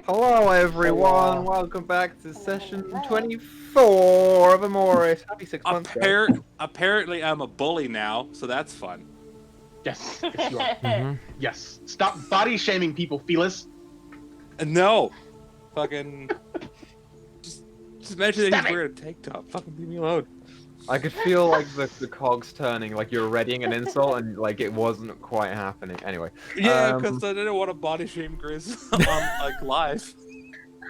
Hello everyone, welcome back to session 24 of Emoris. Happy 6 months, guys. Apparently I'm a bully now, so that's fun. Yes, yes you are. Yes. Stop body shaming people, Felis. No! Fucking... just mention that Stop he's it! wearing a tank top. Fucking leave me alone. I could feel like the cogs turning, like you're readying an insult and like it wasn't quite happening. Anyway. Yeah, because I didn't want to body shame Griz on, like, live.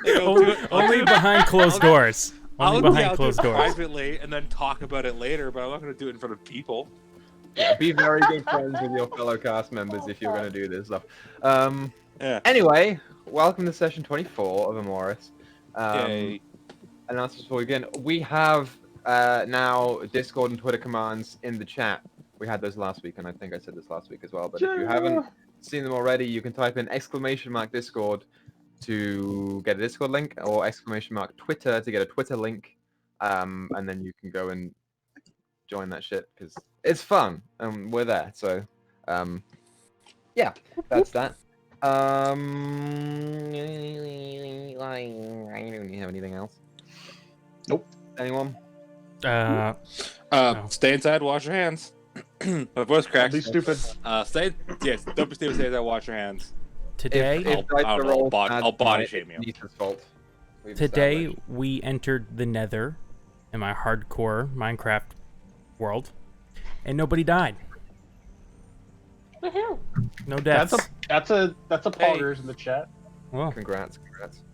Like, Only behind closed doors. Only behind closed doors. Privately, and then talk about it later, but I'm not going to do it in front of people. Yeah, be very good friends with your fellow cast members if you're going to do this stuff. Yeah. Anyway, welcome to session 24 of Emoris. Yay. Announcements before we begin. We have now Discord and Twitter commands in the chat. We had those last week, and I think I said this last week as well. But if you haven't seen them already, you can type in !Discord to get a Discord link, or !Twitter to get a Twitter link, and then you can go and join that shit because it's fun, and we're there. So, yeah, that's that. I don't have anything else. Nope. Anyone? No. Stay inside, wash your hands. My voice cracks. Be stupid. Yes, don't be stupid, stay inside, wash your hands. Today, I'll body shame you. It's fault. today we entered the Nether in my hardcore Minecraft world, and nobody died. Woohoo! No deaths. That's a poggers in the chat. Well, Congrats.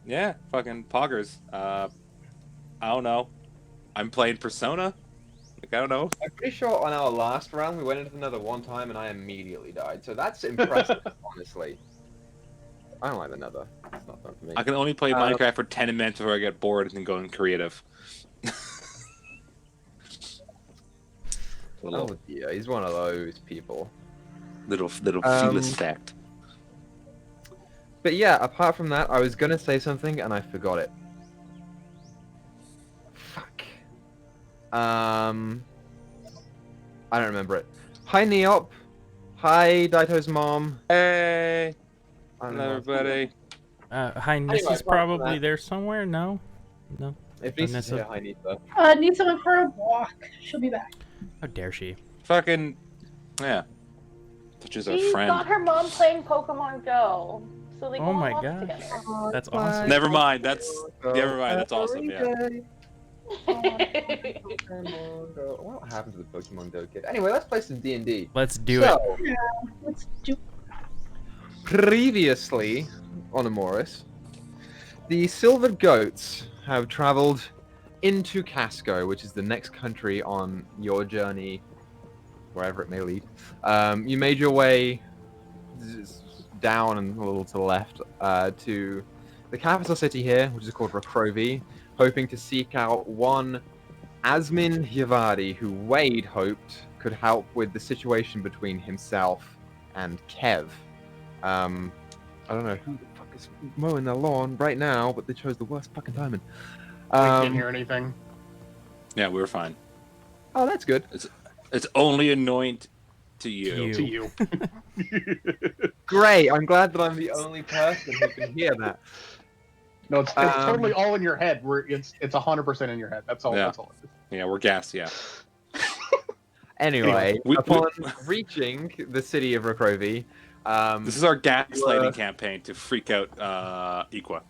Yeah, fucking poggers. I don't know. I'm playing Persona. Like, I don't know. I'm pretty sure on our last round we went into the Nether one time and I immediately died. So that's impressive, honestly. I don't like the Nether. It's not fun for me. I can only play Minecraft for 10 minutes before I get bored and go in creative. Oh yeah, he's one of those people. Little Felis fact. But yeah, apart from that, I was gonna say something and I forgot it. Fuck. I don't remember it. Hi Neop. Hi Dyto's mom. Hey, Hello everybody. hi, Nissa's probably there somewhere. No. If Nissa's Nissa. here, hi Nissa. Nisa went for a walk. She'll be back. How dare she? Fucking yeah. Such as our She friend. got her mom playing Pokemon Go, so they go Oh on my walks gosh. together. That's awesome. Never mind. That's awesome. Yeah. What happened to the Pokemon Go kid? Anyway, let's play some D&D. Let's do it. Yeah, let's do. Previously on Emoris, the Silver Goats have traveled into Casco, which is the next country on your journey, wherever it may lead. You made your way down and a little to the left to the capital city here, which is called Rakrovi, hoping to seek out one Asmin Yavari, who Wade hoped could help with the situation between himself and Kev. I don't know who the fuck is mowing their lawn right now, but they chose the worst fucking timing. I can't hear anything. Yeah, we're fine. Oh, that's good. It's only annoying to you. To you. Great. I'm glad that I'm the only person who can hear that. No, it's totally all in your head. It's 100% in your head. That's all. Yeah. That's all it is. Yeah, we're gassed. Yeah. Anyway, We- upon reaching the city of Rakrovi, This is our gaslighting campaign to freak out Equa.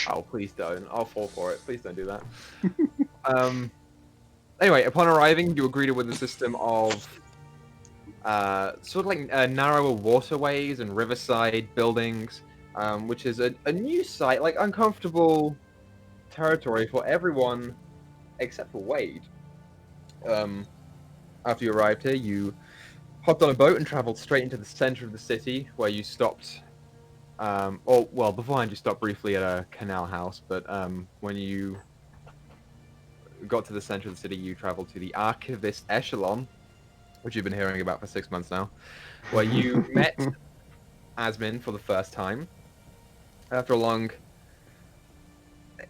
oh, please don't. I'll fall for it. Please don't do that. Anyway, upon arriving, you agree with a system of sort of like narrower waterways and riverside buildings, which is a new site, like uncomfortable territory for everyone except for Wade. After you arrived here, you hopped on a boat and traveled straight into the center of the city, where you stopped. Beforehand you stopped briefly at a canal house, but when you got to the center of the city, you traveled to the Archivist Echelon, which you've been hearing about for 6 months now, where you met Asmin for the first time. After an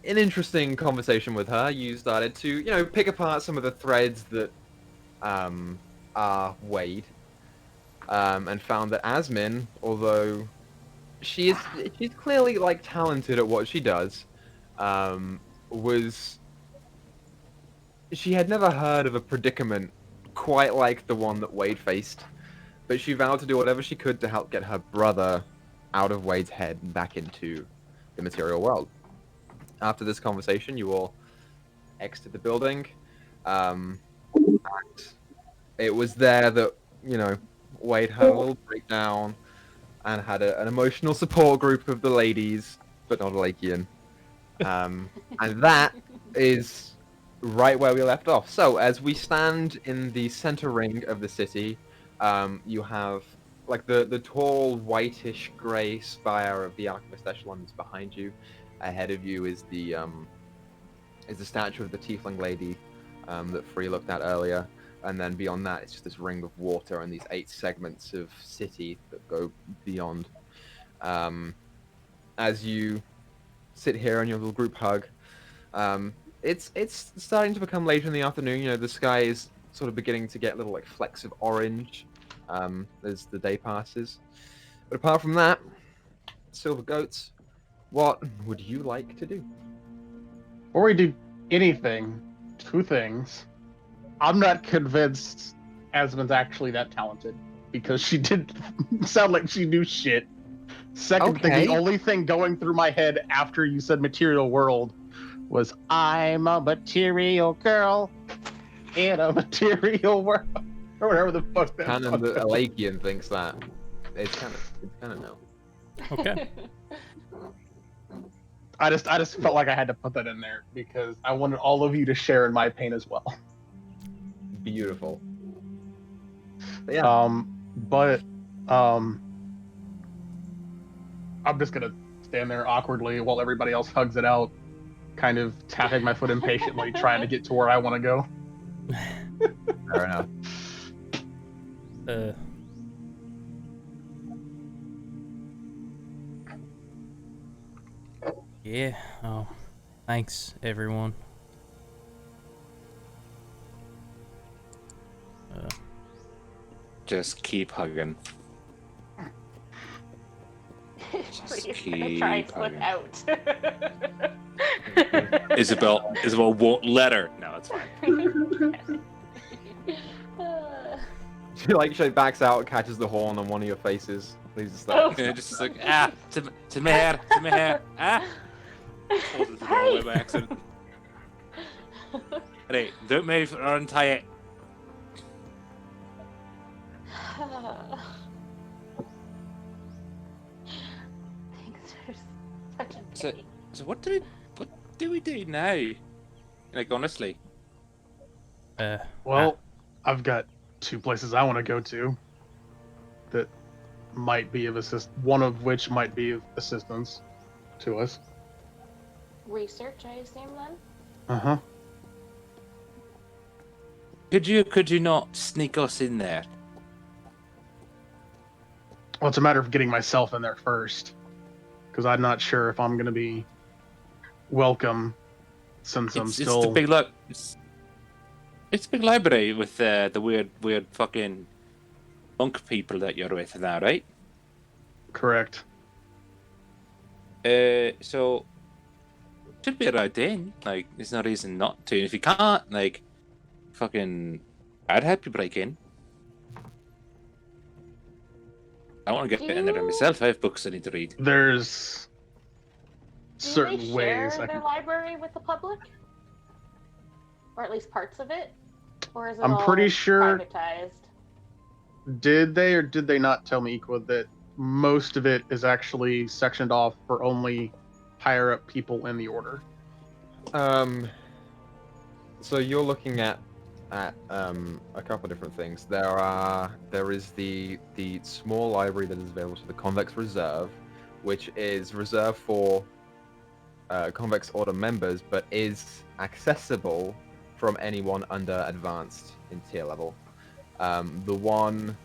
interesting conversation with her, you started to, pick apart some of the threads that are Wade, and found that Asmin, although she's clearly like talented at what she does. She had never heard of a predicament quite like the one that Wade faced, but she vowed to do whatever she could to help get her brother out of Wade's head and back into the material world. After this conversation, you all exited the building. And it was there that, you know, Wade had a little breakdown and had an emotional support group of the ladies, but not a Lakean. And that is right where we left off. So, as we stand in the center ring of the city, you have like the tall whitish grey spire of the Archivist Echelon is behind you. Ahead of you is the statue of the Tiefling lady that Free looked at earlier, and then beyond that, it's just this ring of water and these 8 segments of city that go beyond. As you sit here in your little group hug, it's starting to become later in the afternoon. You know, the sky is sort of beginning to get little like flecks of orange as the day passes. But apart from that, Silver Goats, what would you like to do? Before we do anything, 2 things. I'm not convinced Asmon's actually that talented, because she did sound like she knew shit. Second thing, Okay. the only thing going through my head after you said material world was, I'm a material girl in a material world. Or whatever the fuck that Canon song the is. Alakian thinks that. It's kind of no. Okay. I just felt like I had to put that in there because I wanted all of you to share in my pain as well. Beautiful. But yeah. I'm just gonna stand there awkwardly while everybody else hugs it out, kind of tapping my foot impatiently, trying to get to where I want to go. Fair enough. Yeah. Oh, thanks everyone. Just keep hugging. Please, gonna try and slip out. Isabel won't let her. No, it's fine. She backs out and catches the horn on one of your faces. Please just stop. Yeah, just like to my hair, Hold it to the doorway by accident. Hey, don't move or untie it. Thanks for such a pain. So what do we do now? Like honestly. Well, I've got 2 places I want to go to that might be of one of which might be of assistance to us. Research, I assume then? Uh-huh. Could you not sneak us in there? Well, it's a matter of getting myself in there first, because I'm not sure if I'm going to be welcome since I'm still... It's the big look. It's a big library with the weird fucking monk people that you're with now, right? Correct. So should be allowed in. Like, there's no reason not to. And if you can't, like, fucking, I'd help you break in. I want to get in there myself. I have books I need to read. There's certain Do they ways share I their can... library with the public? Or at least parts of it? Or is it I'm all pretty sure- privatized? Did they or did they not tell me, Equa, that most of it is actually sectioned off for only higher up people in the order? So you're looking at a couple of different things. There is the small library that is available to the Convex Reserve, which is reserved for Convex Order members, but is accessible from anyone under advanced in tier level. The one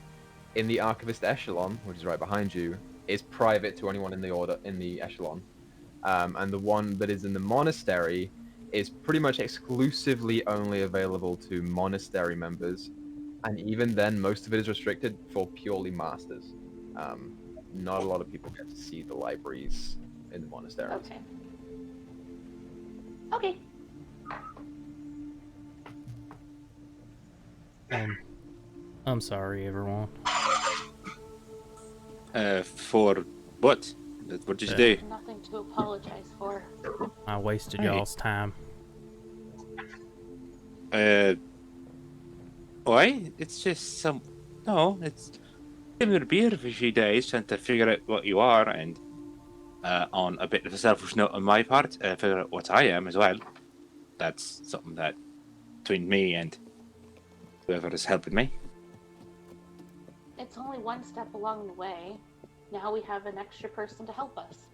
in the Archivist Echelon, which is right behind you, is private to anyone in the order in the Echelon. And the one that is in the monastery is pretty much exclusively only available to monastery members, and even then, most of it is restricted for purely masters. not a lot of people get to see the libraries in the monasteries. Okay. Okay. I'm sorry, everyone. For what? What did you do? Nothing to apologize for. I wasted Hey. y'all's time. Why? It's just some. No, it's been with a beer for a few days trying to figure out what you are, and on a bit of a selfish note on my part, figure out what I am as well. That's something that between me and whoever is helping me. It's only one step along the way. Now we have an extra person to help us.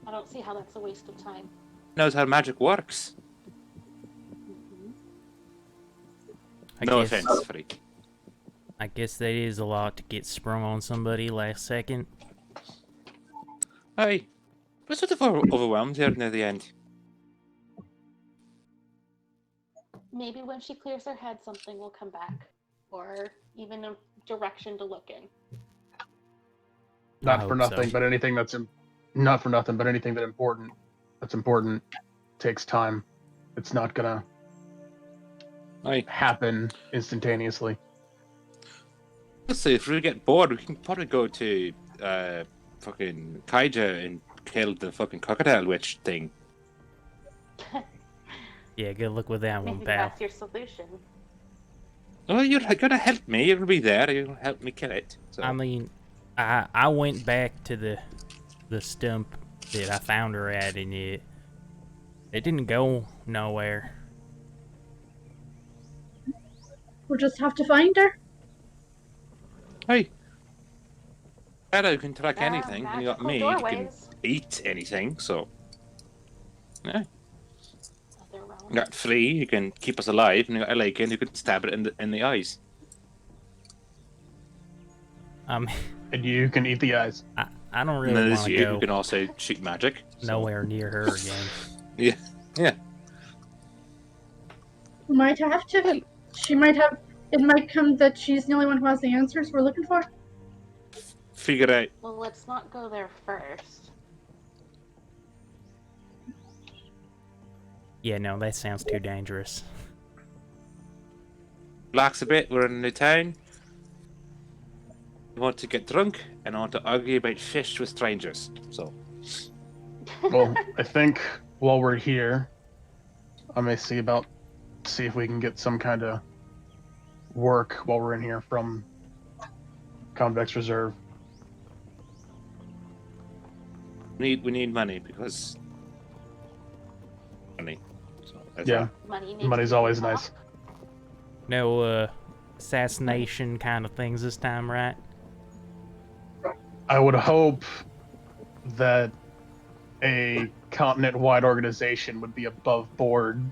I don't see how that's a waste of time. Knows how magic works. Mhm. No guess, offense, freak. I guess that is a lot to get sprung on somebody last second. Hey, we're sort of overwhelmed here near the end. Maybe when she clears her head, something will come back. Or even a direction to look in. Not for hope so. nothing, but anything that's not for nothing, but anything that's important takes time. It's not gonna Hey, happen instantaneously. let's see, if we get bored, we can probably go to fucking Kaija and kill the fucking crocodile witch thing. Yeah, good luck with that one, Maybe pal. that's your solution. Oh, you're gonna help me. You're gonna be there. You're gonna help me kill it. So. I mean, I went back to the stump that I found her at, and it didn't go nowhere. We'll just have to find her. Hey, Shadow can track There are anything, and you got magical me. You can doorways. eat anything. So, yeah. Other realms. You got Free. You can keep us alive, and you got Elakin, who can stab it in the eyes. I And you can eat the eyes. don't And really then want there's to you, who go can also shoot magic. So. nowhere near her again. Yeah, yeah. We might have to. She might have. It might come that she's the only one who has the answers we're looking for. Figure out. Well, let's not go there first. Yeah, no, that sounds too dangerous. Relax a bit. We're in a new town. I want to get drunk, and I want to argue about fish with strangers. So. Well, I think while we're here, I may see if we can get some kind of work while we're in here from Convex Reserve. We need money because money. So that's Yeah, Money needs money's to be always talk. nice. No assassination kind of things this time, right? I would hope that a continent-wide organization would be above board.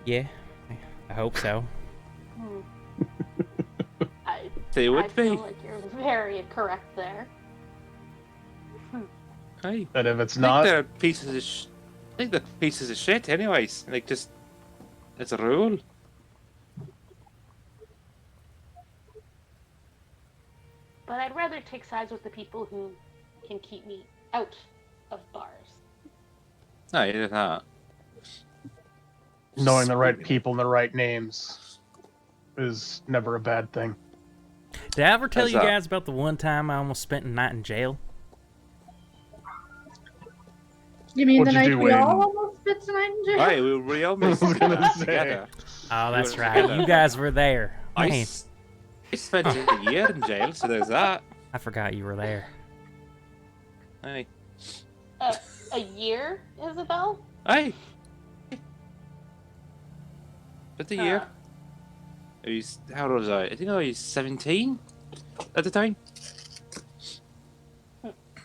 Yeah, I hope so. Hmm. I They would feel be. like you're very correct there. Hey, And if it's I think not, they're pieces of I think they're pieces of shit. Anyways, like just it's a rule. But I'd rather take sides with the people who can keep me out of bars. No, you did not. knowing the right people and the right names is never a bad thing. Did I ever tell How's you that? guys about the one time I almost spent a night in jail? You mean What'd the you night do, we Wayne? all almost spit tonight in jail? Hey, we almost I was gonna say. together. Oh, that's were right. together. You guys were there. I, Man, I spent a year in jail, so there's that. I forgot you were there. Hey, A year, Isabel? hey. But a year. Huh. How old was I? I think I was 17 at the time.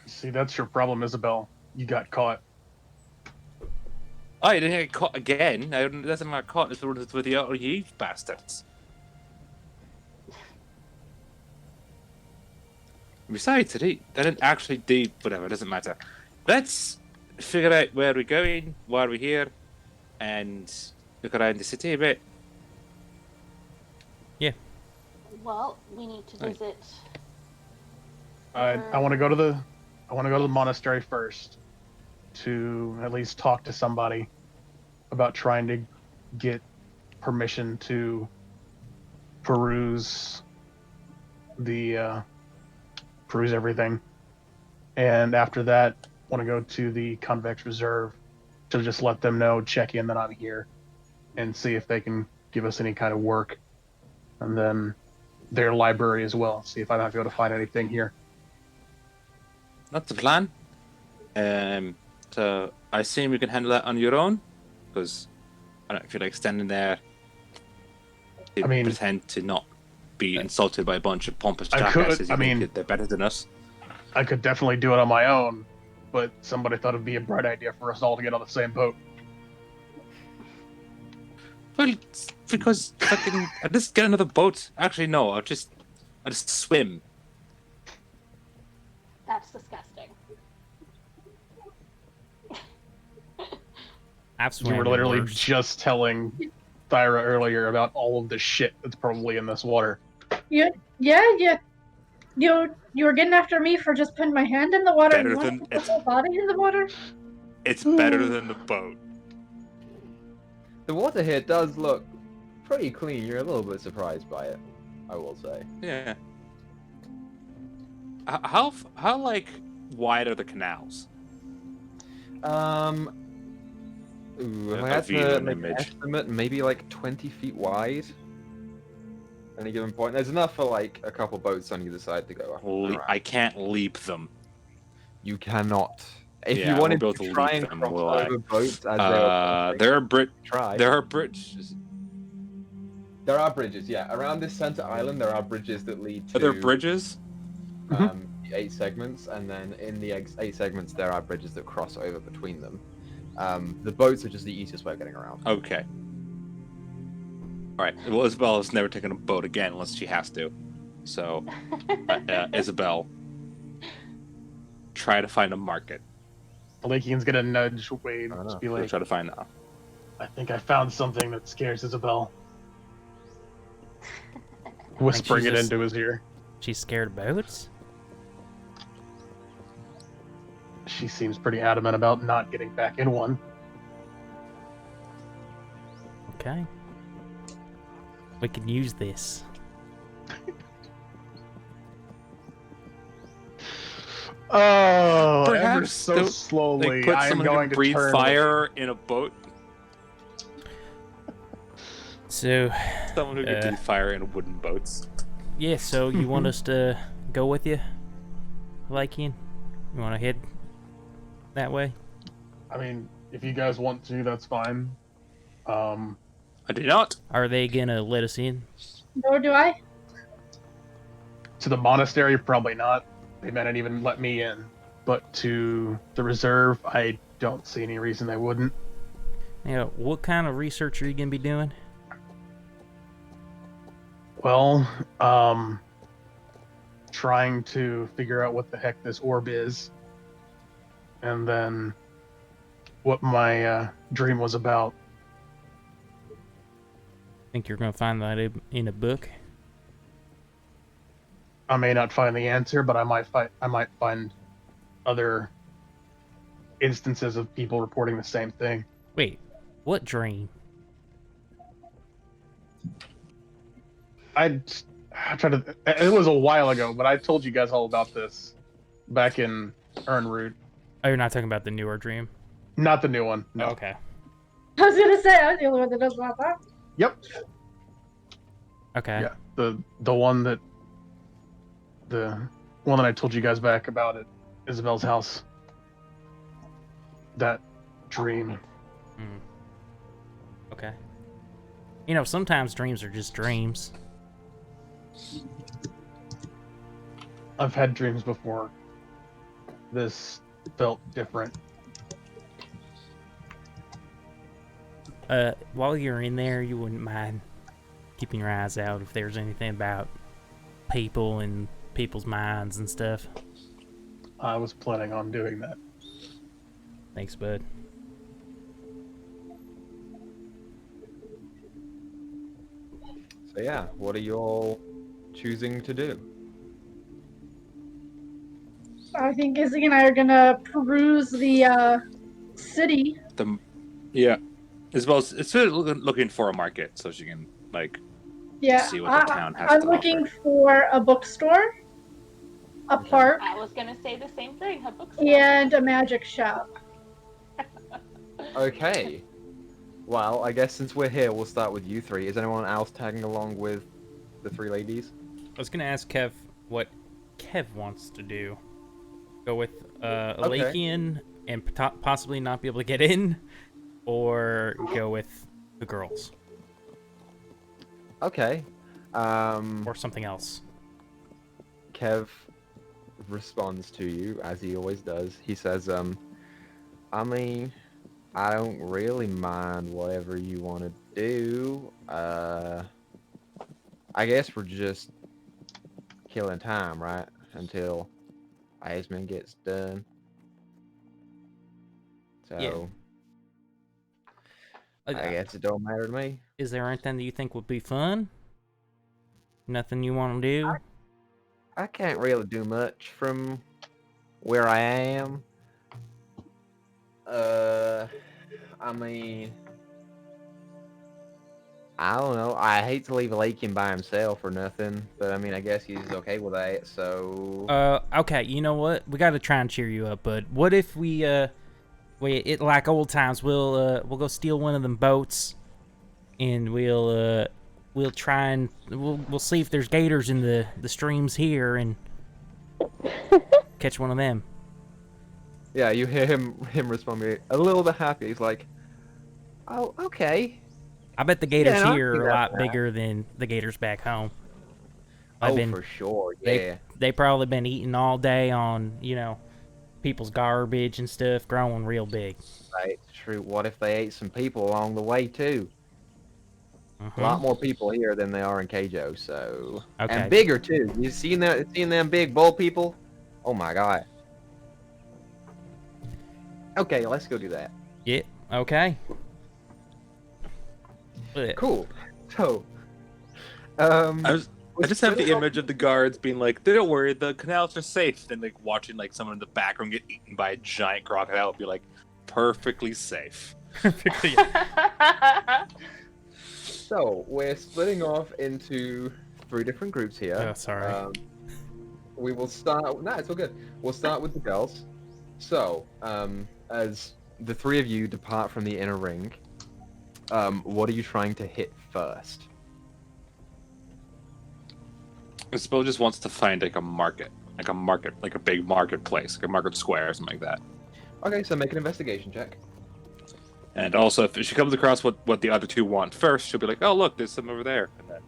See, that's your problem, Isabel. You got caught. I didn't get caught again. That's not got caught. It's with the other you bastards. Besides, I didn't actually do whatever. It doesn't matter. Let's figure out where we're going, why we're here, and look around the city a bit. Well, we need to Right. visit. I want to go to the monastery first to at least talk to somebody about trying to get permission to peruse peruse everything. And after that, want to go to the convex reserve to just let them know, check in that I'm here, and see if they can give us any kind of work. And then their library as well, see if I might be able to find anything here. That's the plan. So I assume you can handle that on your own, because I don't feel like standing there. I mean, pretend to not be insulted by a bunch of pompous I jackasses. could- You I think mean- they're better than us. I could definitely do it on my own, but somebody thought it'd be a bright idea for us all to get on the same boat. Well, it's because fucking I just get another boat. Actually, no. I'll just swim. That's disgusting. I've swam You were in literally worse. just telling Thyra earlier about all of the shit that's probably in this water. Yeah. You were getting after me for just putting my hand in the water and Better you want than- to put my whole body in the water? It's better than the boat. The water here does look pretty clean. You're a little bit surprised by it, I will say. Yeah. How like wide are the canals? If A I had view to and make an image. estimate, maybe like 20 feet wide. At any given point, there's enough for like a couple boats on either side to go up. and around. I can't leap them. You cannot. If Yeah, I you won't wanted be to able to try leap and them, cross will I? over boats as they were There are try. bridges. There are bridges, yeah. Around this center island, there are bridges that lead to Are there bridges? the 8 segments, and then in the 8 segments, there are bridges that cross over between them. The boats are just the easiest way of getting around. Okay. All right. Well, Isabella's never taken a boat again unless she has to. So, Isabel, try to find a market. Lakian's gonna nudge Wade, I don't just know. be We'll like, try to find that. I think I found something that scares Isabel. Whispering it just- into his ear. She's scared of boats? She seems pretty adamant about not getting back in one. Okay. We can use this. Oh, ever Perhaps so they'll- slowly, Like put I am someone who going can to breathe turn. fire in a boat. So, Someone who can breathe fire in wooden boats. yeah, so you want us to go with you? Lycan? You want to head that way? I mean, if you guys want to, that's fine. I do not. Are they gonna let us in? Nor do I. To the monastery, probably not. They might not even let me in. But to the reserve, I don't see any reason they wouldn't. Yeah, what kind of research are you gonna be doing? Well, trying to figure out what the heck this orb is, and then what my dream was about. Think you're gonna find that in a book? I may not find the answer, but I might find other instances of people reporting the same thing. Wait, what dream? I tried to. It was a while ago, but I told you guys all about this back in Earnroot. Oh, you're not talking about the newer dream? Not the new one. No. Okay. I was gonna say I'm the only one that knows about that. Yep. Okay. Yeah. The one that I told you guys back about at Isabel's house. That dream. Hmm. Okay. You know, sometimes dreams are just dreams. I've had dreams before. This felt different. While you're in there, you wouldn't mind keeping your eyes out if there's anything about people and people's minds and stuff. I was planning on doing that. Thanks, bud. So yeah, what are you all choosing to do? I think Izzy and I are gonna peruse the city. Yeah. As well as it's really looking for a market so she can like Yeah, see what the town has I'm to looking offer. for a bookstore, a Okay. park, I was gonna say the same thing. A bookstore. and a magic shop. Okay. Well, I guess since we're here, we'll start with you three. Is anyone else tagging along with the three ladies? I was gonna ask Kev what Kev wants to do. Go with Okay. Elakian and possibly not be able to get in, or go with the girls, Okay. or something else. Kev responds to you as he always does. He says, I mean, I don't really mind whatever you want to do. I guess we're just killing time, right? Until Eisman gets done. So, I guess it don't matter to me. Is there anything that you think would be fun? Nothing you want to do? I can't really do much from where I am. I mean, I don't know. I hate to leave Lakin by himself or nothing, but I mean, I guess he's okay with that. So, Okay, you know what? We gotta try and cheer you up, bud. What if we like old times, we'll go steal one of them boats, and we'll try and we'll see if there's gators in the streams here, and catch one of them. yeah, you hear him respond a little bit happy. He's like, "Oh, okay." I bet the gators no, I here can are see a that lot now. bigger than the gators back home. For sure. Yeah. They probably been eating all day on, people's garbage and stuff, growing real big. Right. True. What if they ate some people along the way too? A lot Mhm. more people here than they are in Keijo, so Okay. and bigger too. You seen them big bull people? Oh my god. Okay, let's go do that. Yeah. Okay. Cool. So, I just have the image of the guards being like, "Don't worry, the canals are safe." Then like watching like someone in the background get eaten by a giant crocodile would be like, perfectly safe. So we're splitting off into 3 different groups here. Oh, sorry. We will start. No, it's all good. We'll start with the girls. So, as the 3 of you depart from the inner ring, what are you trying to hit first? Isabel just wants to find like a market, like a big marketplace, like a market square or something like that. Okay, so make an investigation check. And also, if she comes across what the other 2 want first, she'll be like, "Oh, look, there's some over there." And then,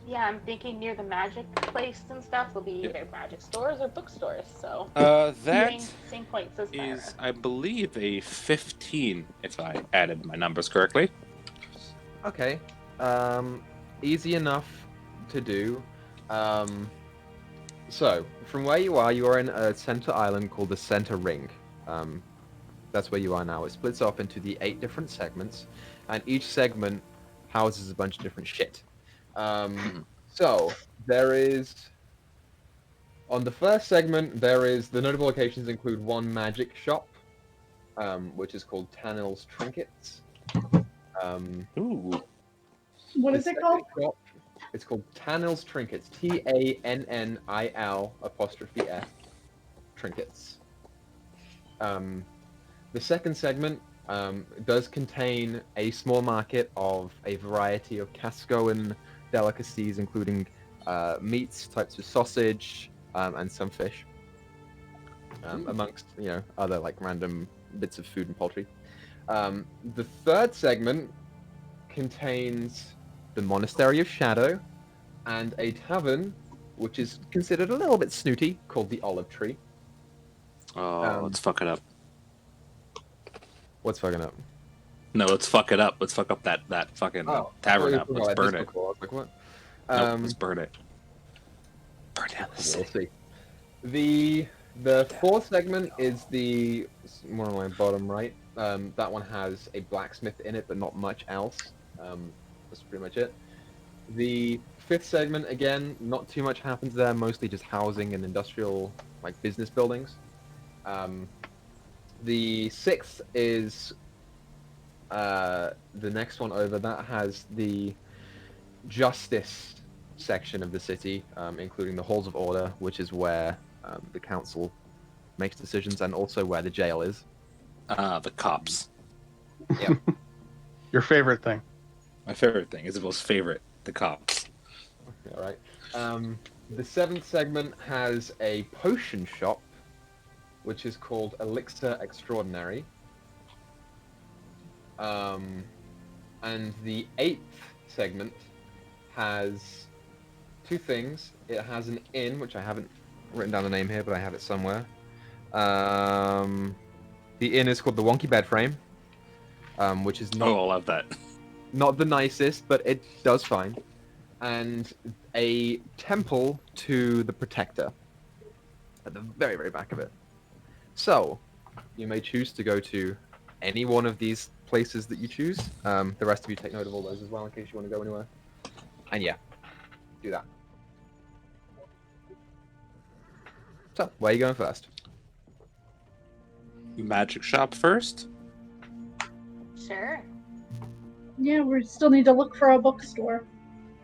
Yeah, I'm thinking near the magic place and stuff will be either magic stores or bookstores. So that same points as Myra. is, I believe, a 15 if I added my numbers correctly. Okay. Easy enough to do. So, from where you are in a center island called the Center Ring. That's where you are now. It splits off into the 8 different segments, and each segment houses a bunch of different shit. So, there is... On the first segment, there is... The notable locations include 1 magic shop, which is called Tanil's Trinkets. Ooh. What The is it second called? shop, it's called Tanil's Trinkets. TANNIL''F Trinkets. The second segment does contain a small market of a variety of Cascoan delicacies, including meats, types of sausage, and some fish, amongst other like random bits of food and poultry. The third segment contains the Monastery of Shadow and a tavern, which is considered a little bit snooty, called the Olive Tree. Oh, let's fuck it up. What's fucking up? No, let's fuck it up. Let's fuck up that fucking tavern up. Let's burn it. I was like, what? Nope, let's burn it. Burn down the We'll city. see. The fourth segment is the more on my bottom right. That one has a blacksmith in it, but not much else. That's pretty much it. The fifth segment, again, not too much happens there, mostly just housing and industrial, like, business buildings. The sixth is the next one over. That has the justice section of the city, including the halls of order, which is where the council makes decisions, and also where the jail is. The cops. Yep. Your favorite thing. My favorite thing. Isabel's favorite. The cops. All right. The seventh segment has a potion shop, which is called Elixir Extraordinary. And the eighth segment has two things. It has an inn, which I haven't written down the name here, but I have it somewhere. The inn is called the Wonky Bed Frame, which is not Oh, I love that. not the nicest, but it does fine. And a temple to the Protector at the very, very back of it. So, you may choose to go to any one of these places that you choose. The rest of you take note of all those as well in case you want to go anywhere. And yeah, do that. So, where are you going first? Magic shop first? Sure. Yeah, we still need to look for a bookstore.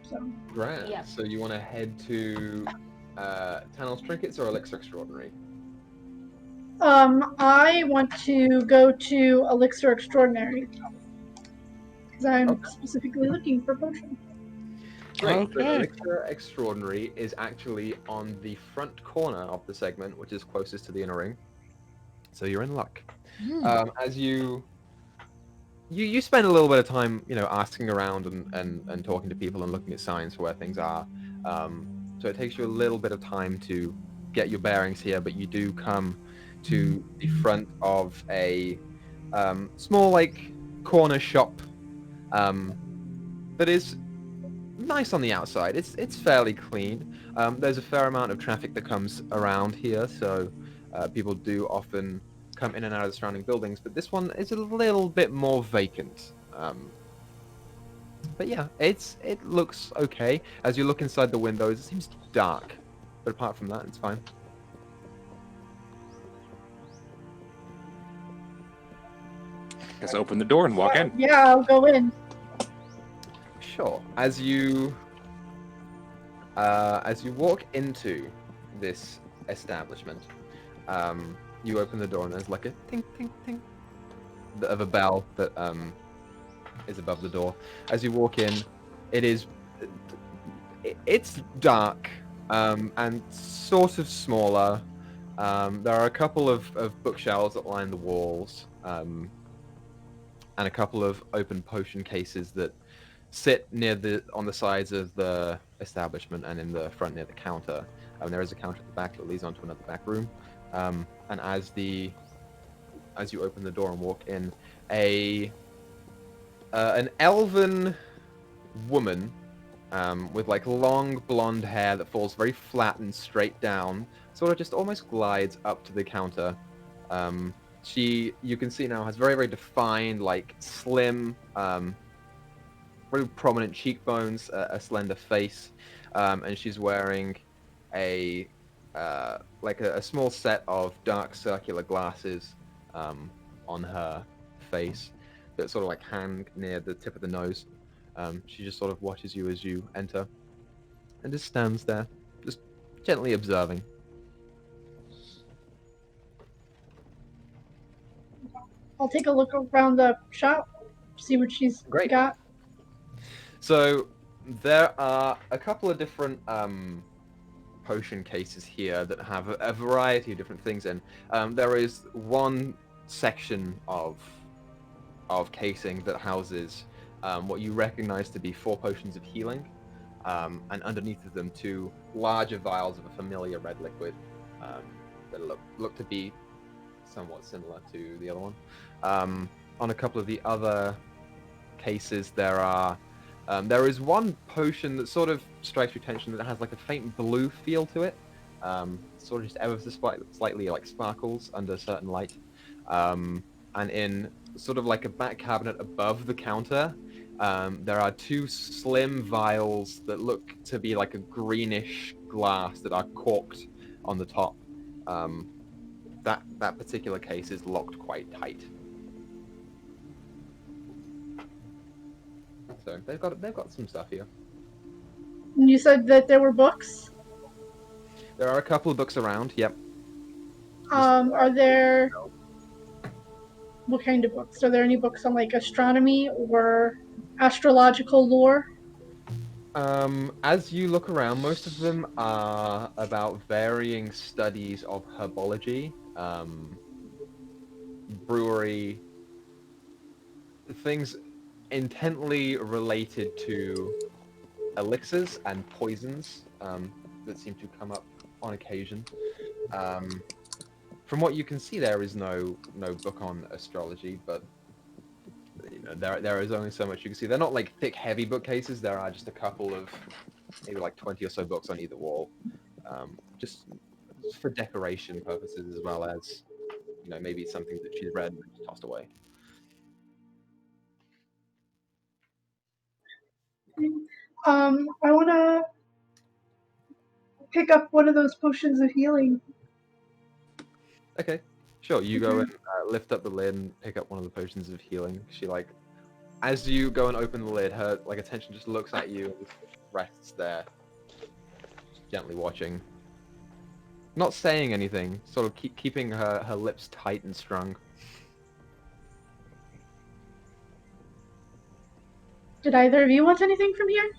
So Grand. Yeah. So you want to head to Tunnel's Trinkets or Elixir Extraordinary? I want to go to Elixir Extraordinary. Because I'm Okay. specifically looking for potions. Great. So Okay. Elixir Extraordinary is actually on the front corner of the segment, which is closest to the inner ring. So you're in luck. As you spend a little bit of time, asking around and talking to people and looking at signs for where things are. So it takes you a little bit of time to get your bearings here, but you do come to the front of a small, like, corner shop that is nice on the outside. It's fairly clean. There's a fair amount of traffic that comes around here, so people do often come in and out of the surrounding buildings, but this one is a little bit more vacant. But yeah, it looks okay. As you look inside the windows, it seems dark, but apart from that, it's fine. Let's open the door and walk in. Yeah, I'll go in. Sure. As you walk into this establishment, you open the door and there's like a ting ting ting of a bell that is above the door. As you walk in, it's dark and sort of smaller. There are a couple of bookshelves that line the walls, and a couple of open potion cases that sit on the sides of the establishment and in the front near the counter. There is a counter at the back that leads onto another back room. And as you open the door and walk in, an elven woman with like long blonde hair that falls very flat and straight down, sort of just almost glides up to the counter. You can see now, has very, very defined, like, slim, very prominent cheekbones, a slender face, and she's wearing a small set of dark circular glasses on her face that sort of like hang near the tip of the nose. She just sort of watches you as you enter and just stands there, just gently observing. I'll take a look around the shop, see what she's Great. got. So there are a couple of different potion cases here that have a variety of different things in. There is one section of casing that houses what you recognize to be 4 potions of healing, and underneath of them 2 larger vials of a familiar red liquid that look to be somewhat similar to the other one. On a couple of the other cases, there is one potion that sort of strikes your attention that has like a faint blue feel to it. Sort of just ever so slightly like sparkles under certain light. And in sort of like a back cabinet above the counter, There are 2 slim vials that look to be like a greenish glass that are corked on the top. That particular case is locked quite tight. So they've got some stuff here. And you said that there were books. There are a couple of books around. Yep. Are there what kind of books? Are there any books on like astronomy or astrological lore? As you look around, most of them are about varying studies of herbology, brewery, things intently related to elixirs and poisons that seem to come up on occasion. From what you can see, there is no book on astrology, but you know, there is only so much you can see. They're not like thick, heavy bookcases. There are just a couple of maybe like 20 or so books on either wall, just for decoration purposes, as well as you know maybe something that she's read and just tossed away. I want to pick up one of those potions of healing. Okay, sure. You go and lift up the lid and pick up one of the potions of healing. She like, as you go and open the lid, her like attention just looks at you and rests there, gently watching, not saying anything, sort of keeping her lips tight and strung. Did either of you want anything from here?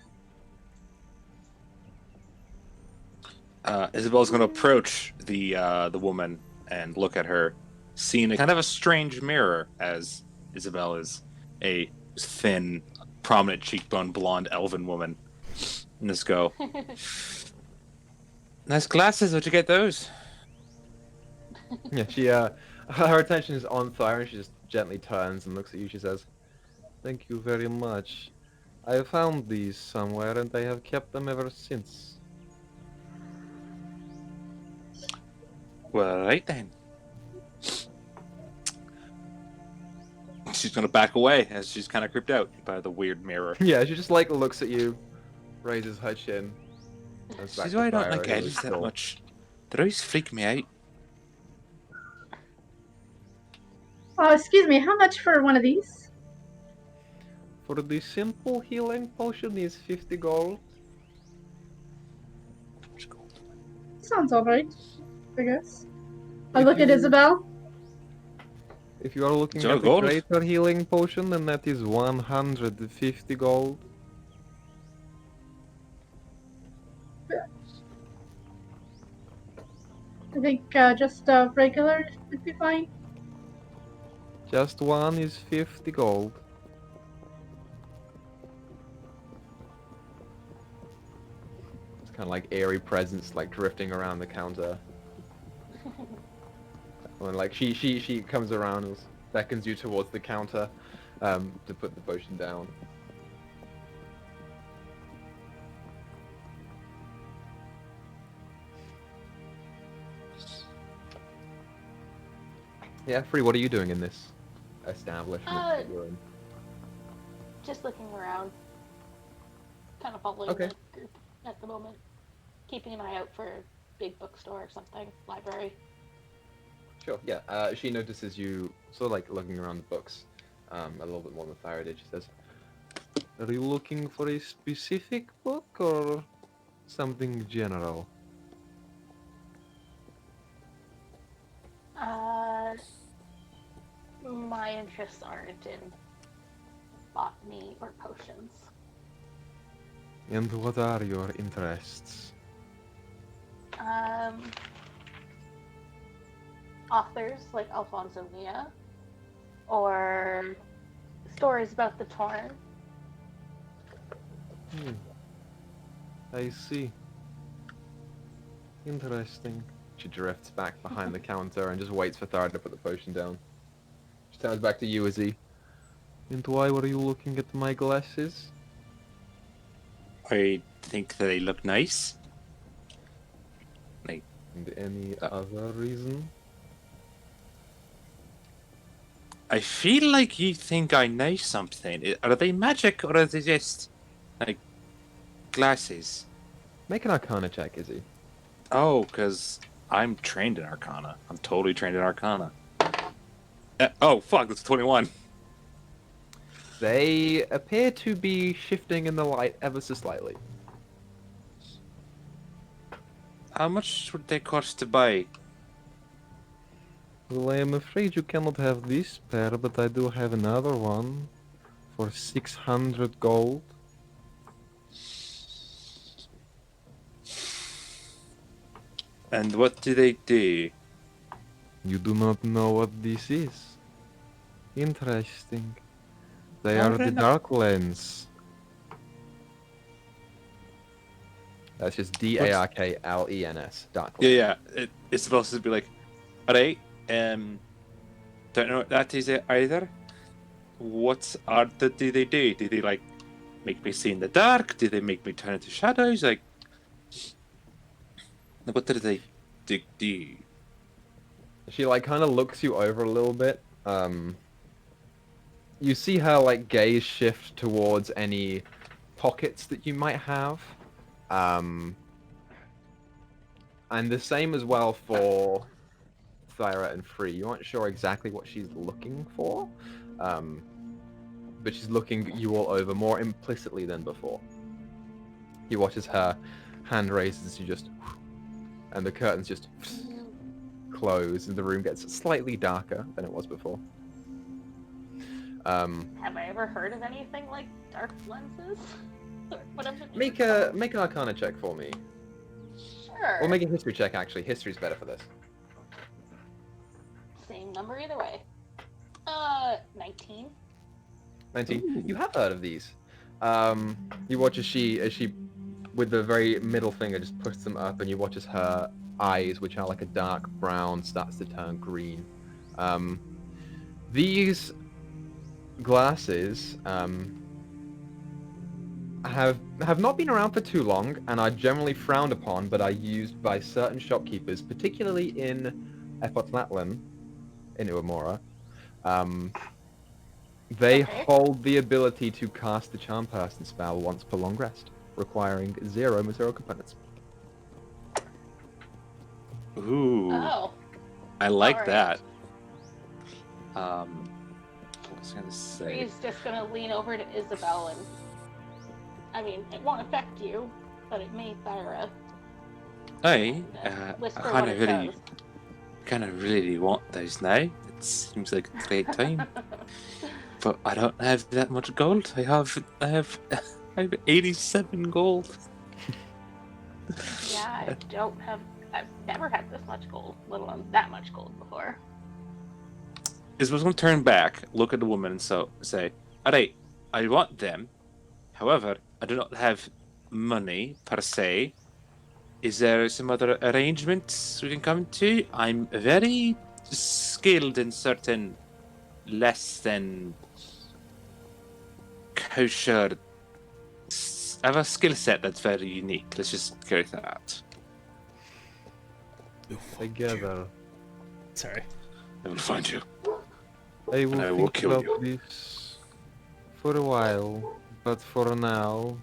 Isabel's going to approach the woman and look at her, seeing a kind of a strange mirror, as Isabel is a thin, prominent cheekbone, blonde, elven woman. And just go, nice glasses, where'd you get those? Yeah, she her attention is on Thyra, and she just gently turns and looks at you. She says, "Thank you very much. I found these somewhere, and I have kept them ever since." Well, right then. She's going to back away as she's kind of creeped out by the weird mirror. Yeah, she just like looks at you, raises her chin. Turns back She's to why I don't Thyra, like who is elves that still- much. They always freak me out. Excuse me, how much for one of these? For the simple healing potion is 50 gold. Sounds alright, I guess. I If look at you- Isabel. If you are looking So at gold. a greater healing potion, then that is 150 gold. I think just regular would be fine. Just one is 50 gold. It's kind of like airy presence, like drifting around the counter. When like she comes around and beckons you towards the counter, to put the potion down. Yeah, Free, what are you doing in this establishment that you're in? Just looking around. Kind of following Okay. the group at the moment. Keeping an eye out for a big bookstore or something. Library. Sure, yeah. She notices you sort of like looking around the books a little bit more than Thyra did. She says, "Are you looking for a specific book or something general?" My interests aren't in botany or potions. And what are your interests? Authors like Alfonso Mia, or stories about the Torn. I see. Interesting. She drifts back behind the counter and just waits for Thyra to put the potion down. She turns back to you, Izzy. And why were you looking at my glasses? I think they look nice. And any other reason? I feel like you think I know something. Are they magic or are they just like glasses? Make an Arcana check, Izzy. Oh, because I'm trained in Arcana. I'm totally trained in Arcana. Oh, fuck, that's 21. They appear to be shifting in the light ever so slightly. How much would they cost to buy? Well, I am afraid you cannot have this pair, but I do have another one for 600 gold. And what do they do? You do not know what this is. Interesting. They are the Dark Lens. That's just Darklens. Dark Lens. Yeah. It's supposed to be like, alright, don't know what that is either. What art do they do? Do they like make me see in the dark? Do they make me turn into shadows? Like, what do they do? She like kind of looks you over a little bit. You see her like gaze shift towards any pockets that you might have. And the same as well for Thyra and Free. You aren't sure exactly what she's looking for, but she's looking you all over more implicitly than before. You watch as her hand raises as you just, and the curtains just close, and the room gets slightly darker than it was before. Have I ever heard of anything like dark lenses? Make an Arcana check for me. Sure. Or make a history check, actually. History's better for this. Same number either way. 19. 19. Ooh. You have heard of these. You watch as she, with the very middle finger, just pushes them up, and you watch as her eyes, which are like a dark brown, starts to turn green. These glasses have not been around for too long, and are generally frowned upon, but are used by certain shopkeepers, particularly in Equaisnotfunny, in Emoris. They hold the ability to cast the Charm Person spell once per long rest, requiring 0 material components. Ooh, Oh. I like alright. that. What was I gonna say? He's just gonna lean over to Isabel and... I mean, it won't affect you, but it may Thyra. Hey, Whisper I what it does. kind of really want those now. It seems like a great time, but I don't have that much gold. I have 87 gold. Yeah, I've never had this much gold, let alone that much gold before. Isabel's gonna turn back, look at the woman, and say, "Alright, I want them. However, I do not have money per se. Is there some other arrangements we can come to? I'm very skilled in certain less than kosher. I have a skill set that's very unique. Let's just go with that. Together. Sorry. I will find you. I will And I will think kill about you. this for a while, but for now,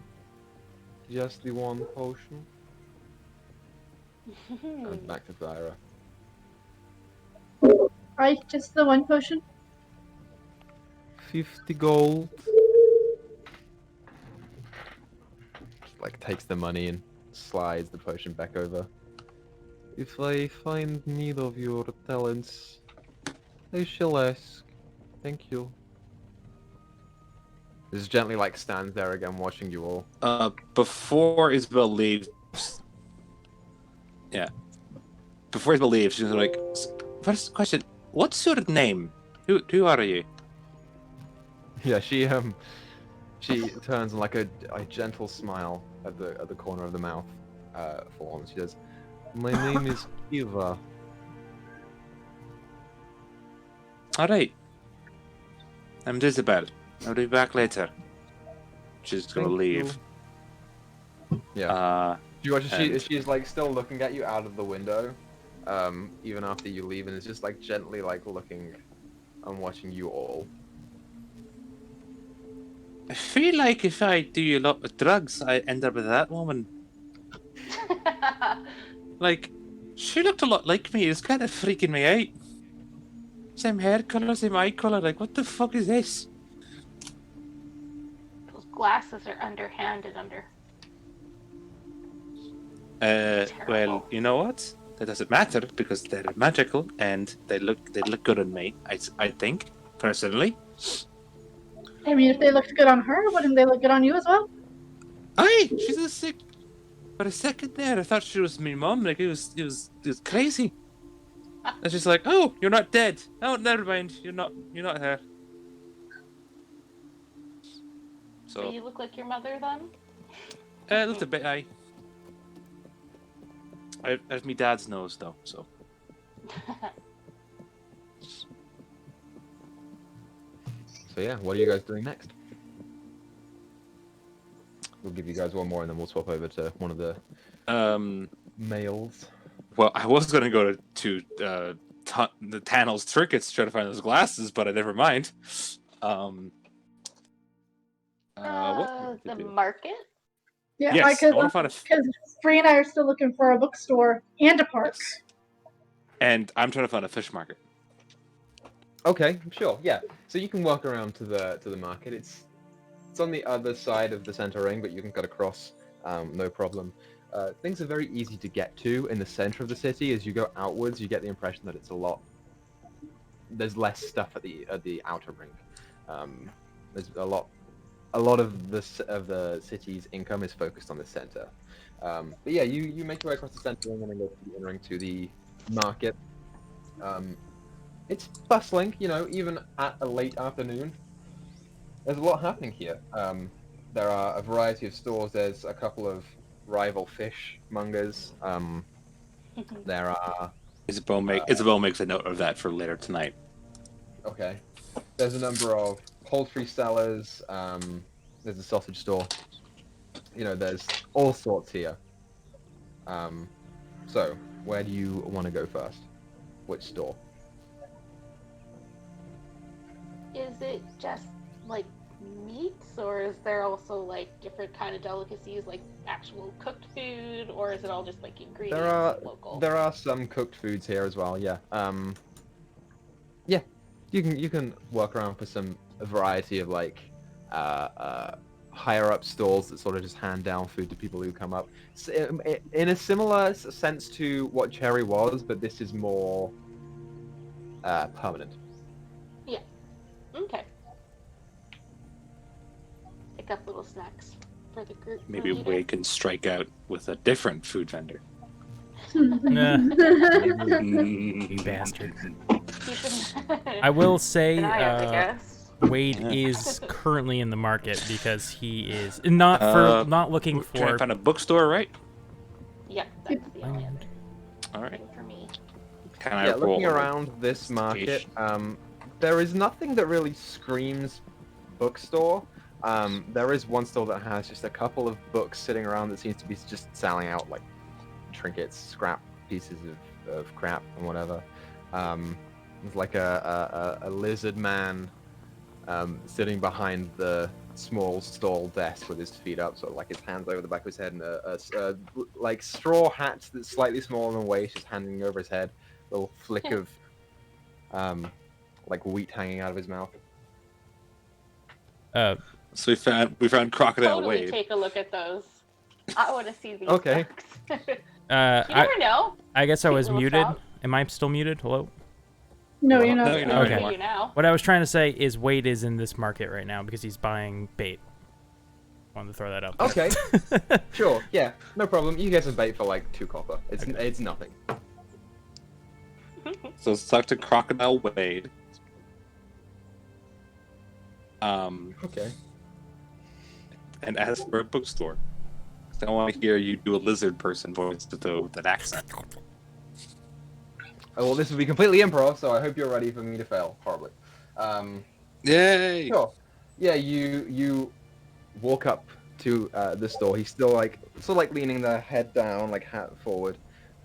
just the one potion. And back to Thyra. Just the one potion? 50 gold. Just, like, takes the money and slides the potion back over. If I find need of your talents, I shall ask. Thank you. Just gently, like, stands there again, watching you all. Before Isabel leaves, before Isabel leaves, she's like, first question, what's your name? Who are you? Yeah, she turns and like a gentle smile at the corner of the mouth forms. She says, "My name is Kiva." Alright. I'm Isabel. I'll be back later. She's gonna Thank leave. Yeah. You watch, and- she's like still looking at you out of the window, even after you leave, and is just like gently like looking and watching you all. I feel like if I do a lot of drugs, I end up with that woman. Like, she looked a lot like me. It's kind of freaking me out. Same hair color, same eye color. Like, what the fuck is this? Those glasses are underhanded under. Well, Terrible. you know what? That doesn't matter because they're magical and they look good on me. I think personally. I mean, if they looked good on her, wouldn't they look good on you as well? Aye, she's a sick. For a second there, I thought she was my mom. Like it was crazy. And she's like, "Oh, you're not dead. Oh, never mind. You're not her." So So, you look like your mother then? a little bit. I have my dad's nose though. So, So yeah, what are you guys doing next? We'll give you guys one more, and then we'll swap over to one of the males. well, I was gonna go to the Tannel's Trinkets to try to find those glasses, but I never mind. What The market? Yeah, Yes, I want to find a. because Bree and I are still looking for a bookstore and a park. Yes. And I'm trying to find a fish market. Okay, sure, yeah. So you can walk around to the market. It's on the other side of the center ring, but you can cut across, no problem. Things are very easy to get to in the center of the city. As you go outwards, you get the impression that it's there's less stuff at the outer ring. There's a lot of the city's income is focused on the center. But yeah, you make your way across the center ring and then go to the inner ring to the market. It's bustling, even at a late afternoon. There's a lot happening here. There are a variety of stores. There's a couple of rival fish mongers. There are... Isabel makes a note of that for later tonight. Okay. There's a number of poultry sellers. There's a sausage store. There's all sorts here. So, where do you want to go first? Which store? Is it just like meats, or is there also like different kind of delicacies, like actual cooked food, or is it all just like ingredients local? There are some cooked foods here as well. Yeah. Yeah. You can walk around for a variety of like higher up stalls that sort of just hand down food to people who come up. In a similar sense to what Cherry was, but this is more permanent. Yeah. Okay. Pick up little snacks for the group. Maybe we can strike out with a different food vendor. Nah, Mm. you bastard. I I will say, guess. Wade is currently in the market because he is not looking Trying to for. find a bookstore, right? Yep, that's the only other All right. thing for me. Can I Yeah, roll looking a around this market, investigation? there is nothing that really screams bookstore. There is one store that has just a couple of books sitting around that seems to be just selling out like trinkets, scrap pieces of crap and whatever. There's like a lizard man sitting behind the small stall desk with his feet up, sort of like his hands over the back of his head, and a like straw hat that's slightly smaller than waist, just hanging over his head. Little flick of like wheat hanging out of his mouth. So we found Crocodile Totally Wade. take a look at those. I want to see these. Okay. books. You never know. I guess I Cute was little muted. shop. Am I still muted? Hello? No, you're not. No, you're not Okay. anymore. You now. What I was trying to say is Wade is in this market right now because he's buying bait. Wanted to throw that up. Okay. Sure, yeah, no problem. You get some bait for like 2 copper. It's nothing. So let's talk to Crocodile Wade. Okay. And ask for a bookstore. 'Cause I want to hear you do a lizard person voice with that accent. Oh, well, this will be completely improv, so I hope you're ready for me to fail horribly. Yay! Sure. Yeah, you walk up to the store. He's still like leaning the head down, like hat forward.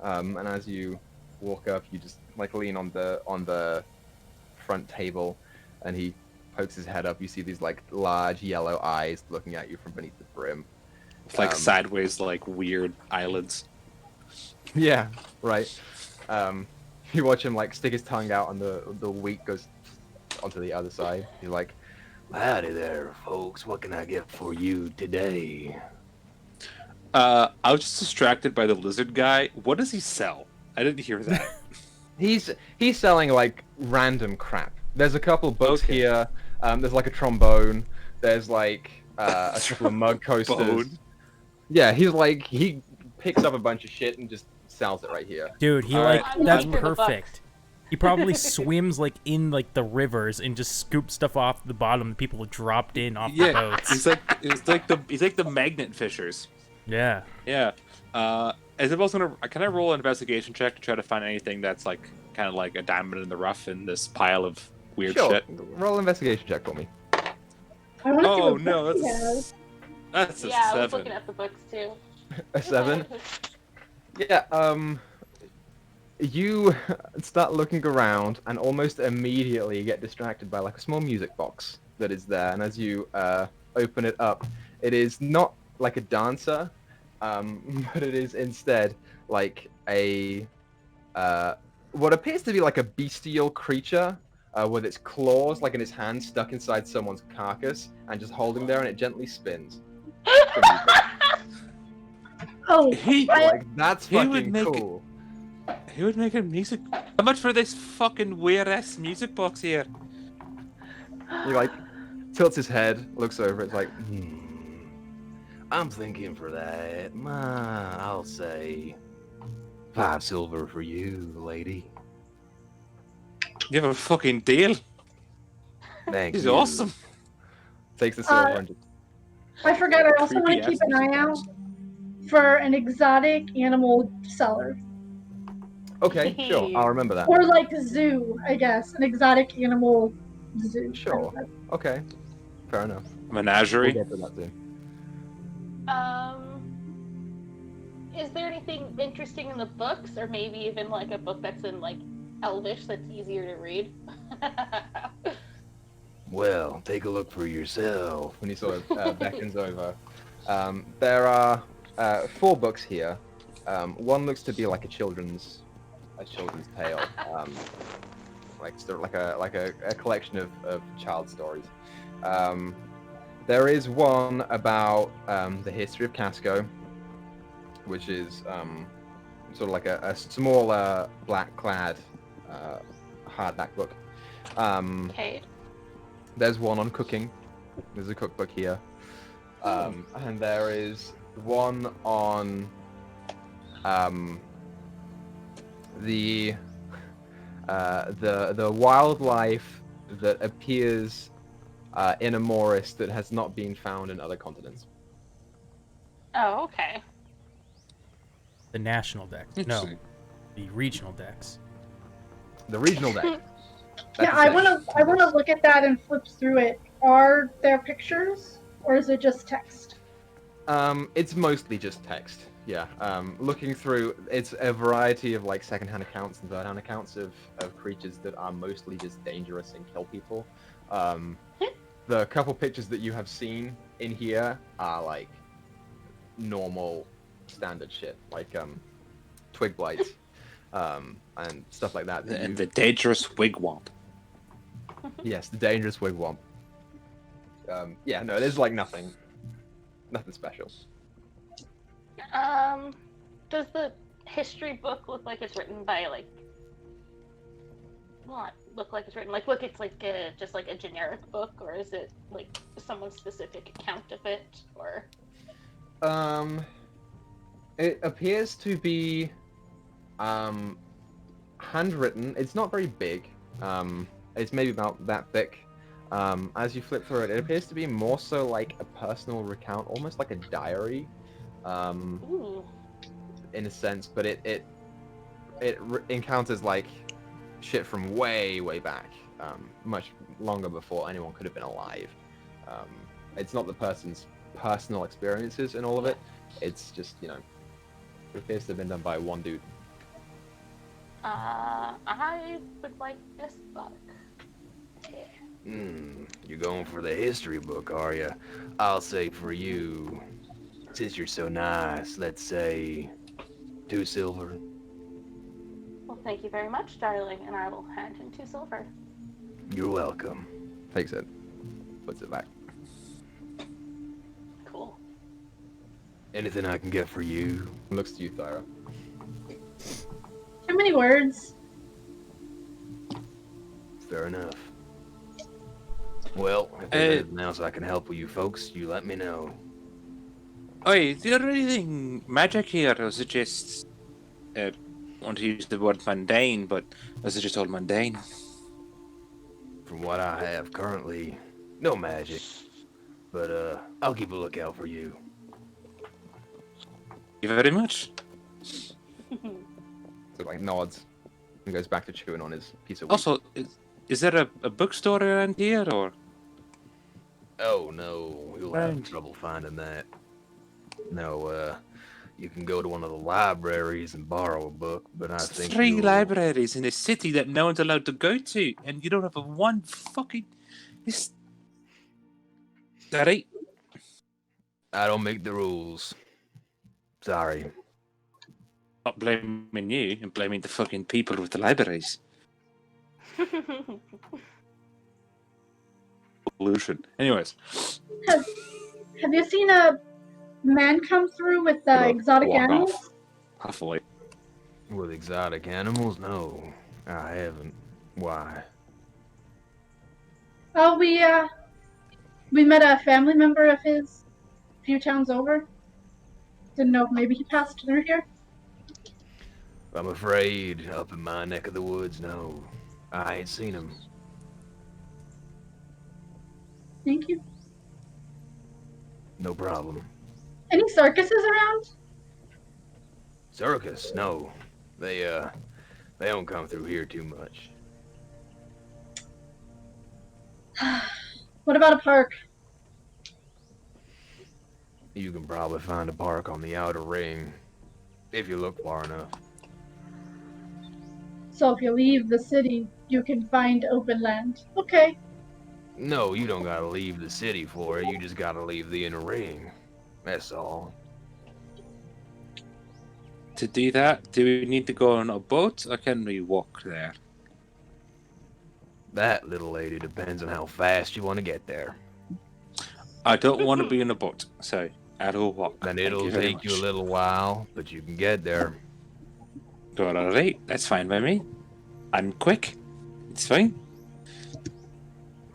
And as you walk up, you just like lean on the front table, and he pokes his head up. You see these like large yellow eyes looking at you from beneath the brim. It's like sideways, like weird eyelids. Yeah, right. You watch him like stick his tongue out, and the wheat goes onto the other side. He's like, "Howdy there, folks. What can I get for you today?" I was just distracted by the lizard guy. What does he sell? I didn't hear that. He's selling like random crap. There's a couple books Okay. here. There's like a trombone. There's like a couple of mug coasters. Trombone? Yeah, he picks up a bunch of shit and just sells it right here. Dude, he All like right. that's I'm looking for the perfect. He probably swims like in like the rivers and just scoops stuff off the bottom that people have dropped in off the Yeah, boats. he's like the magnet fishers. Yeah. Yeah. Isabel's gonna. Can I roll an investigation check to try to find anything that's like kind of like a diamond in the rough in this pile of weird Sure. shit? Roll an investigation check for me. I want to see Oh what no, book he has. that's a Yeah, I was 7. looking at the books too. A 7. Yeah. You start looking around and almost immediately get distracted by like a small music box that is there. And as you open it up, it is not like a dancer, but it is instead like a what appears to be like a bestial creature with its claws like in his hand stuck inside someone's carcass and just holding there, and it gently spins. Oh, He Like that's He would fucking make it- cool. he would make a music. How much for this fucking weird ass music box here? He like tilts his head, looks over. It's like, I'm thinking for that. I'll say 5 silver for you, lady. You have a fucking deal. Thank He's you. awesome. Takes the silver and just, I forgot. I also want Creepy to keep ass an eye out for an exotic animal seller, okay, sure. I'll remember that. or like a zoo, I guess, an exotic animal zoo. Sure. Okay, fair enough. We'll Menagerie. get to that soon. Is there anything interesting in the books, or maybe even like a book that's in like Elvish that's easier to read? Well, take a look for yourself. When he sort of beckons over, there are 4 books here. One looks to be like a children's tale, like a collection of child stories. There is one about the history of Casco, which is sort of like a small black-clad hardback book. Okay. There's one on cooking. There's a cookbook here. And there is one on the wildlife that appears in Emoris that has not been found in other continents. Oh, okay. The national dex. No, Interesting. the regional dex. The regional deck. Yeah, I want to look at that and flip through it. Are there pictures, or is it just text? It's mostly just text. Yeah. Looking through, it's a variety of like secondhand accounts and third-hand accounts of creatures that are mostly just dangerous and kill people. The couple pictures that you have seen in here are like normal, standard shit, like twig blights, and stuff like that. And the dangerous wigwam. Yes, the dangerous wigwam. Yeah, no, there's like nothing special. Does the history book look like it's written by like? Not look like it's written like look it's like just like a generic book, or is it like someone's specific account of it, or? It appears to be handwritten. It's not very big. It's maybe about that thick. As you flip through it, it appears to be more so like a personal recount, almost like a diary, Ooh. in a sense. But it encounters like shit from way back, much longer before anyone could have been alive. It's not the person's personal experiences in all of it. It's just, you know, it appears to have been done by one dude. I would like this book. You're going for the history book, are you? I'll say for you, since you're so nice, let's say 2 silver. Well, thank you very much, darling, and I will hand him 2 silver. You're welcome. Takes it. Puts it back. Cool. Anything I can get for you? Looks to you, Thyra. Too many words. Fair enough. Well, if there's anything else I can help with you folks, you let me know. Oi, is there anything magic here, or is it just... I want to use the word mundane, but is it just all mundane? From what I have currently, no magic. But, I'll keep a lookout for you. Thank you very much. So like nods and goes back to chewing on his piece of wheat. Also, is there a bookstore around here, or...? Oh, no, you'll have Right. trouble finding that. No, you can go to one of the libraries and borrow a book, but I think 3 you'll- libraries in a city that no one's allowed to go to, and you don't have one fucking... Is that right? I don't make the rules. Sorry. Not blaming you, and blaming the fucking people with the libraries. Pollution. Anyways. Have you seen a man come through with exotic Walk animals? off. Hopefully. With exotic animals? No, I haven't. Why? Oh, we met a family member of his a few towns over. Didn't know if maybe he passed through here. I'm afraid, up in my neck of the woods, no. I ain't seen him. Thank you. No problem. Any circuses around? Circus? No. They don't come through here too much. What about a park? You can probably find a park on the outer ring, if you look far enough. So if you leave the city, you can find open land. Okay. No, you don't gotta leave the city for it, you just gotta leave the inner ring. That's all. To do that, do we need to go on a boat, or can we walk there? That, little lady, depends on how fast you want to get there. I don't want to be in a boat, so I'll walk. And Thank it'll you very take you a much. little while, but you can get there. Alright, that's fine by me. I'm quick. It's fine.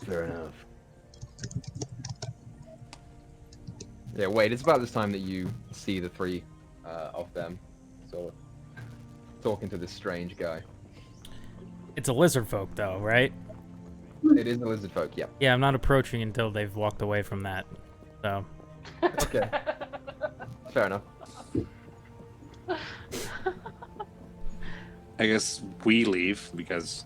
Fair enough. Yeah, wait, it's about this time that you see the 3 of them sort of talking to this strange guy. It's a lizard folk, though, right? It is the lizard folk, yeah. Yeah, I'm not approaching until they've walked away from that. So, Okay. Fair enough. I guess we leave because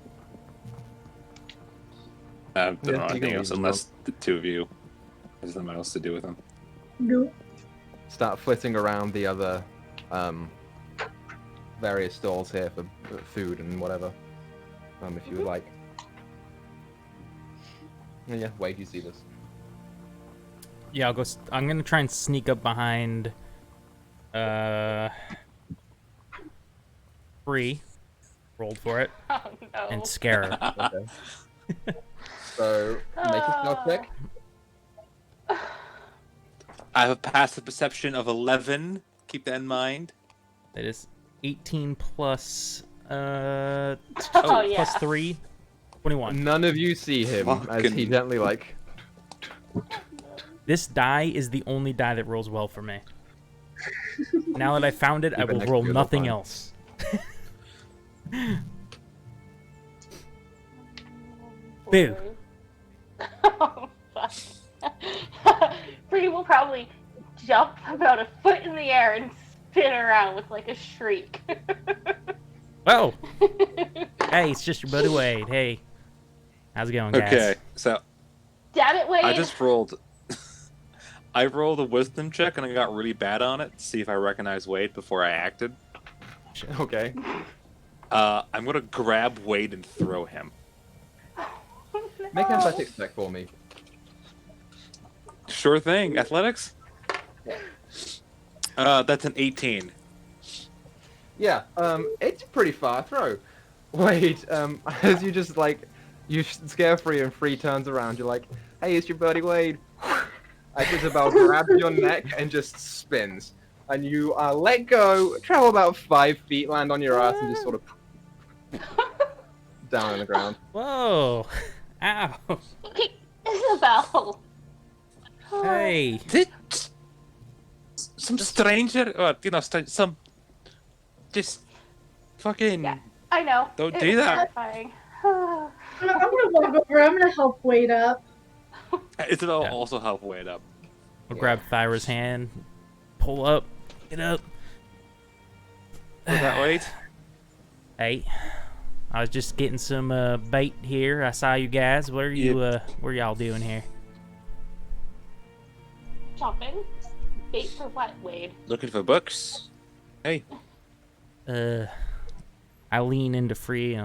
I don't know you can anything leave else as unless the 2 of you has something else to do with them. No. Start flitting around the other various stalls here for food and whatever, if you would like. And yeah, wait, you see this. yeah, I'll go. I'm gonna try and sneak up behind. Free. Rolled for it Oh no. and scare her. Okay. So make a stealth check. I have a passive perception of 11. Keep that in mind. That is 18 plus Oh, plus yeah. 3, 21. None of you see him as he Fucking- gently like. This die is the only die that rolls well for me. Now that I found it, I Keep it will next roll to you, nothing that's else. Boo. Oh, fuck. Bree will probably jump about a foot in the air and spin around with like a shriek. Whoa! Hey, it's just your buddy Wade. Hey. How's it going, guys? Okay, so Damn it, Wade! I just rolled. I rolled a wisdom check and I got really bad on it to see if I recognized Wade before I acted. Okay. I'm gonna grab Wade and throw him. Make an athletics check for me. Sure thing. Athletics? That's an 18. Yeah, it's a pretty far throw. Wait, as you just like, you scare Free and Free turns around, you're like, hey, it's your buddy Wade. As Isabel grabs your neck and just spins. And you let go, travel about 5 feet, land on your ass, and just sort of down on the ground. Whoa! Ow! Isabel. Hey! Did some stranger, or some just fucking Yeah, I know. don't It do was that. terrifying. I'm gonna walk over. I'm gonna help Wade up. It'll Yeah. also help Wade up. I'll grab Thyra's hand, pull up, get up. Was that Wade? Hey, I was just getting some bait here. I saw you guys. What are you? What are y'all doing here? Shopping. Bait for what, Wade? Looking for books? Hey, I lean into Free.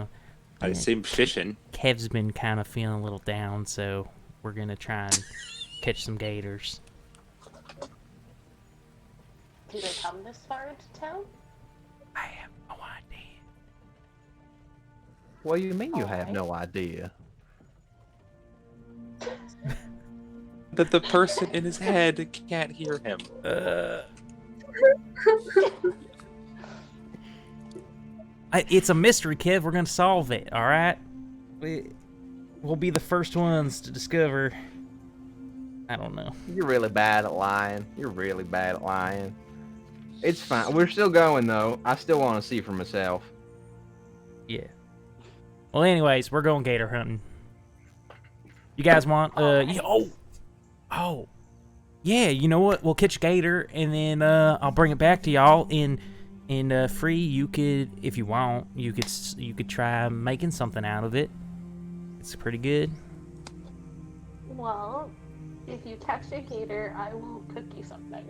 I seem fishing. Kev's been kind of feeling a little down, so we're gonna try and catch some gators. Do they come this far into town? I have no idea. What do you mean you have Alright. no idea? That the person in his head can't hear him. It's a mystery, Kev. We're gonna solve it. All right. We'll be the first ones to discover. I don't know. You're really bad at lying. You're really bad at lying. It's fine. We're still going, though. I still want to see for myself. Yeah. Well, anyways, we're going gator hunting. You guys want? Oh. Yeah. You know what? We'll catch gator, and then I'll bring it back to y'all. And Free, you could, if you want, you could try making something out of it. It's pretty good. Well, if you catch a gator, I will cook you something.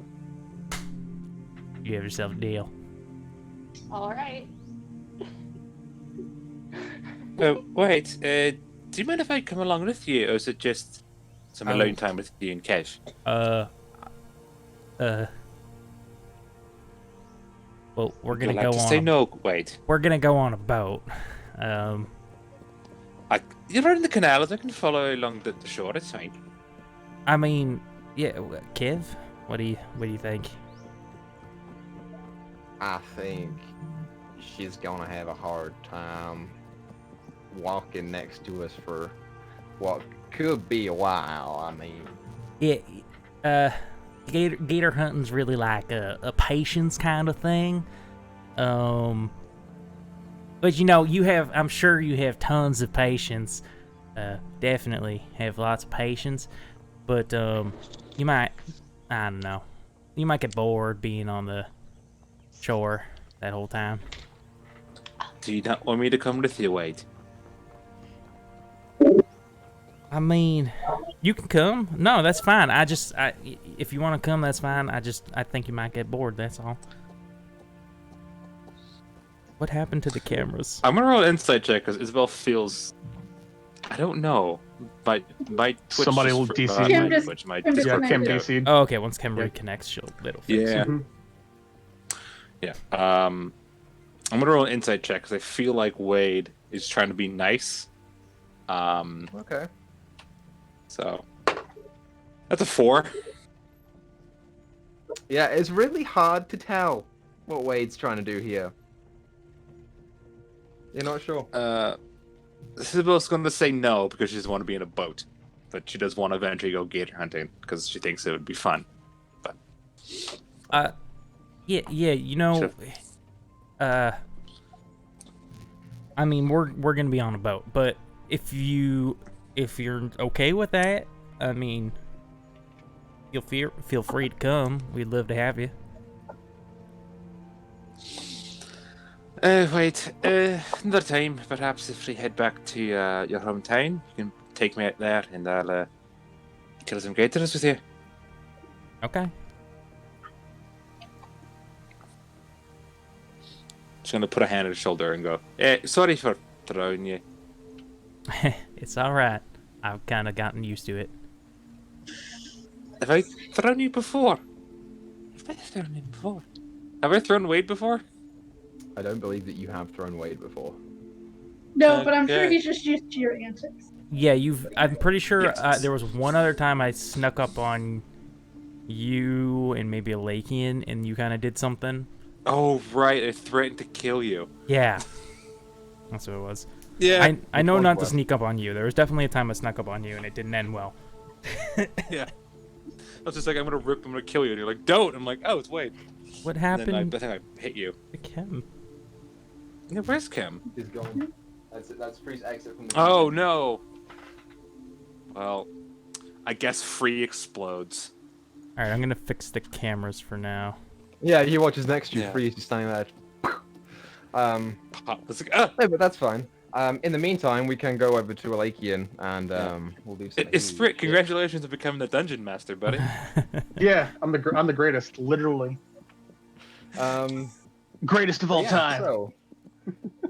You have yourself a deal. Alright. Wait, do you mind if I come along with you, or is it just some alone time with you and Kev? Well, we're Would gonna you like go to on. say no, wait. We're gonna go on a boat. You're right in the canals. I can follow along the shore. It's fine. I mean, yeah, Kev, what do you think? I think she's gonna have a hard time walking next to us for what could be a while. I mean, Yeah, gator hunting's really like a patience kind of thing. But you know, I'm sure you have tons of patience. Definitely have lots of patience. But you might, I don't know, you might get bored being on the shore that whole time. Do you not want me to come with you, Wade? I mean, you can come. No, that's fine. If you want to come, that's fine. I think you might get bored. That's all. What happened to the cameras? I'm gonna roll an insight check because Isabel feels. I don't know. My Twitch. Somebody will DC. Chem just- My Chem just Yeah, Discord Chem connected. kicked out. DC'd. Oh, okay. Once Chem reconnects, it'll fix Yeah. it. Mhm. Yeah. I'm gonna roll an insight check because I feel like Wade is trying to be nice. okay. So that's a 4. Yeah, it's really hard to tell what Wade's trying to do here. You're not sure. Isabel's gonna say no because she doesn't want to be in a boat, but she does want to eventually go gator hunting because she thinks it would be fun. Yeah. You know, I mean, we're gonna be on a boat, but if you're okay with that, I mean, feel free to come. We'd love to have you. Wait, another time, perhaps if we head back to your hometown, you can take me out there and I'll kill some gators with you. Okay. She's gonna put a hand on his shoulder and go, sorry for throwing you. It's all right. I've kind of gotten used to it. Have I thrown you before? Have I thrown you before? Have I thrown Wade before? I don't believe that you have thrown Wade before. No, but I'm sure Okay. he's just used to your antics. Yeah, I'm pretty sure Yes. there was one other time I snuck up on you and maybe a Lakian, and you kind of did something. Oh, right. I threatened to kill you. Yeah, that's what it was. Yeah. I know Which not one to was? sneak up on you. There was definitely a time I snuck up on you, and it didn't end well. Yeah. I was just like, I'm gonna kill you. And you're like, don't. I'm like, oh, it's Wade. What And then I happened think I hit you. to Chem? Yeah, where's Chem? He's gone. That's Free's exit from the. Oh, no. Well, I guess Free explodes. All right, I'm gonna fix the cameras for now. Yeah, he watches next to you. Yeah. Free's just standing there. Pop. It's like, ah! No, but that's fine. In the meantime, we can go over to Alakian and we'll do something. Esprit, congratulations on becoming the dungeon master, buddy. Yeah, I'm the greatest, literally greatest of all yeah, time. So,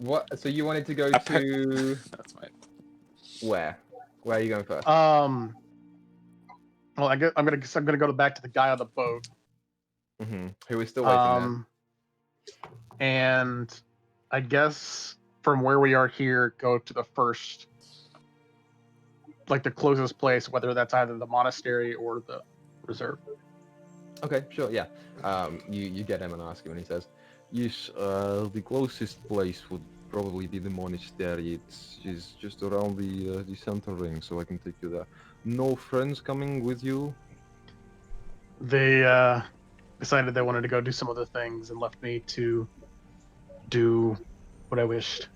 what? So you wanted to go to That's right. where? Where are you going first? Well, I'm gonna go back to the guy on the boat. Who is still waiting And I guess from where we are here, go to the first, like the closest place, whether that's either the monastery or the reserve. Okay, sure, yeah. You get him and ask him, and he says, "Yes, the closest place would probably be the monastery. It's just around the center ring, so I can take you there. No friends coming with you?" They decided they wanted to go do some other things and left me to do what I wished.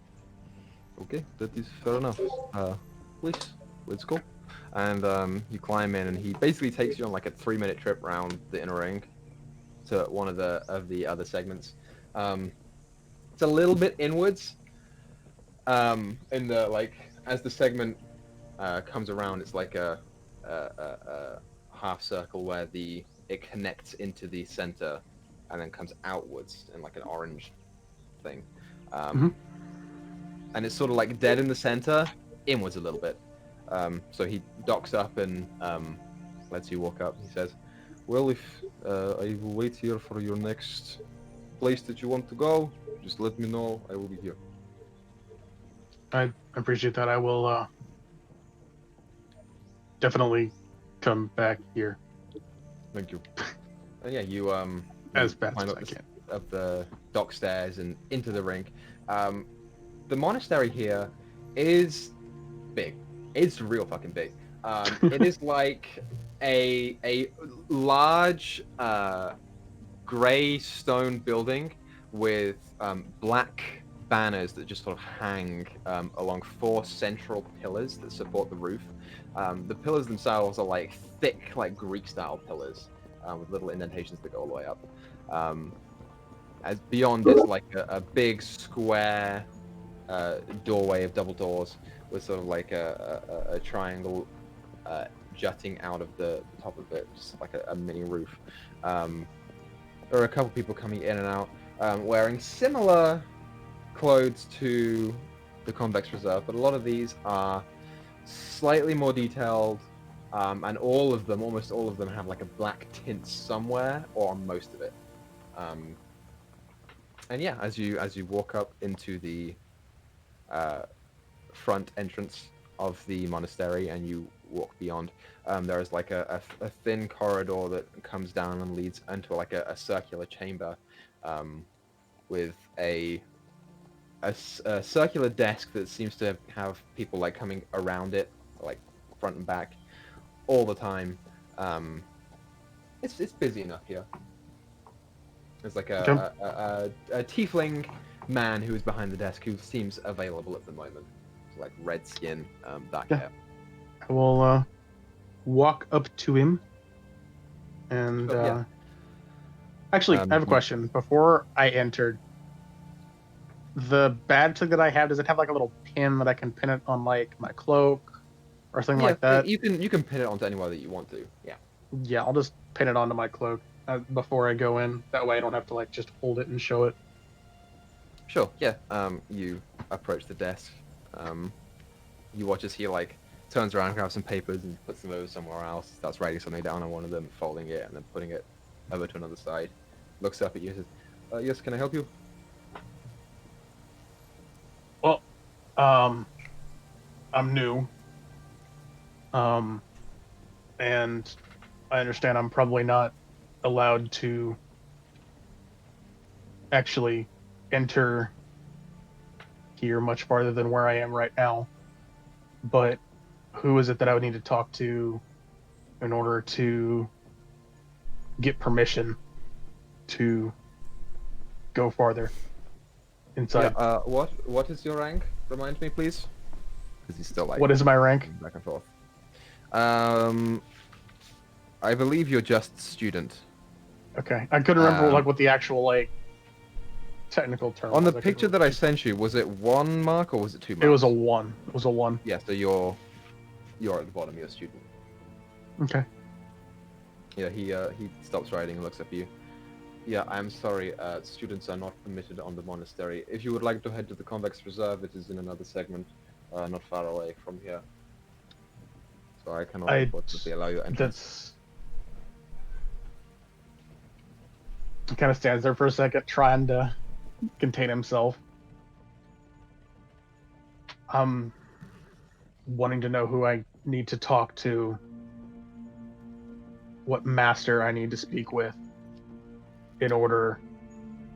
Okay, that is fair enough. Please, let's go. And you climb in, and he basically takes you on like a 3-minute trip around the inner ring to one of the other segments. It's a little bit inwards. In the like as the segment comes around, it's like a half circle where it connects into the center, and then comes outwards in like an orange thing. And it's sort of like dead in the center, inwards a little bit. So he docks up and lets you walk up. He says, "Well, if I will wait here for your next place that you want to go, just let me know. I will be here." I appreciate that. I will definitely come back here Thank you. And yeah, you as you fast climb as up I can. up the dock stairs and into the ring. The monastery here is big. It's real fucking big. It is like a large gray stone building with black banners that just sort of hang along 4 central pillars that support the roof. The pillars themselves are like thick, like Greek-style pillars with little indentations that go all the way up. As beyond is like a big square doorway of double doors with sort of like a triangle jutting out of the top of it, just like a mini roof. There are a couple people coming in and out wearing similar clothes to the Convex Reserve, but a lot of these are slightly more detailed, and almost all of them have like a black tint somewhere or on most of it. And yeah, as you walk up into the front entrance of the monastery and you walk beyond, there is like a thin corridor that comes down and leads into like a circular chamber with a circular desk that seems to have people like coming around it, like front and back, all the time. It's busy enough here. There's like a tiefling man who is behind the desk who seems available at the moment. Like red skin, dark hair. I will walk up to him and yeah. Actually, I have a question. Before I entered, the badge that I have, does it have like a little pin that I can pin it on like my cloak or something like that? You can pin it onto anywhere that you want to. Yeah. Yeah, I'll just pin it onto my cloak before I go in. That way I don't have to like just hold it and show it. Sure. Yeah. You approach the desk. You watch as he like turns around, grabs some papers, and puts them over somewhere else. Starts writing something down on one of them, folding it, and then putting it over to another side. Looks up at you and says, "Yes, can I help you?" Well, I'm new. And I understand I'm probably not allowed to actually enter here much farther than where I am right now. But who is it that I would need to talk to in order to get permission to go farther inside? Yeah, what is your rank? Remind me, please. Because he's still like What is my rank? back and forth. I believe you're just student. Okay, I couldn't remember like what the actual like technical term On was. the picture that I sent you, was it 1 mark or was it 2 marks? It was a 1. It was a 1. Yeah, so you're at the bottom. You're a student. Okay. Yeah, he stops writing and looks at you. Yeah, I'm sorry. Students are not permitted on the monastery. If you would like to head to the Convex Reserve, it is in another segment, not far away from here. So I cannot unfortunately allow you entrance. He kind of stands there for a second, trying to contain himself. I'm wanting to know who I need to talk to, what master I need to speak with in order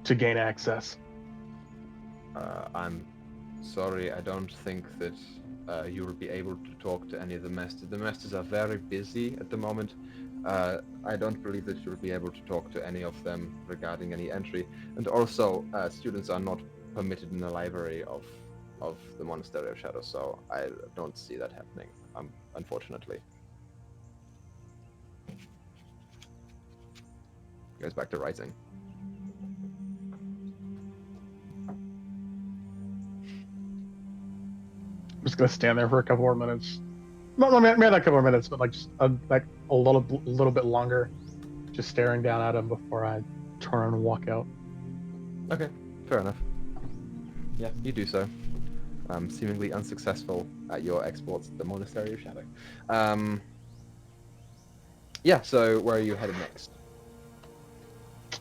to gain access. I'm sorry, I don't think that you will be able to talk to any of the masters. The masters are very busy at the moment. I don't believe that you'll be able to talk to any of them regarding any entry. And also, students are not permitted in the library of the Monastery of Shadows, so I don't see that happening, unfortunately. Goes back to writing. I'm just gonna stand there for a couple more minutes. Not maybe not a couple more minutes, but like just like a little bit longer, just staring down at him before I turn and walk out. Okay, fair enough. Yeah, you do so. Seemingly unsuccessful at your exports to the Monastery of Shadow. Yeah, so where are you headed next?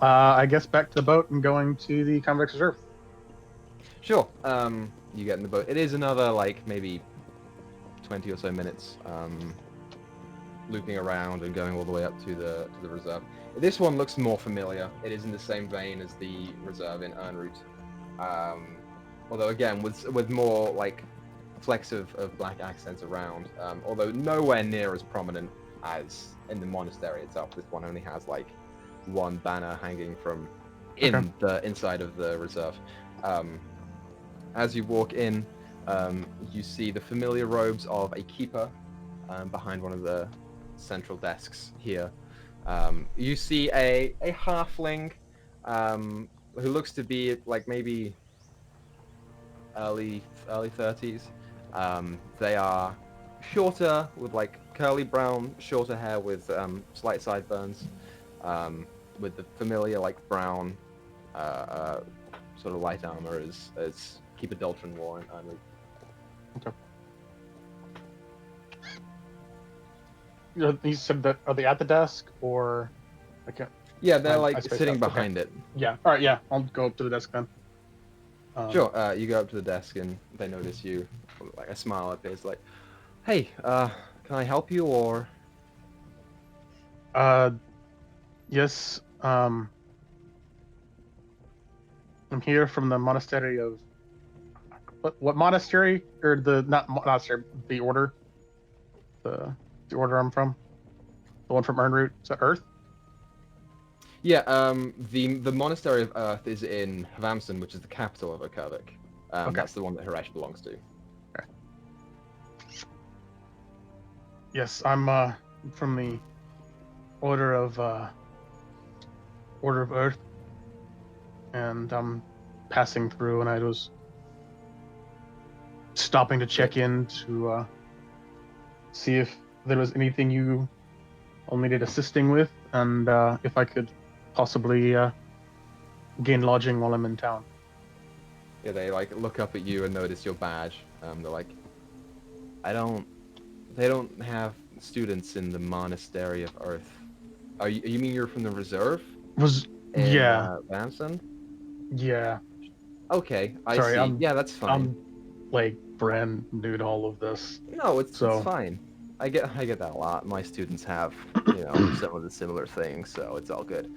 I guess back to the boat and going to the Convex Reserve. Sure. You get in the boat. It is another, like, maybe 20 or so minutes, looping around and going all the way up to the reserve. This one looks more familiar. It is in the same vein as the reserve in en route. Although, again, with more, like, flecks of black accents around. Although nowhere near as prominent as in the monastery itself. This one only has, like, one banner hanging from the inside of the reserve. As you walk in, you see the familiar robes of a keeper behind one of the central desks here. You see a halfling who looks to be like maybe early 30s. They are shorter with like curly brown, shorter hair with slight sideburns, with the familiar like brown sort of light armor as Keeper Daltron wore in armor. Okay. You said that, are they at the desk or? I can't. Yeah, they're like sitting behind it. Yeah. All right. Yeah, I'll go up to the desk then. Sure. You go up to the desk and they notice you. Like a smile appears. Like, hey, can I help you or? Yes. I'm here from the monastery of. What monastery or the not monastery? The order. The order I'm from. The one from Earnroot. Is that Earth? Yeah. The monastery of Earth is in Havamson, which is the capital of Okervik. Okay. That's the one that Haresh belongs to. Okay. Yes, I'm from the Order of Earth, and I'm passing through, and I was stopping to check in to see if there was anything you all needed assisting with, and if I could possibly gain lodging while I'm in town. Yeah, they like look up at you and notice your badge. They're like, I don't they don't have students in the Monastery of Earth. You mean you're from the reserve in Yeah. Vanson? Yeah. Okay, I Sorry, see. Yeah, that's fine. I'm like brand new to all of this. No, it's So- fine. I get that a lot. My students have, some of the similar things, so it's all good.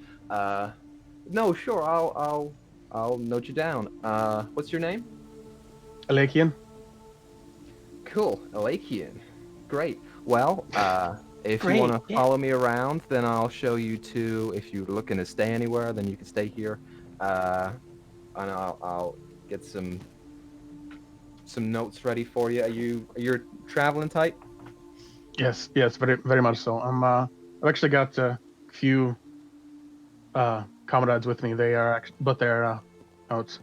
No, sure, I'll note you down. What's your name? Alekian? Cool, Alakian. Great. Well, if you Great, want to yeah. follow me around, then I'll show you to. If you're looking to stay anywhere, then you can stay here. And I'll get some notes ready for you. You're traveling type? Yes, very very much so. I've actually got a few comrades with me. They're out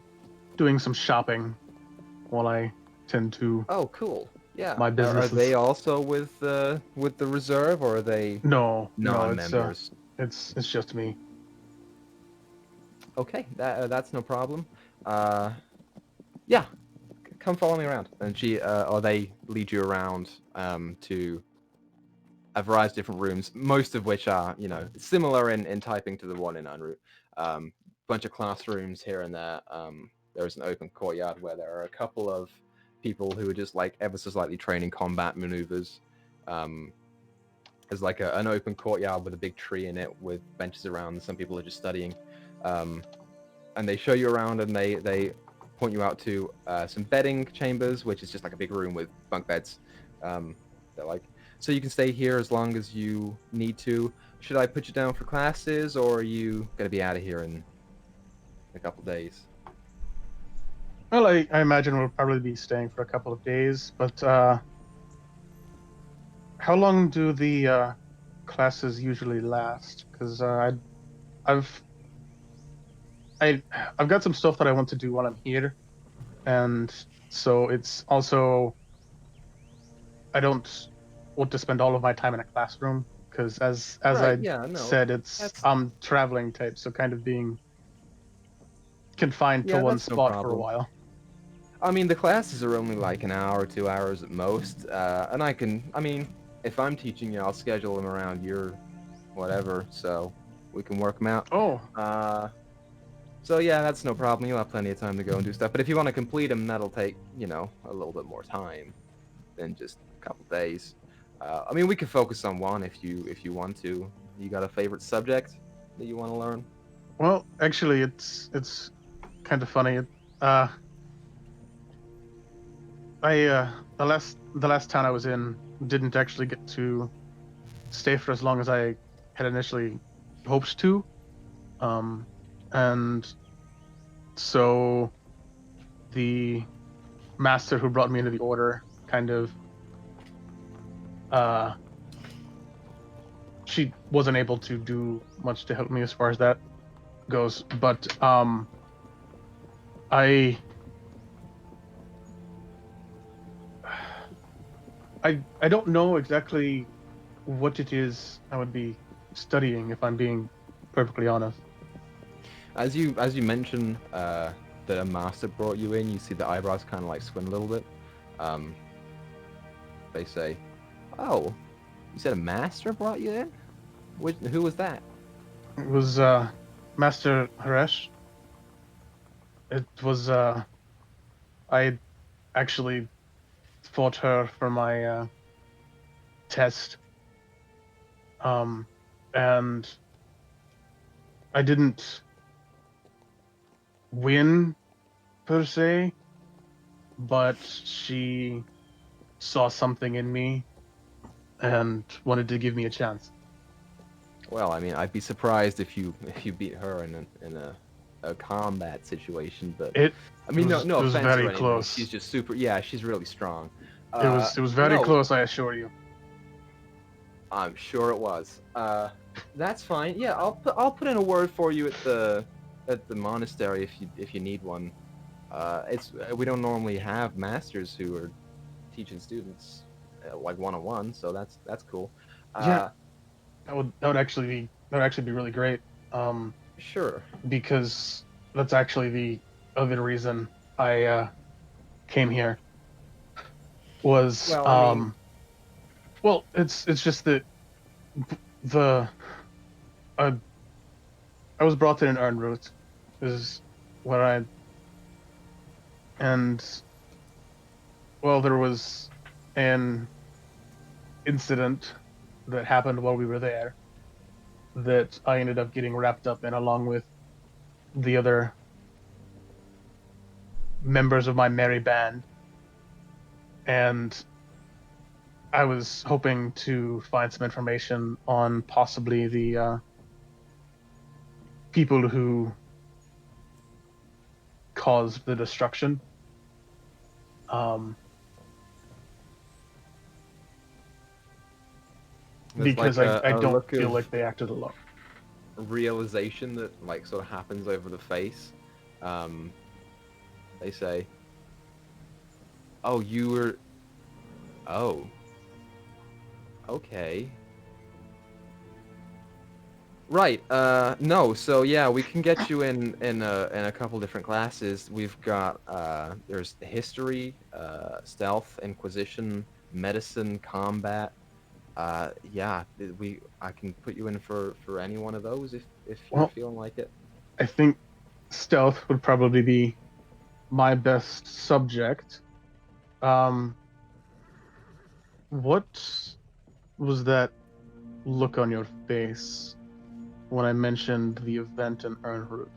doing some shopping while I tend to Oh, cool. Yeah. my Are businesses. they also with the reserve, or are they No, non-members? it's just me. Okay, that's no problem. Yeah, come follow me around. And they lead you around to a variety of different rooms, most of which are, similar in typing to the one in Unroot. Bunch of classrooms here and there. There's an open courtyard where there are a couple of people who are just like ever so slightly training combat maneuvers. There's like an open courtyard with a big tree in it with benches around. And some people are just studying. And they show you around and they point you out to some bedding chambers, which is just like a big room with bunk beds. So you can stay here as long as you need to. Should I put you down for classes, or are you going to be out of here in a couple days? Well, I imagine we'll probably be staying for a couple of days, but how long do the classes usually last? Because I've got some stuff that I want to do while I'm here, and so it's also I don't want to spend all of my time in a classroom because as Right, I yeah, no, said, that's- I'm traveling type, so kind of being confined to Yeah, one that's no spot for a problem. while. I mean, the classes are only like an hour or 2 hours at most, and if I'm teaching you, I'll schedule them around your whatever, so we can work them out. Oh, So yeah, that's no problem. You'll have plenty of time to go and do stuff. But if you want to complete them, that'll take, a little bit more time than just a couple days. We could focus on one if you want to. You got a favorite subject that you want to learn? well, actually, it's kind of funny. The last town I was in didn't actually get to stay for as long as I had initially hoped to, and so the master who brought me into the order kind of she wasn't able to do much to help me as far as that goes, but I don't know exactly what it is I would be studying, if I'm being perfectly honest. As you mention that a master brought you in, you see the eyebrows kind of like squint a little bit. They say, "Oh, you said a master brought you in? Who was that?" It was Master Haresh. It was I actually fought her for my test. And I didn't win per se, but she saw something in me and wanted to give me a chance. Well, I'd be surprised if you beat her in a combat situation, but It no was- no it was offense very or anything. close. She's just super. Yeah, she's really strong. it was very no, close, I assure you. I'm sure it was. That's fine. Yeah, I'll put in a word for you at the monastery if you need one. We don't normally have masters who are teaching students like one-on-one, so that's cool. Yeah. That would actually be really great. Sure. Because that's actually the other reason I came here. Was Well, Well, it's just that the I was brought in an urn route, is what I and well, there was an incident that happened while we were there that I ended up getting wrapped up in, along with the other members of my merry band, and I was hoping to find some information on possibly the people who caused the destruction. There's Because like I a don't look feel of like they acted alone. realization that like sort of happens over the face. They say, "Oh, you were. Oh, okay. Right. No. So yeah, we can get you in a couple different classes. We've got there's history, stealth, inquisition, medicine, combat. Yeah, I can put you in for any one of those if you're Well, feeling like it. I think stealth would probably be my best subject. What was that look on your face when I mentioned the event in Earnroot?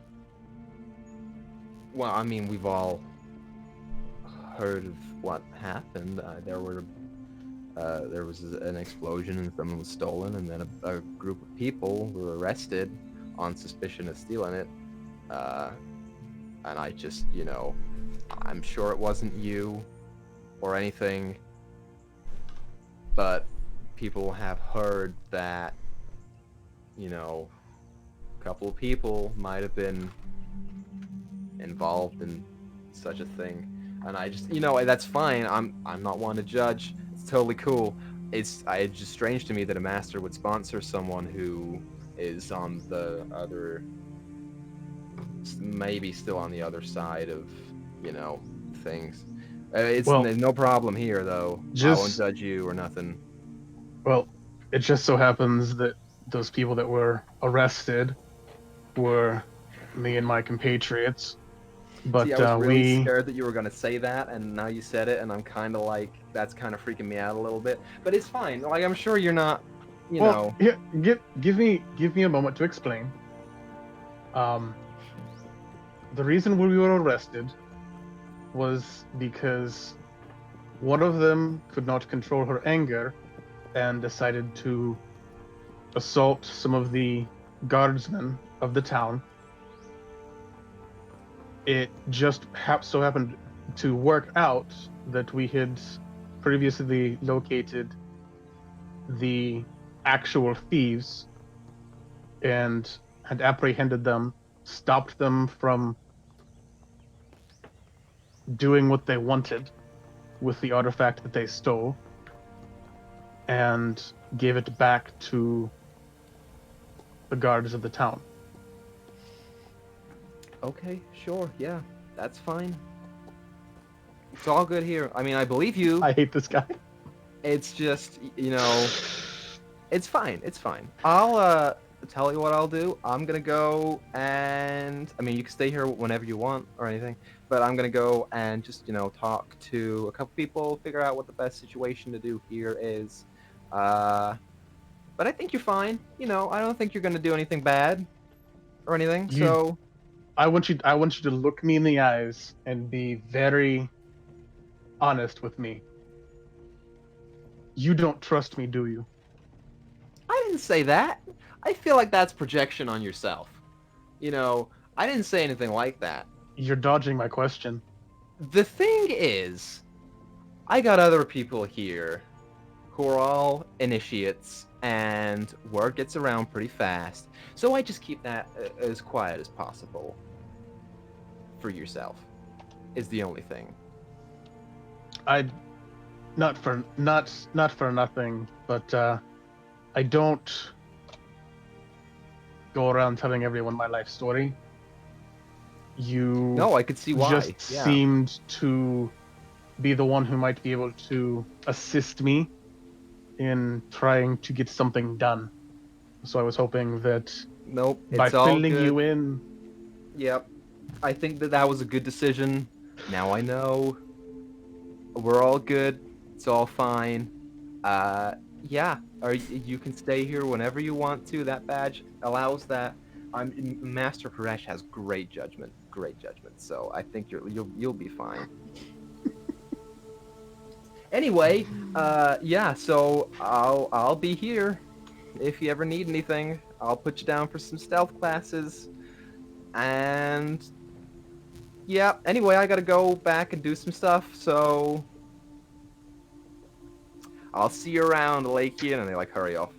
Well, I mean, we've all heard of what happened. There was an explosion and someone was stolen, and then a group of people were arrested on suspicion of stealing it. And I just, I'm sure it wasn't you or anything, but people have heard that, a couple of people might have been involved in such a thing. And I just, that's fine. I'm not one to judge. It's totally cool. It's just strange to me that a master would sponsor someone who is on the other, maybe still on the other side of, things. It's Well, no problem here, though. I won't just judge you or nothing. well, it just so happens that those people that were arrested were me and my compatriots. But See, I was really we scared that you were going to say that, and now you said it, and I'm kind of like, that's kind of freaking me out a little bit. But it's fine. Like, I'm sure you're not, well, here, give me a moment to explain. The reason we were arrested was because one of them could not control her anger and decided to assault some of the guardsmen of the town. It just so happened to work out that we had previously located the actual thieves and had apprehended them, stopped them from doing what they wanted with the artifact that they stole, and gave it back to the guards of the town. Okay, sure, yeah, that's fine. It's all good here. I mean, I believe you. I hate this guy. It's just, it's fine. It's fine. I'll tell you what I'll do. I'm gonna go and I mean, you can stay here whenever you want or anything, but I'm gonna go and just talk to a couple people, figure out what the best situation to do here is. But I think you're fine. I don't think you're gonna do anything bad or anything. So I want you to look me in the eyes and be very honest with me. You don't trust me, do you? I didn't say that. I feel like that's projection on yourself. I didn't say anything like that. You're dodging my question. The thing is, I got other people here who are all initiates, and word gets around pretty fast. So I just keep that as quiet as possible. For yourself, is the only thing. Not for nothing, but I don't go around telling everyone my life story. No, I could see why. Just seemed to be the one who might be able to assist me in trying to get something done. So I was hoping that Nope. by It's all filling good. you in, Yep. I think that was a good decision. Now I know. We're all good. It's all fine. Yeah. You can stay here whenever you want to. That badge allows that. Master Paresh has great judgment. Great judgment. So I think you'll be fine. Anyway, yeah. So I'll be here if you ever need anything. I'll put you down for some stealth classes. And yeah, anyway, I gotta go back and do some stuff, so I'll see you around, Lakean, and they like hurry off.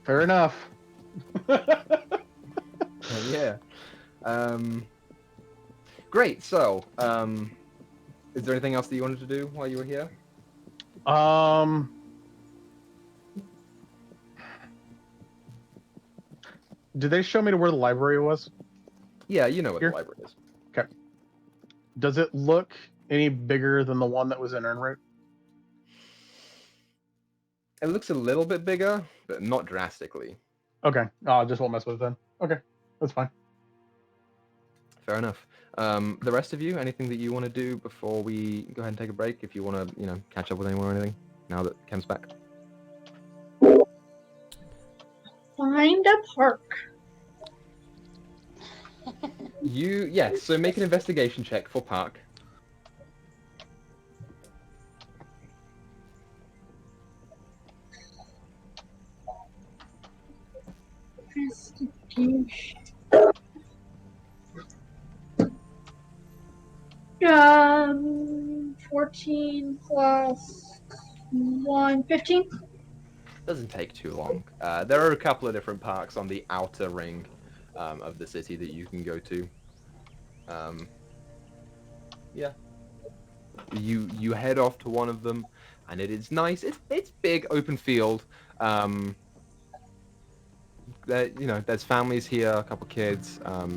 fair enough. Yeah. Great. So, is there anything else that you wanted to do while you were here? Did they show me to where the library was? Yeah, you know what Here? the library is. Okay. Does it look any bigger than the one that was in Earnroot? It looks a little bit bigger, but not drastically. Okay. Oh, I just won't mess with it then. Okay, that's fine. Fair enough. The rest of you, anything that you want to do before we go ahead and take a break? If you want to, catch up with anyone or anything, now that Chem's back. Find a park. Yes, so make an investigation check for Park. Investigation. 14 plus 1, 15. Doesn't take too long. There are a couple of different parks on the outer ring of the city that you can go to. Yeah. You head off to one of them, and it is nice. It's big, open field. There's families here, a couple kids. A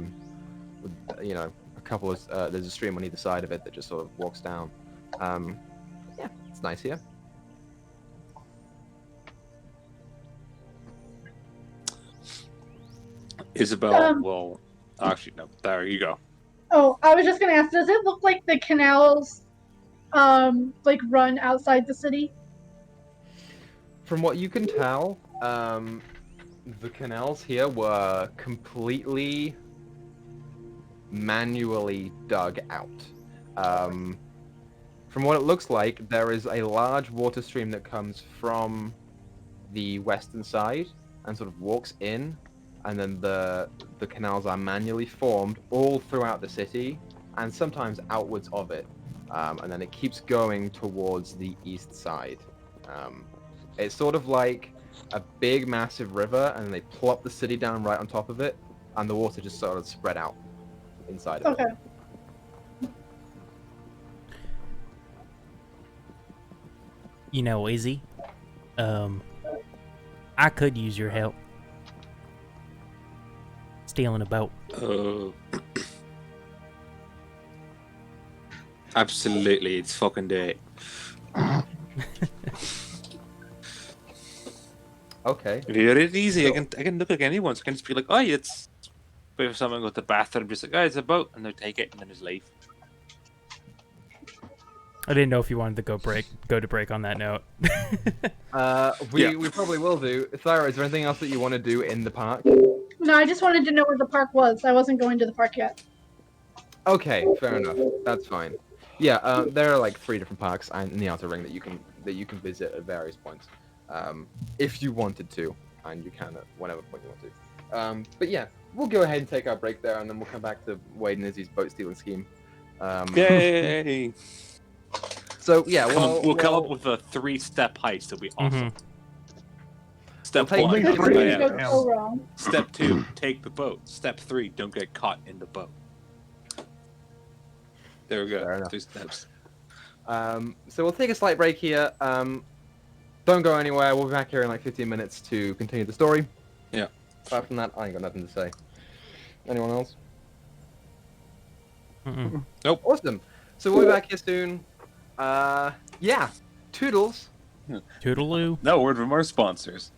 couple of there's a stream on either side of it that just sort of walks down. Yeah, it's nice here. Isabel will... Actually, no. There you go. Oh, I was just gonna ask, does it look like the canals, run outside the city? From what you can tell, the canals here were completely manually dug out. From what it looks like, there is a large water stream that comes from the western side and sort of walks in, and then the canals are manually formed all throughout the city and sometimes outwards of it, and then it keeps going towards the east side. It's sort of like a big massive river, and then they plop the city down right on top of it, and the water just sort of spread out inside of it. Okay. Izzy, I could use your help stealing a boat. Absolutely, it's fucking day. Okay. Very easy. So, I can look like anyone. So I can just be like, oh, it's... If someone go to the bathroom, just like, oh, it's a boat, and they'll take it and then just leave. I didn't know if you wanted to go to break on that note. We probably will do. Thyra, is there anything else that you want to do in the park? No, I just wanted to know where the park was. I wasn't going to the park yet. Okay, fair enough. That's fine. Yeah, there are like 3 different parks in the outer ring that you can visit at various points, if you wanted to, and you can at whatever point you want to. But yeah, we'll go ahead and take our break there, and then we'll come back to Wade and Izzy's boat stealing scheme. Yay! So yeah, we'll come up with a 3-step heist. It'll be awesome. Step We'll 1, take get 3 away steps. out. Go wrong. Step 2, take the boat. Step 3, don't get caught in the boat. There we Fair go. enough. 3 steps. So we'll take a slight break here. Don't go anywhere. We'll be back here in like 15 minutes to continue the story. Yeah. Apart from that, I ain't got nothing to say. Anyone else? Mm-mm. Nope. Awesome. So we'll be back here soon. Yeah. Toodles. Toodaloo. No word from our sponsors.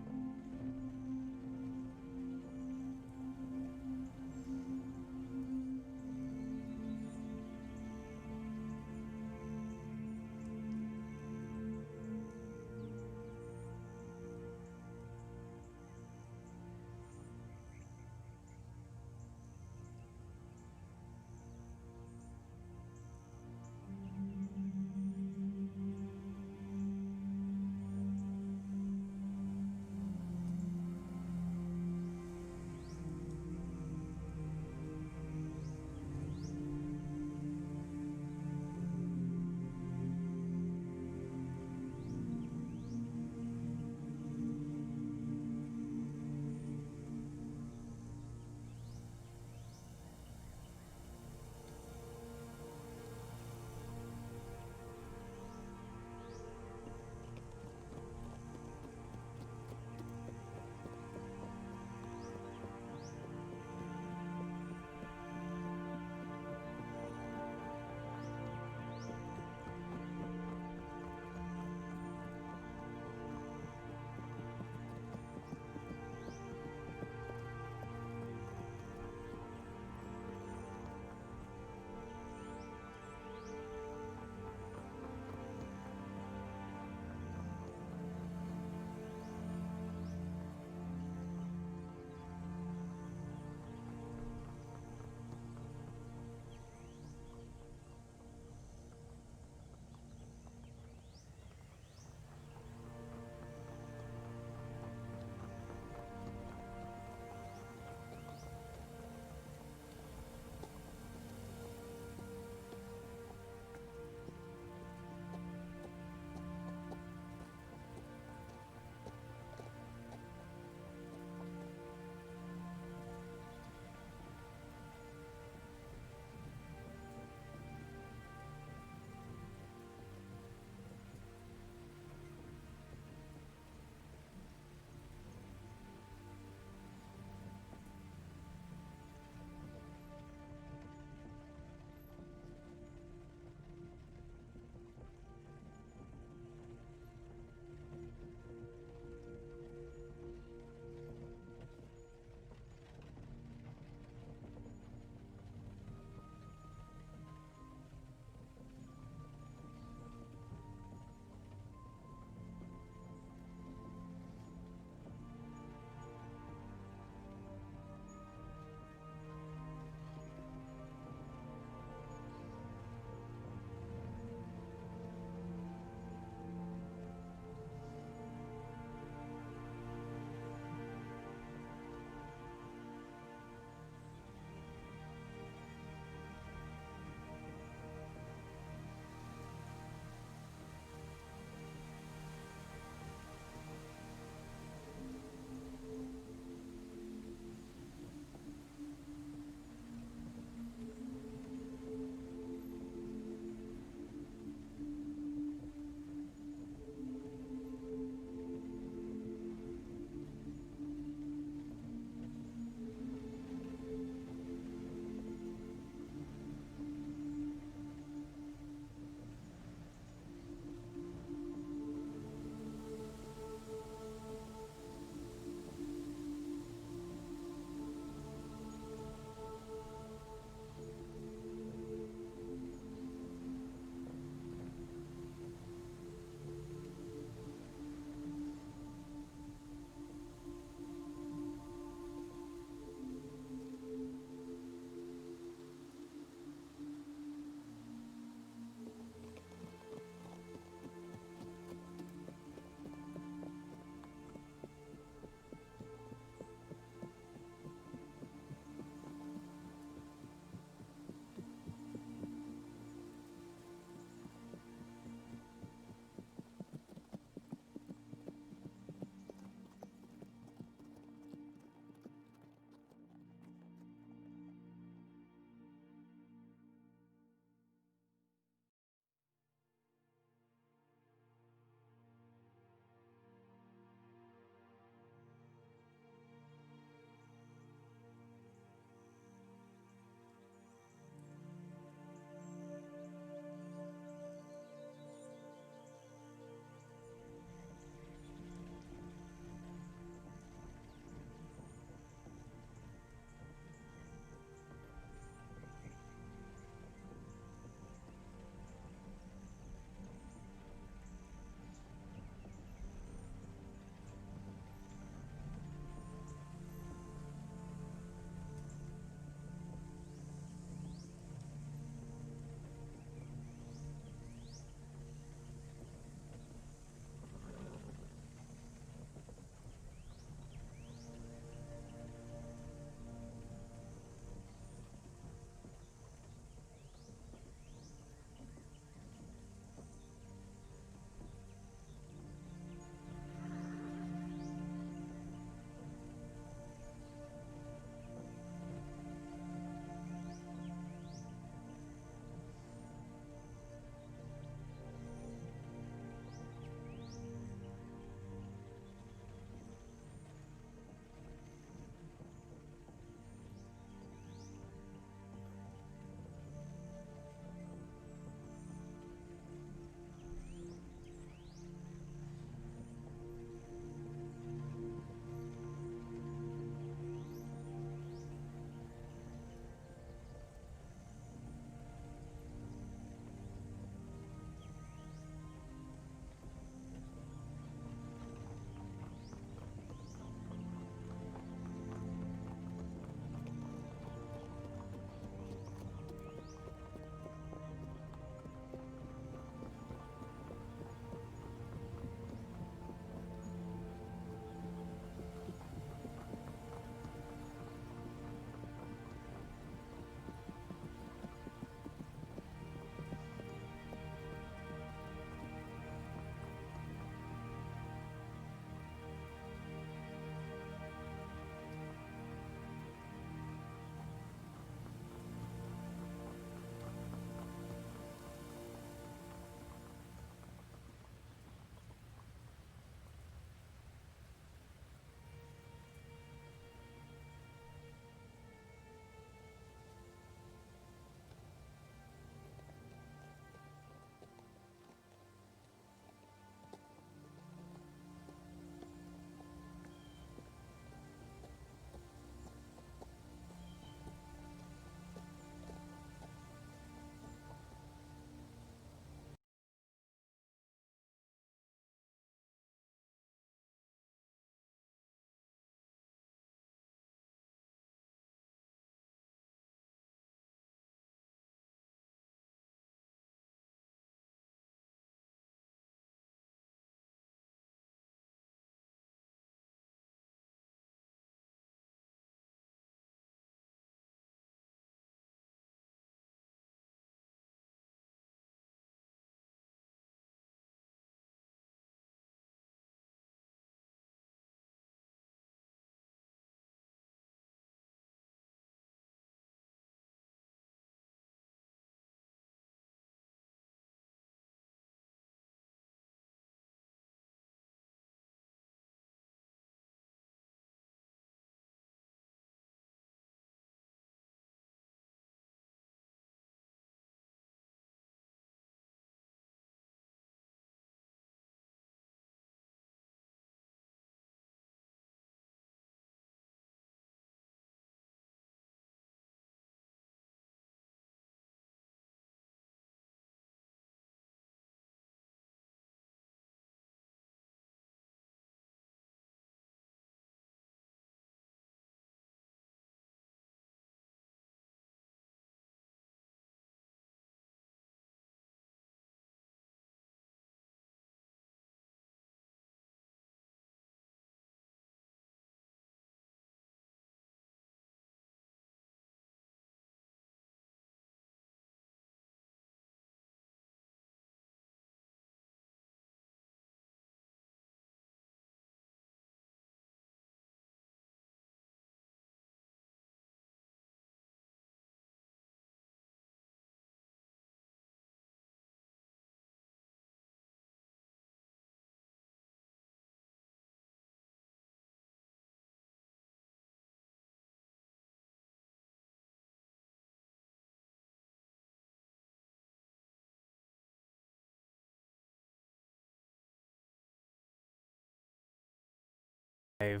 Oh,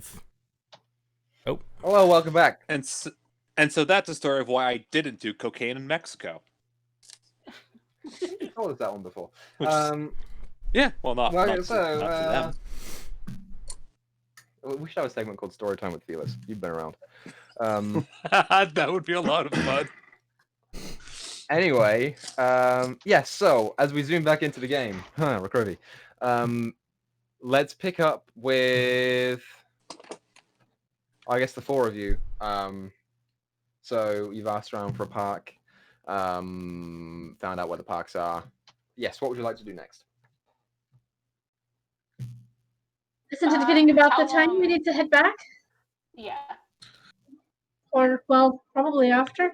Hello, welcome back. And so that's a story of why I didn't do cocaine in Mexico. You told us that one before. Which is- Yeah, well, not well, to so, them. we should have a segment called Storytime with Felis. You've been around. That would be a lot of fun. Anyway, yes, so, as we zoom back into the game, Recrovy, let's pick up with, I guess, the four of you. So, you've asked around for a park, found out where the parks are. Yes, what would you like to do next? Isn't it getting about the how time we long- need to head back? Yeah. Or, well, probably after.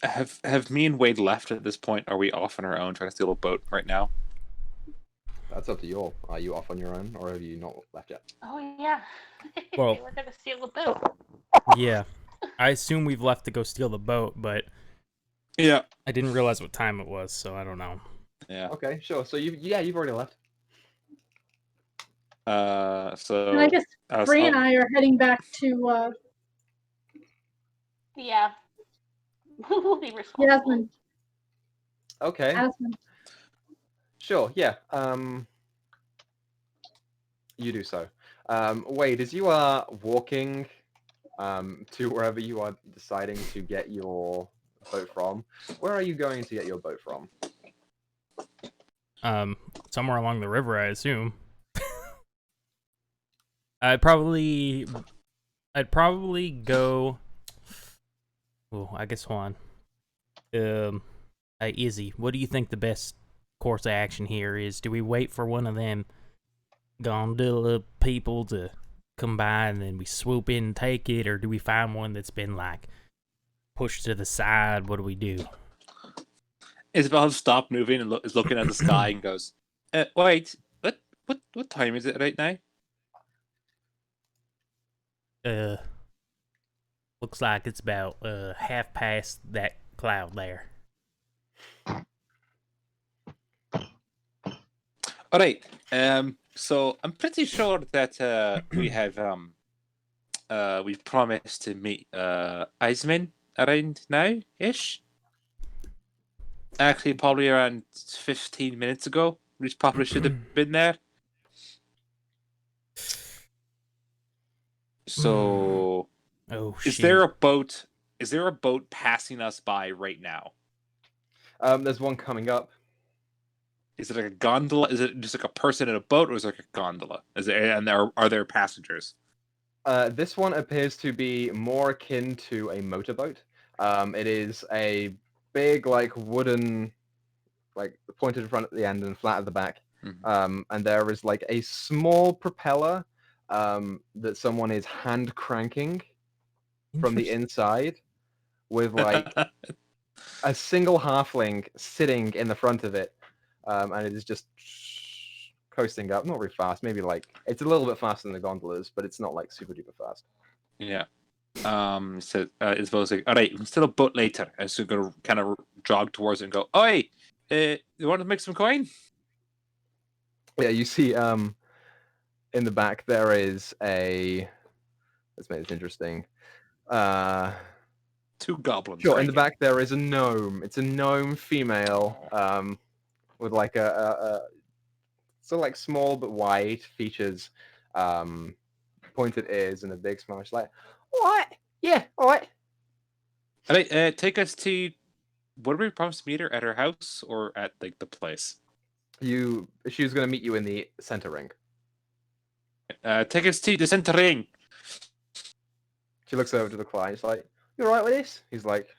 Have me and Wade left at this point? Are we off on our own trying to steal a boat right now? That's up to you all. Are you off on your own, or have you not left yet? Oh yeah. Well- We're gonna steal a boat. yeah. I assume we've left to go steal the boat, but Yeah. I didn't realize what time it was, so I don't know. Yeah. Okay, sure. So, you've already left. So And I guess Bree and I are heading back to Yeah. We'll be responsible. Yasmin. Okay. Yasmin. Sure, yeah. You do so. Wade, as you are walking to wherever you are deciding to get your boat from, where are you going to get your boat from? Somewhere along the river, I assume. I'd probably go. Oh, I guess hold on. Hey, Izzy, what do you think the best course of action here is? Do we wait for one of them gondola people to come by and then we swoop in and take it, or do we find one that's been like pushed to the side? What do we do? Isabel stopped moving and is looking at the sky and goes, "Wait, what time is it right now?" Looks like it's about half past that cloud there. All right. So I'm pretty sure that we've promised to meet Eisman around now-ish. Actually, probably around 15 minutes ago. We probably should have been there. So, Oh is shit! there a boat? Is there a boat passing us by right now? There's one coming up. Is it like a gondola? Is it just like a person in a boat, or is it like a gondola? Are there passengers? This one appears to be more akin to a motorboat. It is a big, like, wooden, like, pointed in front at the end and flat at the back. Mhm. And there is, like, a small propeller that someone is hand cranking from the inside with, like, a single halfling sitting in the front of it. And it is just coasting up, not very fast, maybe like, it's a little bit faster than the gondolas, but it's not like super duper fast. Yeah. So Isabel's like, all right, we can steal a boat later. And so we're gonna kind of jog towards it and go, "Oi, you want to make some coin?" Yeah, you see, in the back there is a. Let's make this interesting. Two goblins. Sure, in the drinking. back there is a gnome. It's a gnome female, with like a sort of like small but wide features, pointed ears and a big smile. She's like, "All right, yeah, all right." All right, take us to. What do we promise to meet her at her house or at like the place? She was gonna meet you in the center ring. Take us to the center ring. She looks over to the client. She's like, "You all right with this?" He's like,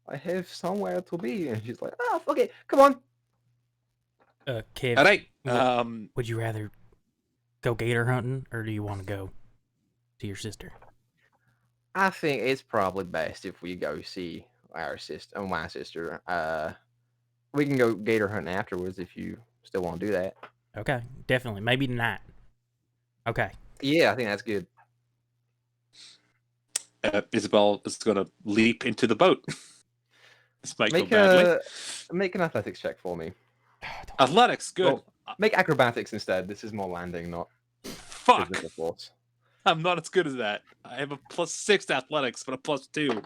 "I have somewhere to be." And she's like, "Oh, fuck it, come on." Kev, All right. would you rather go gator hunting, or do you want to go to your sister? I think it's probably best if we go see our sister and my sister. We can go gator hunting afterwards if you still want to do that. Okay, definitely. Maybe tonight. Okay. Yeah, I think that's good. Isabel is going to leap into the boat. This might go Make badly. make an athletics check for me. Athletics, good. Well, make acrobatics instead. This is more landing, not Fuck. physical force. I'm not as good as that. I have a +6 to athletics, but a +2.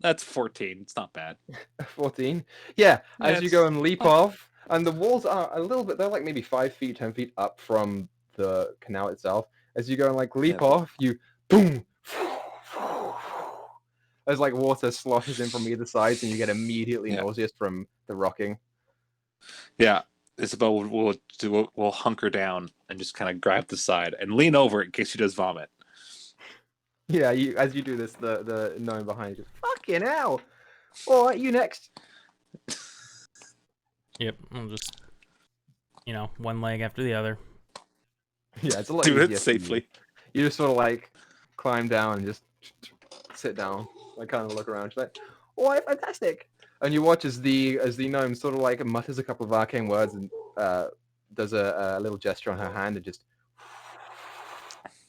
That's 14. It's not bad. 14. Yeah, as you go and leap fine. off, and the walls are a little bit, they're like maybe 5 feet, 10 feet up from the canal itself. As you go and like leap off, you boom. As like water sloshes in from either side, and you get immediately nauseous from the rocking. Yeah, Isabel will hunker down and just kind of grab the side and lean over in case she does vomit. Yeah, as you do this, the gnome behind you just, fucking hell! Alright, you next. Yep, I'll just, one leg after the other. Yeah, it's a lot Do easier. it safely. You just sort of like climb down and just sit down, like kind of look around. She's like, alright, fantastic. And you watch as the gnome sort of like mutters a couple of arcane words and does a little gesture on her hand and just,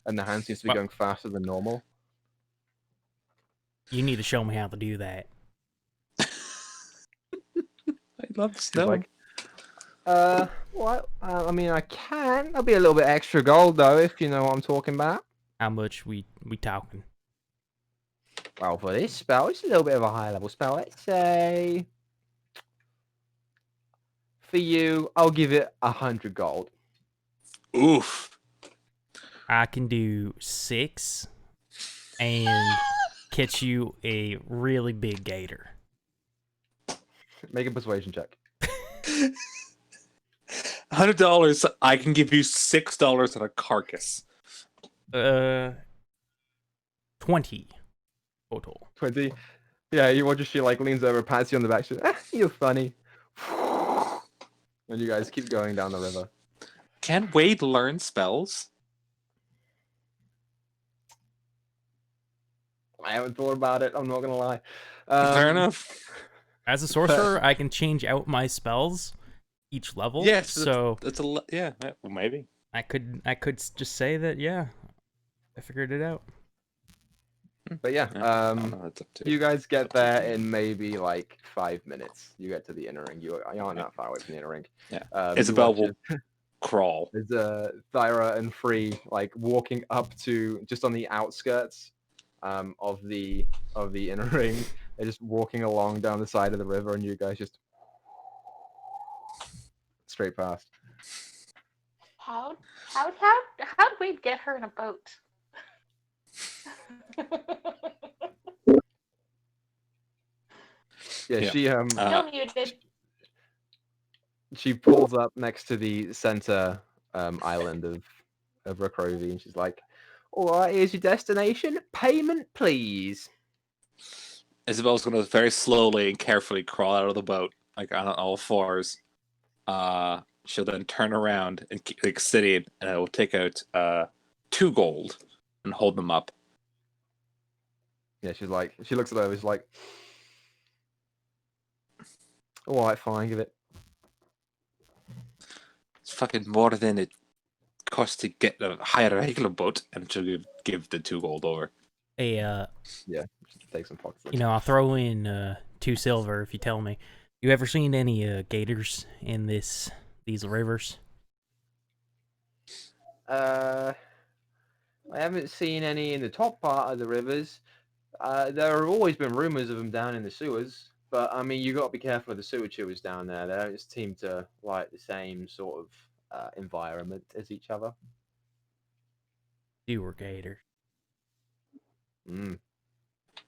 and the hand seems to be going faster than normal. You need to show me how to do that. I love snow. Like, what? I mean, I can. There'll be a little bit extra gold though, if you know what I'm talking about. How much we talking? Well, for this spell, it's a little bit of a high level spell. Let's say, for you, I'll give it 100 gold. Oof. I can do 6 and catch you a really big gator. Make a persuasion check. $100. I can give you $6 on a carcass. 20 total. 20. Yeah, you watch as she like leans over, pats you on the back. She's you're funny. And you guys keep going down the river. Can Wade learn spells? I haven't thought about it. I'm not gonna lie. Fair enough. As a sorcerer, I can change out my spells each level. Yes, so that's well, maybe. I could just say that I figured it out. But yeah, you guys get there in maybe like 5 minutes. You get to the inner ring. You aren't that far away from the inner ring. Yeah. Isabel will crawl. There's Thyra and Free like walking up to just on the outskirts of the inner ring. They're just walking along down the side of the river, and you guys just straight past. How'd Wade get her in a boat? Yeah, she Still muted. she pulls up next to the center island of Rakrovi, and she's like, "All right, here's your destination. Payment, please." Isabel's going to very slowly and carefully crawl out of the boat, like on all fours. She'll then turn around and like sitting, and I will take out 2 gold and hold them up. Yeah, she looks at over, she's like, "All right, fine, give it." It's fucking more than it costs to hire a regular boat, and she'll give the 2 gold over. Yeah, take some pockets. I'll throw in 2 silver if you tell me. You ever seen any gators in these rivers? I haven't seen any in the top part of the rivers. There have always been rumors of them down in the sewers, but I mean, you got to be careful of the sewer chewers down there. They don't seem to like the same sort of environment as each other. Sewer gator.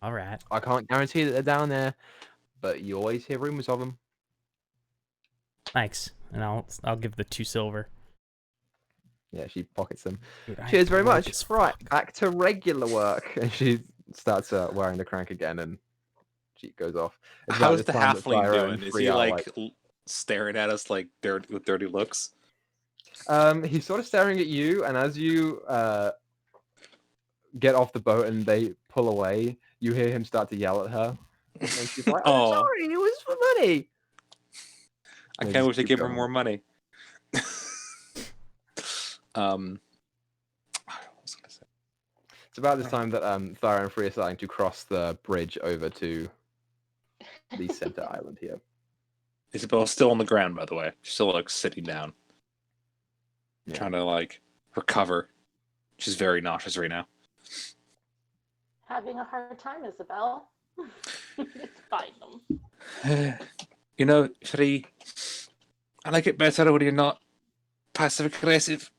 All right. I can't guarantee that they're down there, but you always hear rumors of them. Thanks, and I'll give the 2 silver. Yeah, she pockets them. Dude, Cheers very much. Right, back to regular work. And she starts wearing the crank again, and she goes off. How's the halfling doing? Is he like staring at us like with dirty looks? He's sort of staring at you, and as you get off the boat and they pull away, you hear him start to yell at her. And she's like, "Oh, sorry, it was for money." I can't wish to give her more money. What was I gonna say? It's about this time that Thyra and Free are starting to cross the bridge over to the center island here. Isabel's still on the ground, by the way. She's still like sitting down, trying to like recover. She's very nauseous right now. Having a hard time, Isabel. It's fine. You know, Free, I like it better when you're not passive aggressive.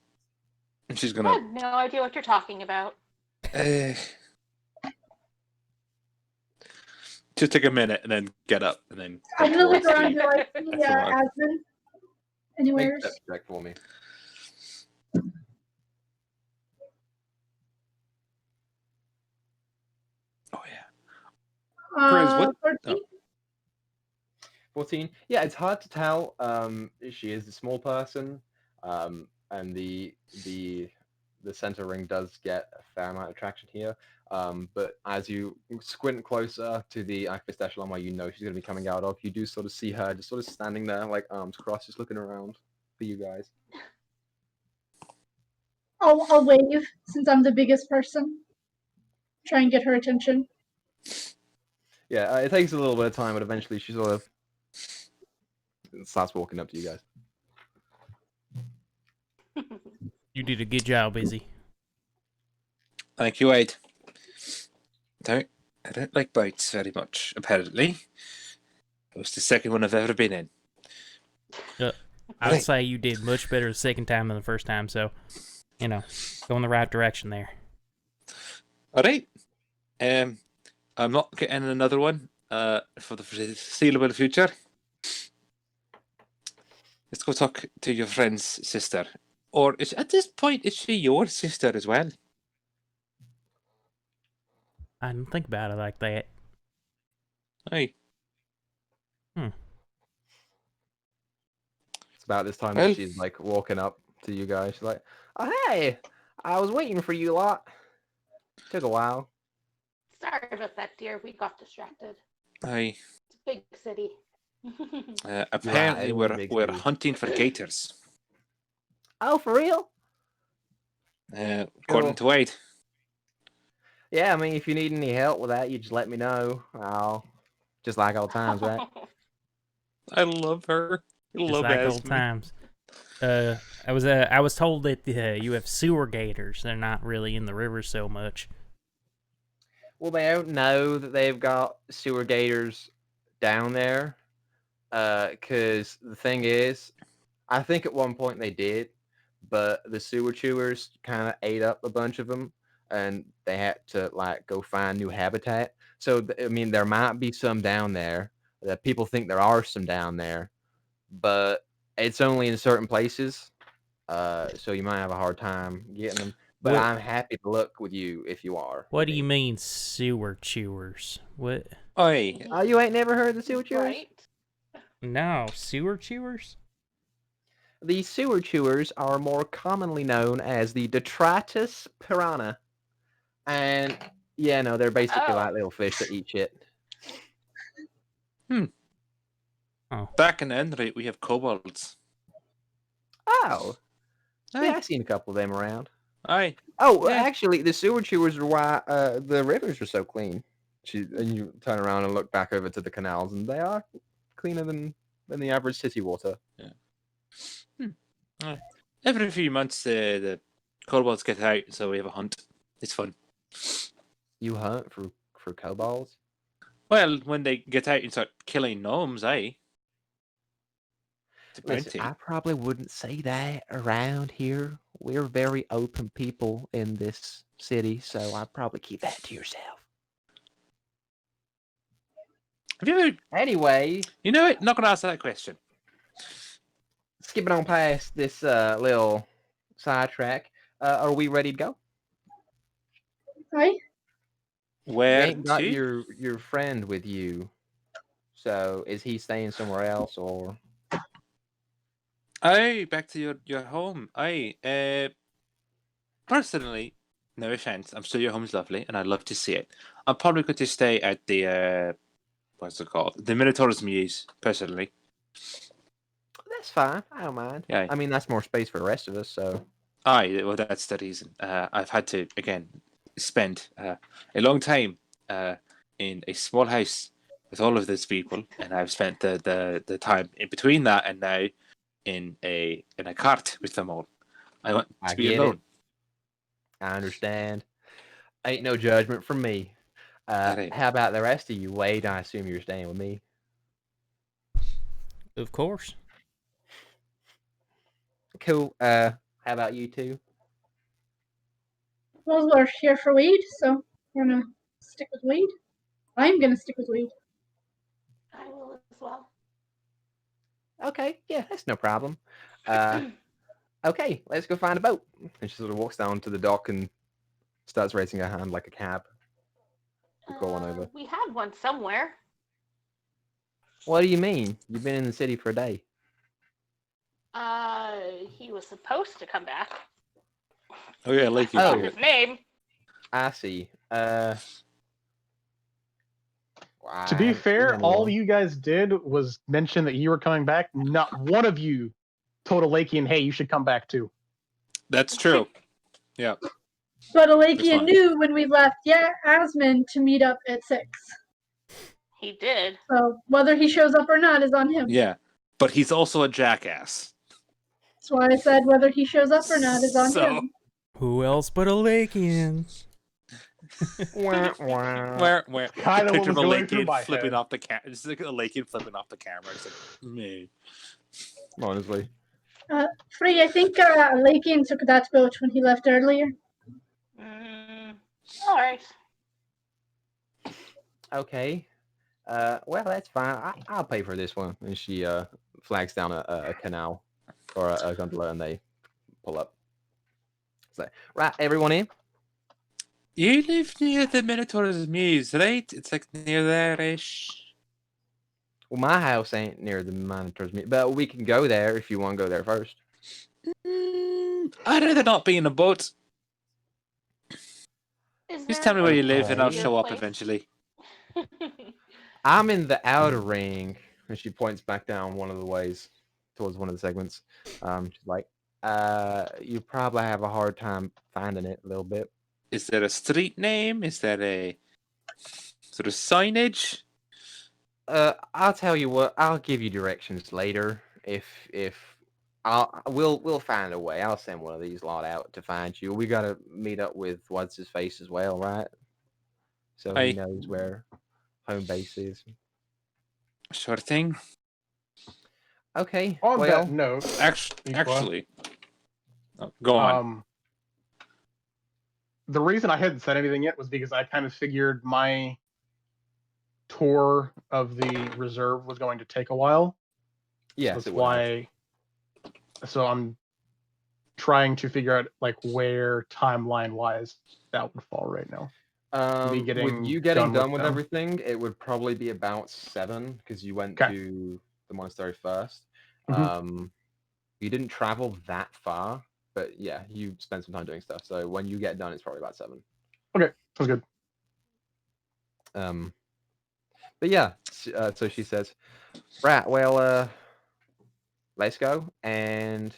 And she's I gonna. have no idea what you're talking about. Just take a minute and then get up and then. I'm gonna look towards around. the- Do I see Asmund anywhere? Make a step check for me. Oh yeah. Griz, what- 13? 14. Yeah, it's hard to tell. She is a small person, and the center ring does get a fair amount of traction here. But as you squint closer to the Aquis echelon where you know she's going to be coming out of, you do sort of see her just sort of standing there, like arms crossed, just looking around for you guys. I'll wave since I'm the biggest person. Try and get her attention. Yeah, it takes a little bit of time, but eventually she sort of starts walking up to you guys. You did a good job, Izzy. Thank you, Wade. I don't like bites very much, apparently. It was the second one I've ever been in. I'd Right. say you did much better the second time than the first time, so, you know, go in the right direction there. All right. I'm not getting another one for the foreseeable future. Let's go talk to your friend's sister. Or at this point, is she your sister as well? I didn't think about it like that. Aye. It's about this time Well- that she's like walking up to you guys. She's like, "Oh hey, I was waiting for you lot. Took a while." Sorry about that, dear. We got distracted. Aye. It's a big city. Apparently, it was a big we're city. hunting for gators. Oh, for real? According to Wade. Yeah, I mean, if you need any help with that, you just let me know. I'll just like old times, right? I love her. I Just love like old Esme. times. I was told that you have sewer gators. They're not really in the river so much. Well, they don't know that they've got sewer gators down there. Because the thing is, I think at one point they did, but the sewer chewers kind of ate up a bunch of them, and they had to like go find new habitat. So I mean, there might be some down there. That people think there are some down there, but it's only in certain places. So you might have a hard time getting them. But What- I'm happy to look with you if you are. What do you mean sewer chewers? What? Aye. Oh, you ain't never heard of the sewer chewers? Right? No, sewer chewers? The sewer chewers are more commonly known as the detritus piranha. And yeah, no, they're basically Oh. like little fish that eat shit. Back in Enright, we have kobolds. Oh. Aye. Yeah, I've seen a couple of them around. Aye. Oh, Yeah. actually, the sewer chewers are why the rivers are so clean. And you turn around and look back over to the canals, and they are cleaner than the average city water. Every few months, the kobolds get out, so we have a hunt. It's fun. You hunt for kobolds? Well, when they get out and start killing gnomes, aye. It's a Listen, bounty. I probably wouldn't say that around here. We're very open people in this city, so I'd probably keep that to yourself. Have you ever... Anyway, You know what? Not going to ask that question. skipping on past this little sidetrack, are we ready to go? Hi. You Where ain't got to? your friend with you, so is he staying somewhere else or? Aye, back to your home. Aye. Personally, no offense, I'm sure your home's lovely, and I'd love to see it. I'm probably going to stay at the what's it called? The Minotaur's Muse, personally. That's fine. I don't mind. Yeah. I mean, that's more space for the rest of us. So Aye, well, that's the reason. I've had to again spend a long time in a small house with all of those people, and I've spent the time in between that and now in a cart with them all. I want I to be get alone. it. I understand. Ain't no judgment from me. ain't. How about the rest of you, Wade? I assume you're staying with me. Of course. Cool. How about you two? Well, we're here for Wade, so we're gonna stick with Wade. I'm gonna stick with Wade. I will as well. Okay, yeah, that's no problem. Okay, let's go find a boat. And she sort of walks down to the dock and starts raising her hand like a cab. To call one over. We had one somewhere. What do you mean? You've been in the city for a day. He was supposed to come back. Oh yeah, like you. That's Oh. his name. I see. To be fair, all you guys did was mention that you were coming back. Not one of you told Alakian, hey, you should come back too. That's true. Yeah. But That's Alakian fine. knew when we left Asmund to meet up at 6. He did. So whether he shows up or not is on him. Yeah. But he's also a jackass. That's why I said whether he shows up or not is on So- him. Who else but a Lakian? Wah, wah. Where Kinda the what picture of was a going through Lakian my flipping head. off the camera. It's like a Lakian flipping off the camera. It's like me. Honestly. Free, I think Alakian took that boat when he left earlier. All right. Okay. Well, that's fine. I'll pay for this one. And she flags down a canal or a gondola, and they pull up. So, right, everyone in? You live near the Minotaur's Muse, right? It's like near there-ish. Well, my house ain't near the Minotaur's Meet, but we can go there if you want to go there first. I'd rather not be in a boat. Is Just there tell me where you live and I'll Okay. show up place? eventually. I'm in the outer ring, and she points back down one of the ways towards one of the segments. She's like, you probably have a hard time finding it a little bit. Is there a street name? Is there a sort of signage? I'll tell you what. I'll give you directions later. If we'll find a way. I'll send one of these lot out to find you. We gotta meet up with what's his face as well, right? So Aye. he knows where home base is. Sure thing. Okay. On well, that note, Actually, go on. The reason I hadn't said anything yet was because I kind of figured my tour of the reserve was going to take a while. yes, That's it will. why. So I'm trying to figure out like where timeline wise that would fall right now. With getting you getting done done with with them. everything, it would probably be about 7 because you went Okay. to the monastery first. Mhm. You didn't travel that far, but yeah, you spent some time doing stuff. So when you get done, it's probably about 7. Okay, sounds good. But yeah, so she says, right, well, let's go, and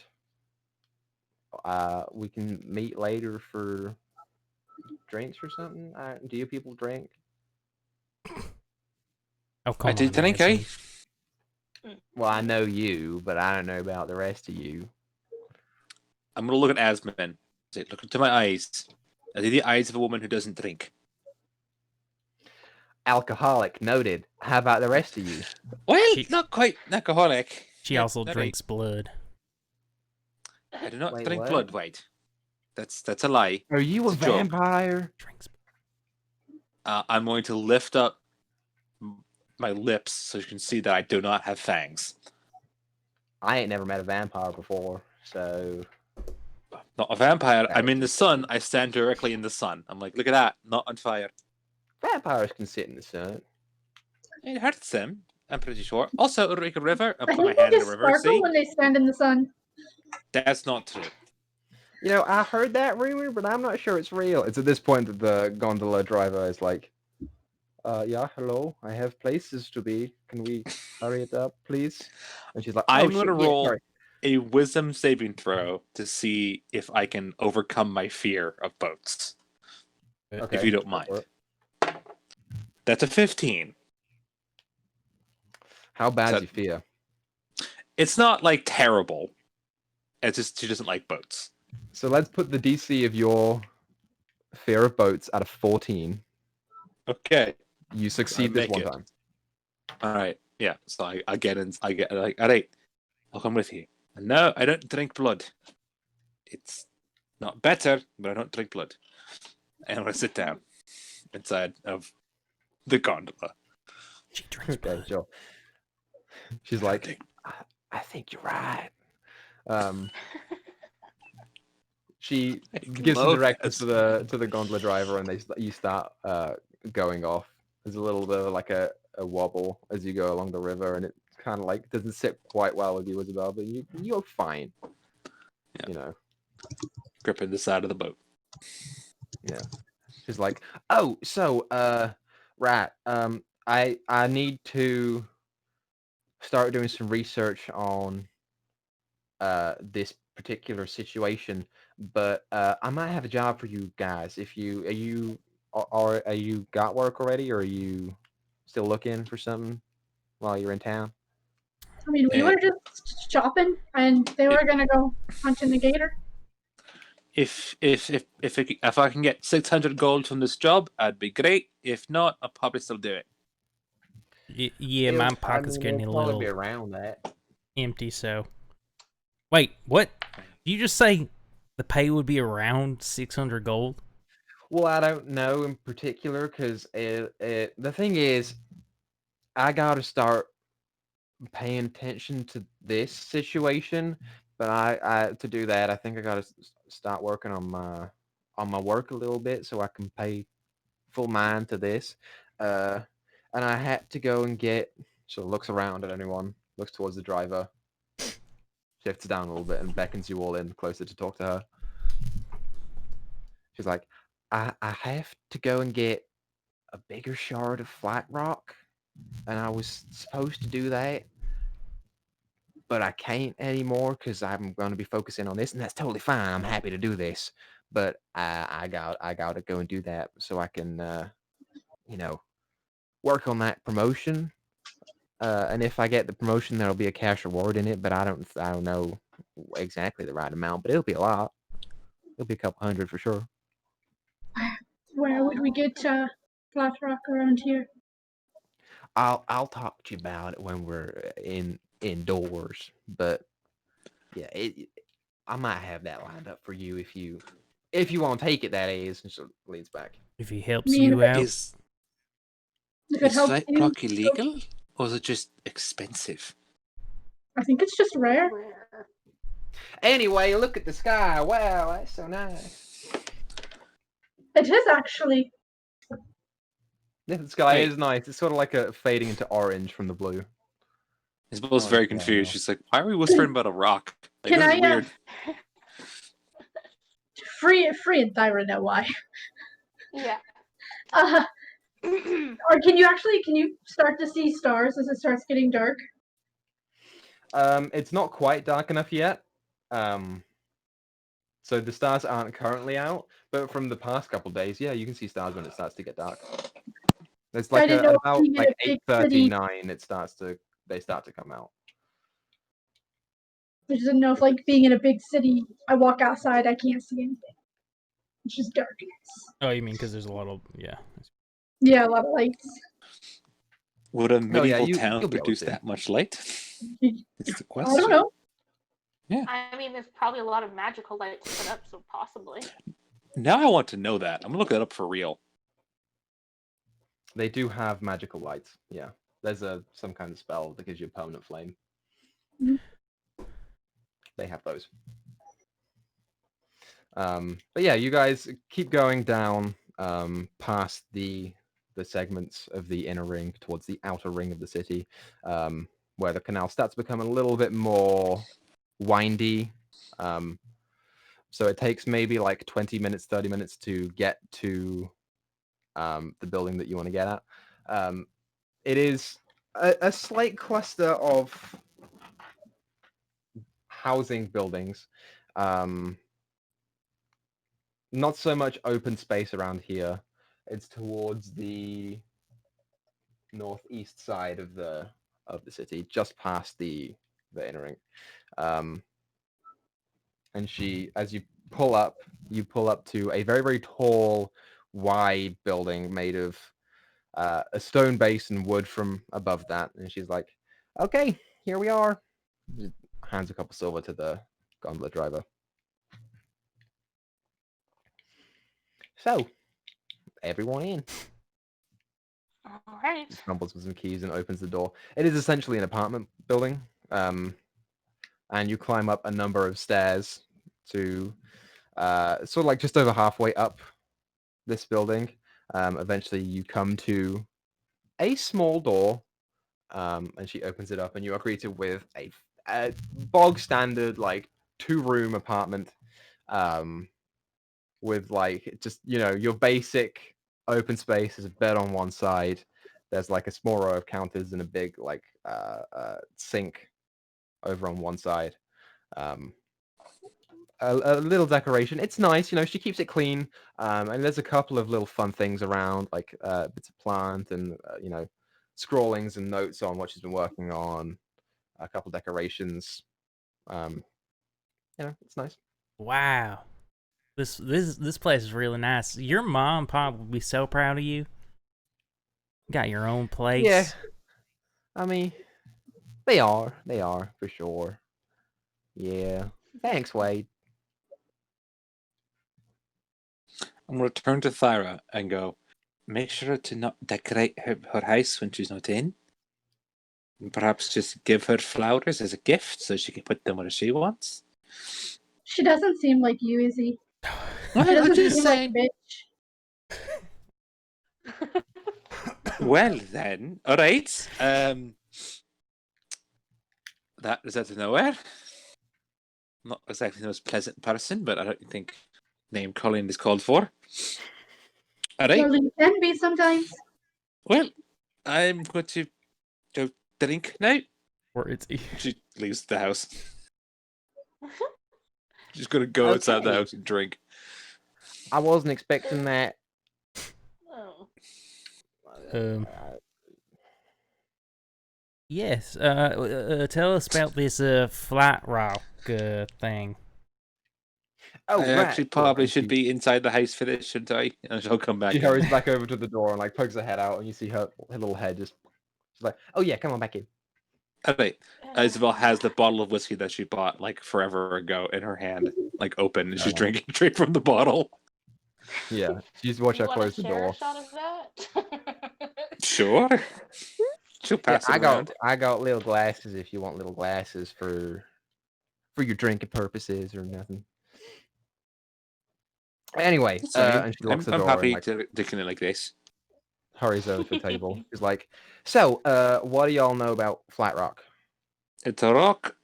we can meet later for drinks or something. Do you people drink? Oh, come I on. did think, eh? Madison. Well, I know you, but I don't know about the rest of you. I'm gonna look at Asmund. Say, look into my eyes. I see the eyes of a woman who doesn't drink. Alcoholic, noted. How about the rest of you? Well, She- not quite alcoholic. She Yeah, also not drinks blood. I do not Wait, drink what? blood, White. That's a lie. Are you a It's a joke. vampire? Drinks. I'm going to lift up my lips so you can see that I do not have fangs. I ain't never met a vampire before, so Not a vampire. I'm in the sun. I stand directly in the sun. I'm like, look at that. Not on fire. vampires can sit in the sun. It hurts them. I'm pretty sure. Also, Eureka River. I I put think my they hand in the just river. sparkle See? when they stand in the sun. That's not true. You know, I heard that rumor, but I'm not sure it's real. It's at this point that the gondola driver is like, yeah, hello, I have places to be. Can we hurry it up, please? And she's like, I'm oh, going to shit, yeah, roll sorry. a wisdom saving throw to see if I can overcome my fear of boats. Okay, If you don't go mind. for it. That's a 15. How bad So- do you fear? It's not like terrible. It's just she doesn't like boats. So let's put the DC of your fear of boats out of 14. Okay. You succeed this make one it. time. All right. Yeah. So I get in. I get like, all right. I'll come with you. And no, I don't drink blood. It's not better, but I don't drink blood. And I'm gonna sit down inside of the gondola. She drinks Okay, blood. sure. She's like, I think you're right. She gives some love directions this. to the gondola driver, and you start going off. There's a little bit of like a wobble as you go along the river, and it kind of like doesn't sit quite well with you, Isabel, but you're fine. Yeah. You know. Gripping the side of the boat. Yeah. She's like, oh, so right, I need to start doing some research on this particular situation, but I might have a job for you guys. If are you got work already, or are you still looking for something while you're in town? I mean, we were just shopping, and they were gonna go hunting the gator. If I can get 600 gold from this job, I'd be great. If not, I'll probably still do it. Yeah, my pocket's getting a it'll probably little be around that. empty, so... Wait, what? Did you just say the pay would be around 600 gold? Well, I don't know in particular, because the thing is, I gotta start paying attention to this situation, but I to do that, I think I gotta start working on my work a little bit so I can pay full mind to this. And I had to go and get. So looks around at anyone, looks towards the driver, shifts down a little bit, and beckons you all in closer to talk to her. She's like, I have to go and get a bigger shard of flat rock, and I was supposed to do that, but I can't anymore because I'm going to be focusing on this, and that's totally fine. I'm happy to do this, but I got to go and do that so I can, work on that promotion. And if I get the promotion, there'll be a cash reward in it, but I don't know exactly the right amount, but it'll be a lot. It'll be a couple hundred for sure. Where would we get flat rock around here? I'll talk to you about it when we're indoors, but yeah, I might have that lined up for you if you want to take it. That is, and so leads back. If he helps Me and you out. Is If it helps flat you, rock illegal, or is it just expensive? I think it's just rare. Rare. Anyway, look at the sky. Wow, that's so nice. It is actually. Yeah, the sky Hey. is nice. It's sort of like a fading into orange from the blue. Isabel's Oh, very yeah, confused. no. She's like, "Why are we whispering about a rock? Like, Can this is I, weird." Free and Thyra know why. Yeah. Or can you start to see stars as it starts getting dark? It's not quite dark enough yet. So the stars aren't currently out, but from the past couple days, yeah, you can see stars when it starts to get dark. It's like didn't know if about being in like a big city- 8:39. They start to come out. I just didn't know if, like, being in a big city, I walk outside, I can't see anything. It's just darkness. Oh, you mean because there's a lot of... Yeah. Yeah, a lot of lights. Would a No, yeah, medieval town you'll be able produce to. that much light? It's the I question. don't know. I mean, there's probably a lot of magical lights set up, so possibly. Now I want to know that. I'm gonna look that up for real. They do have magical lights. Yeah, there's some kind of spell that gives you a permanent flame. Mhm. They have those. But yeah, you guys keep going down past the segments of the inner ring towards the outer ring of the city, where the canal starts to become a little bit more windy. So it takes maybe like 20 minutes, 30 minutes to get to the building that you want to get at. It is a slight cluster of housing buildings. Not so much open space around here. It's towards the northeast side of the city, just past the inner ring. And she, as you pull up to a very, very tall, wide building made of a stone base and wood from above that. And she's like, okay, here we are. She hands a couple silver to the gondola driver. So, everyone in. All right. He fumbles with some keys and opens the door. It is essentially an apartment building. And you climb up a number of stairs to sort of like just over halfway up this building. Eventually you come to a small door, and she opens it up and you are greeted with a bog standard like 2-room apartment, with like just, you know, your basic open space. There's a bed on one side. There's like a small row of counters and a big like sink over on one side. A little decoration. It's nice, you know. She keeps it clean, and there's a couple of little fun things around, like bits of plant and you know, scrawlings and notes on what she's been working on. A couple decorations. You know, it's nice. Wow. This place is really nice. Your mom probably would be so proud of you. Got your own place. Yeah, I mean, they are for sure. Yeah, thanks, Wade. I'm going to turn to Thyra and go, make sure to not decorate her house when she's not in. And perhaps just give her flowers as a gift so she can put them where she wants. She doesn't seem like you, Izzy. Well, She doesn't I'm just seem saying. like a bitch. Well then, all right. That is out of nowhere. Not exactly the most pleasant person, but I don't think name calling is called for. All right. Well, you can be sometimes. Well, I'm going to go drink now. Or it's She leaves the house. She's going to go outside the Okay. house and drink. I wasn't expecting that. Oh. Yes. Tell us about this flat rock thing. Oh, I right. actually cool. probably And should she- be inside the house for this, shouldn't I? And she'll come back. She in. hurries back over to the door and like pokes her head out, and you see her little head just. She's like, "Oh yeah, come on back in." All right. Isabel has the bottle of whiskey that she bought like forever ago in her hand, like open, and she's drinking straight from the bottle. Yeah, she's watch her You wanna close the share door. a shot of that? Sure. She'll Yeah, pass it around. I got little glasses if you want little glasses for your drinking purposes or nothing. Anyway, That's fine. and she locks the I'm door and happy like to drinking it like this. hurries over to the table. She's like, "So, what do y'all know about Flat Rock?" It's a rock.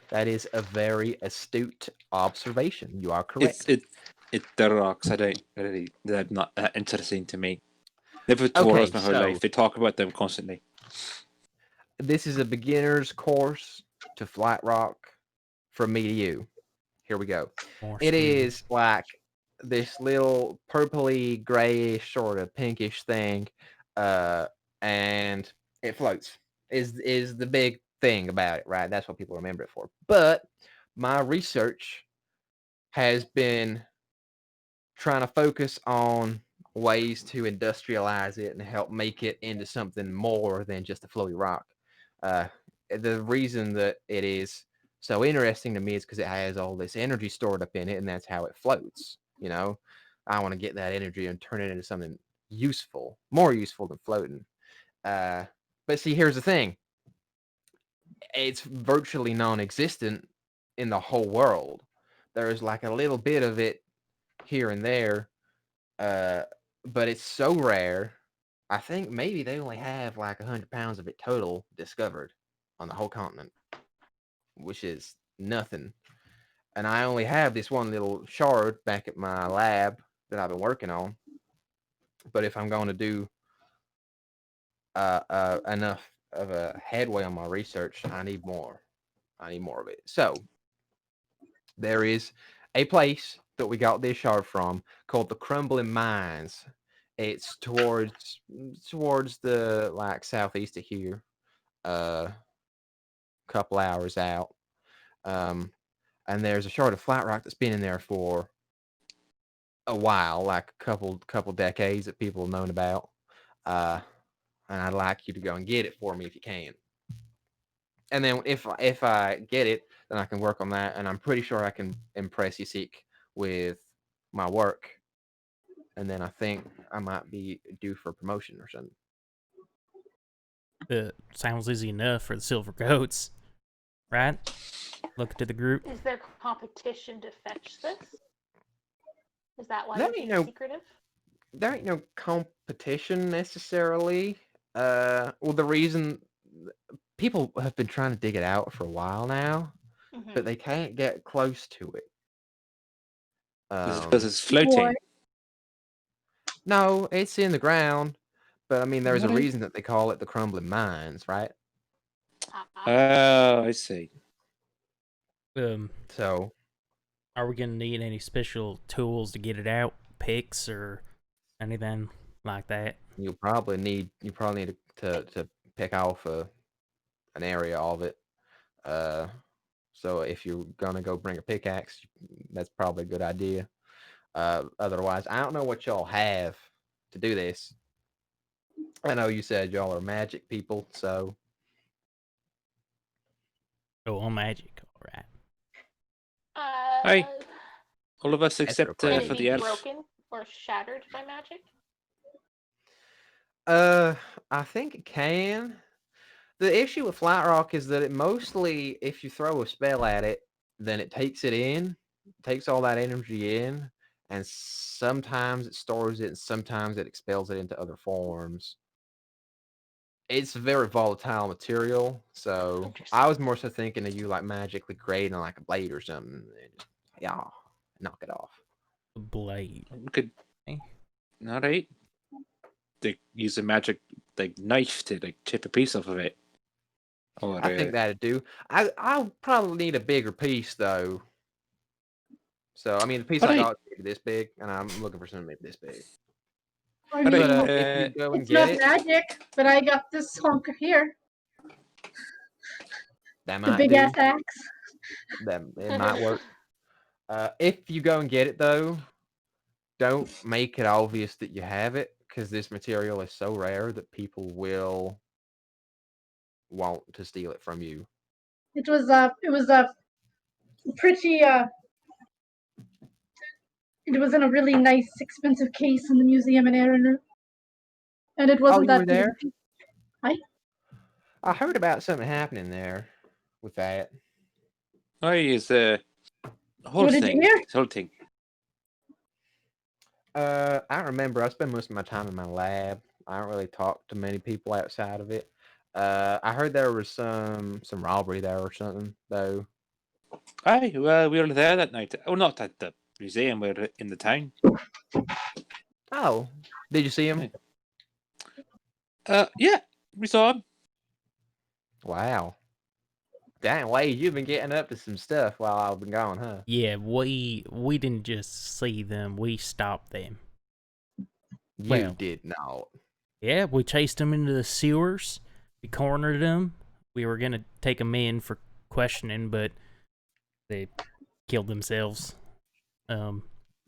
That is a very astute observation. You are correct. It's the rocks. I don't really. They're not that interesting to me. They've been Okay, tours my whole so- life. They talk about them constantly. This is a beginner's course to Flat Rock from me to you. Here we go. More It steam. is like this little purpley, grayish, sort of pinkish thing, and it floats. Is the big thing about it, right? That's what people remember it for. But my research has been trying to focus on ways to industrialize it and help make it into something more than just a floaty rock. The reason that it is so interesting to me is because it has all this energy stored up in it, and that's how it floats. You know, I want to get that energy and turn it into something useful, more useful than floating. But see, here's the thing: it's virtually non-existent in the whole world. There's like a little bit of it here and there, but it's so rare. I think maybe they only have like 100 pounds of it total discovered on the whole continent, which is nothing. And I only have this one little shard back at my lab that I've been working on. But if I'm going to do enough of a headway on my research, I need more. I need more of it. So there is a place that we got this shard from called the Crumbling Mines. It's towards the like southeast of here, couple hours out. and there's a shard of flat rock that's been in there for a while, like a couple decades that people have known about. And I'd like you to go and get it for me if you can. And then if I get it, then I can work on that, and I'm pretty sure I can impress Yasik with my work. And then I think I might be due for a promotion or something. Sounds easy enough for the silver goats, right? Look to the group. Is there competition to fetch this? Is that why There it's ain't no- secretive? There ain't no competition necessarily. Well, the reason people have been trying to dig it out for a while now, but they can't get close to it. Is it because it's floating? Why? No, it's in the ground, but I mean, there's a What? reason that they call it the crumbling mines, right? Oh, I see. So, Are we gonna need any special tools to get it out? Picks or anything like that? you probably need to pick off an area of it. So if you're gonna go bring a pickaxe, that's probably a good idea. Otherwise, I don't know what y'all have to do this. I know you said y'all are magic people, so Oh, I'm magic. All right. Hey. All of us That's except real Can crazy. it for be the elf. broken or shattered by magic? I think it can. The issue with flat rock is that it mostly, if you throw a spell at it, then it takes it in, takes all that energy in, and sometimes it stores it, and sometimes it expels it into other forms. It's a very volatile material, so I was more so thinking of you like magically creating like a blade or something, and yeah, knock it off. Blade. Could not right? They use a magic knife to chip a piece off of it. Or, I think that'd do. I'll probably need a bigger piece though. So I mean, the piece I Alright. got is maybe this big, and I'm looking for something maybe this big. I But, mean, But if you go and it's get not it, magic, but I got this honker here, that the might big do. ass axe. That it might work. If you go and get it though, don't make it obvious that you have it, because this material is so rare that people will want to steal it from you. It was a pretty it was in a really nice, expensive case in the museum in Erin, and it wasn't you that were big. there? Hi. I heard about something happening there with that. I use the whole What did you thing. hear? This whole thing. I don't remember. I spend most of my time in my lab. I don't really talk to many people outside of it. I heard there was some robbery there or something though. Aye, well, we were there that night. Oh, not at the museum. We were in the town. Oh, did you see him? Yeah, we saw him. Wow. Dang, Wade, you've been getting up to some stuff while I've been gone, huh? Yeah, we didn't just see them, we stopped them. You Well. did not. Yeah, we chased them into the sewers. We cornered them. We were gonna take them in for questioning, but they killed themselves.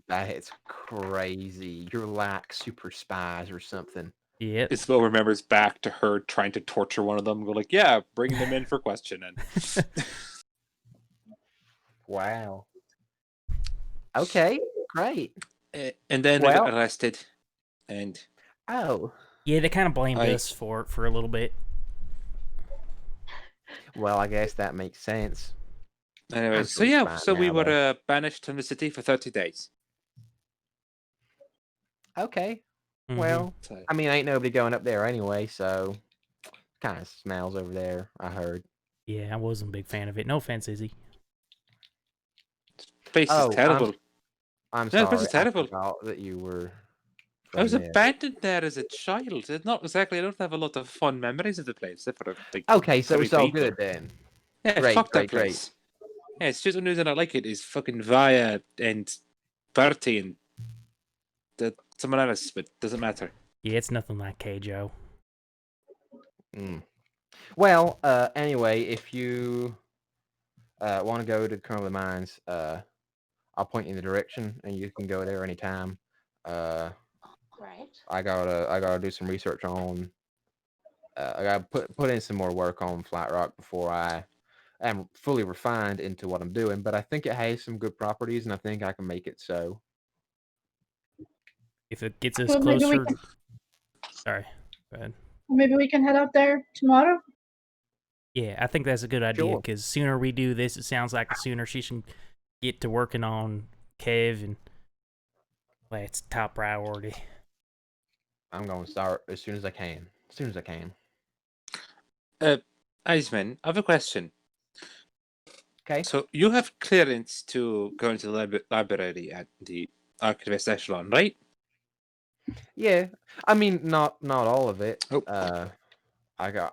That's crazy. You're like super spies or something. Yeah. Isabel remembers back to her trying to torture one of them. Go like, yeah, bring them in for questioning. Wow. Okay, great. And then I got arrested. And Oh. Yeah, they kind of blamed us for it for a little bit. Well, I guess that makes sense. anyway, so we were banished from the city for 30 days. Okay. Mhm. Well, So, I mean, ain't nobody going up there anyway, so kind of smells over there, I heard. Yeah, I wasn't a big fan of it. No offense, Izzy. place is terrible. I'm No, sorry. this is terrible. I forgot that you were from I was there. abandoned there as a child. It's not exactly. I don't have a lot of fond memories of the place. Except for Okay, so three it's all people. good then. Yeah, Great, fuck that great, place. Yeah, it's just the reason I like it is fucking Vaya and Bertie and someone else, but doesn't matter. Yeah, it's nothing like Keijo. Well, anyway, if you want to go to Colonel of the Mines, I'll point you in the direction, and you can go there anytime. Right. I gotta do some research on. I gotta put in some more work on Flat Rock before I am fully refined into what I'm doing. But I think it has some good properties, and I think I can make it so. If it gets us Well, maybe we closer. can- Sorry. Go ahead. Maybe we can head out there tomorrow. Yeah, I think that's a good idea Sure. because sooner we do this, it sounds like the sooner she can get to working on Kev, and well, it's top priority. I'm gonna start as soon as I can. As soon as I can. Iceman, I have a question. Okay. So you have clearance to go into the library at the Archivist Echelon, right? Yeah. I mean, not all of it. Oh.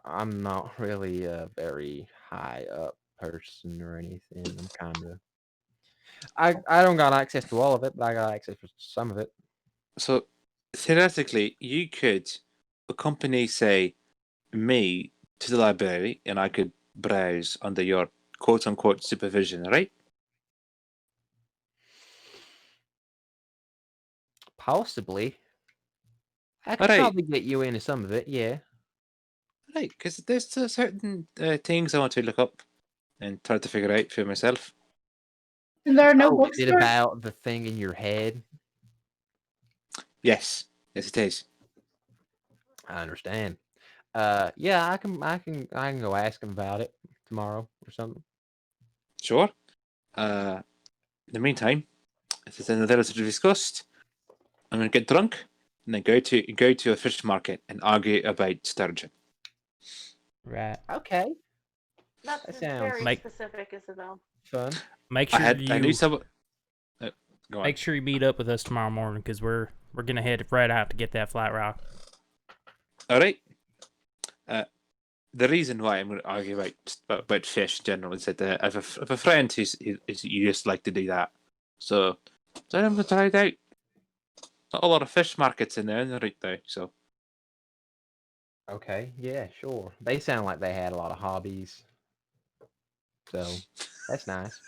I'm not really a very high up person or anything. I'm kind of. I don't got access to all of it, but I got access to some of it. So theoretically, you could accompany, say, me to the library, and I could browse under your quote-unquote supervision, right? Possibly. I could Alright. probably get you into some of it, yeah. Right, because there's certain things I want to look up and try to figure out for myself. And there are no Oh, is it bookstores. about the thing in your head? Yes, it is. I understand. Yeah, I can go ask him about it tomorrow or something. Sure. In the meantime, if there's anything else to be discussed, I'm gonna get drunk and then go to a fish market and argue about sturgeon. Right. Okay, That's That sounds very like- specific, Isabel. fun. Make sure I you knew someone. Go on. make sure you meet up with us tomorrow morning because we're gonna head right out to get that Flat Rock. All right. The reason why I'm going to argue about fish in general is that I have a friend who used to like to do that. So I'm going to try it out. Not a lot of fish markets in there right now, so. Okay, yeah, sure. They sound like they had a lot of hobbies. So, that's nice.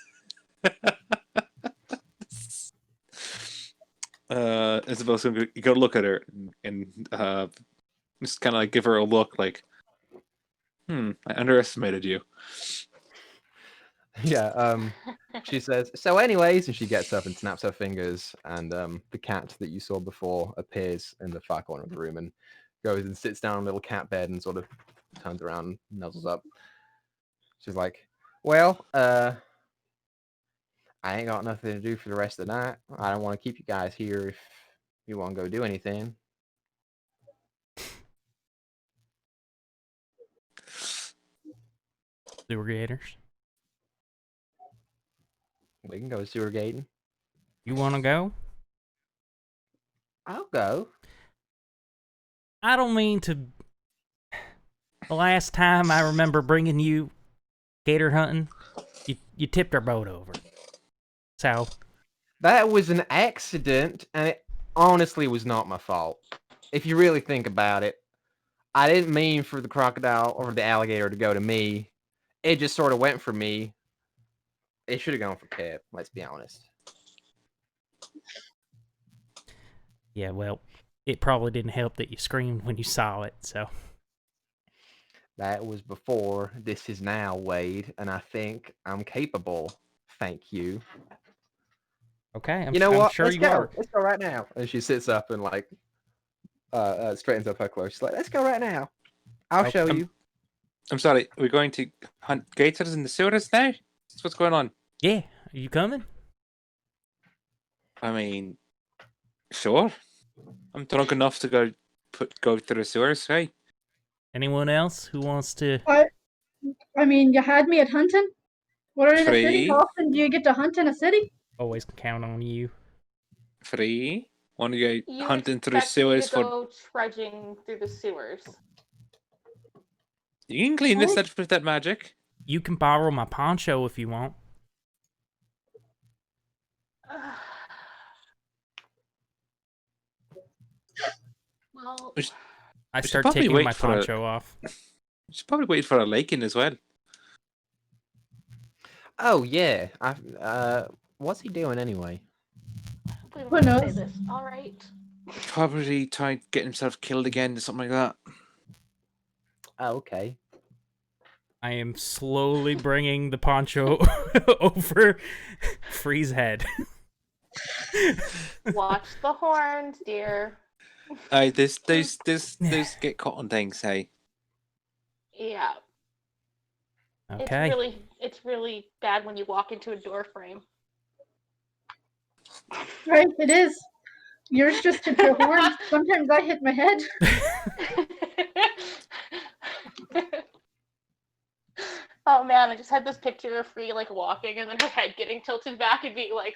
Isabel's going to go look at her and just kind of like give her a look like, I underestimated you. Yeah, she says, so anyways, and she gets up and snaps her fingers, and the cat that you saw before appears in the far corner of the room and goes and sits down on a little cat bed and sort of turns around and nuzzles up. She's like, well, I ain't got nothing to do for the rest of the night. I don't want to keep you guys here if you want to go do anything. Sewer gators. We can go sewer gating. You want to go? I'll go. I don't mean to. The last time I remember bringing you gator hunting, you tipped our boat over. So That was an accident, and it honestly was not my fault. If you really think about it, I didn't mean for the crocodile or the alligator to go to me. It just sort of went for me. It should have gone for Kev, let's be honest. yeah, well, it probably didn't help that you screamed when you saw it. So That was before. This is now, Wade, and I think I'm capable. Thank you. okay, I'm, You know I'm what? sure Let's you go. are. Let's go right now. And she sits up and like straightens up her clothes. She's like, "Let's go right now. I'll show you." I'm sorry, we're going to hunt gators in the sewers now? That's what's going on. Yeah, are you coming? I mean, sure. I'm drunk enough to go through the sewers, right? Anyone else who wants to? I mean, you had me at hunting. What are in a city? Free. How often do you get to hunt in a city? Always count on you. Free. Want to go You hunting through expect me sewers to for? go trudging through the sewers. You can clean this What? up with that magic. You can borrow my poncho if you want. Well, We should- I We should start probably taking wait my for a- poncho off. You should probably wait for a lake in as well. Oh yeah. What's he doing anyway? Hopefully, Who I'm gonna say knows? this. All right. Probably trying to get himself killed again or something like that. Oh, okay. I am slowly bringing the poncho over Free's head. Watch the horns, dear. This get caught on things, hey. Yeah. Okay. It's really bad when you walk into a door frame. Right, it is. Yours just hit your horns. Sometimes I hit my head. Oh man, I just had this picture of Free like walking and then her head getting tilted back and being like,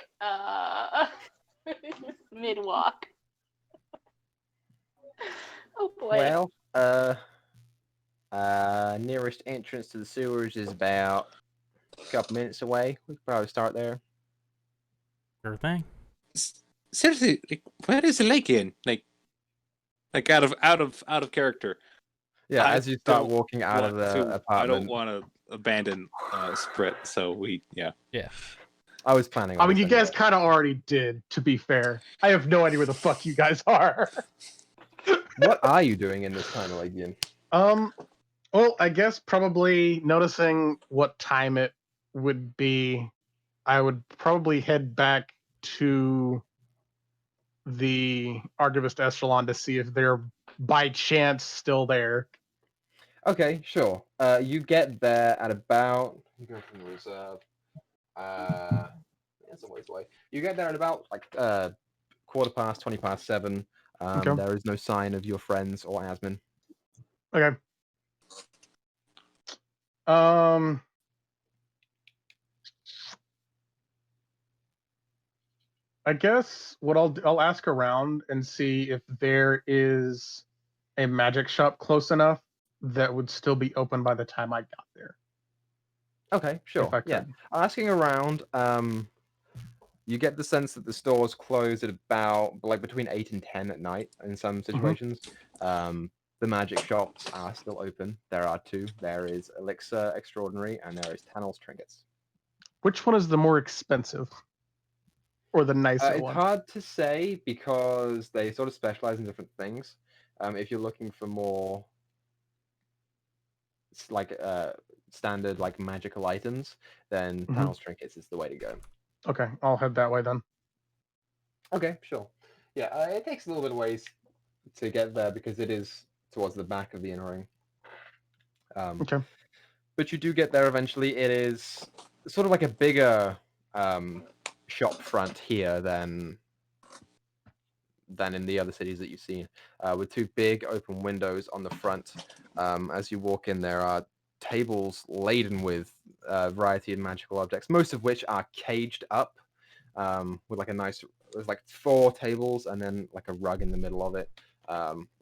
mid walk. Oh boy. Well, nearest entrance to the sewers is about a couple minutes away. We could probably start there. Sure thing. Seriously, like, where is the lake in? Like out of character. Yeah, I as you start don't walking out of want the to- apartment. I don't want to abandon Esprit, so Yeah. I was planning on I mean, you this guys anyway. kind of already did, to be fair. I have no idea where the fuck you guys are. What are you doing in this time, Elagian? Well, I guess probably noticing what time it would be, I would probably head back to the Archivist Echelon to see if they're by chance still there. Okay, sure. You get there at about. You go from the reserve. It's a ways away. You get there at about like 7:15. Okay. There is no sign of your friends or Asmin. Okay. I guess what I'll ask around and see if there is a magic shop close enough that would still be open by the time I got there. Okay, sure. If I could. Yeah. Asking around, you get the sense that the stores close at about like between 8 and 10 at night in some situations. The magic shops are still open. There are two. There is Elixir Extraordinary and there is Tannel's Trinkets. Which one is the more expensive? Or the nicer It's one? hard to say because they sort of specialize in different things. If you're looking for more like standard like magical items, then Tannel's Trinkets is the way to go. Okay, I'll head that way then. Okay, sure. Yeah, it takes a little bit of ways to get there because it is towards the back of the inner ring. Okay. But you do get there eventually. It is sort of like a bigger shop front here than in the other cities that you've seen, with two big open windows on the front. As you walk in, there are tables laden with a variety of magical objects, most of which are caged up with like a nice. There's like 4 tables and then like a rug in the middle of it,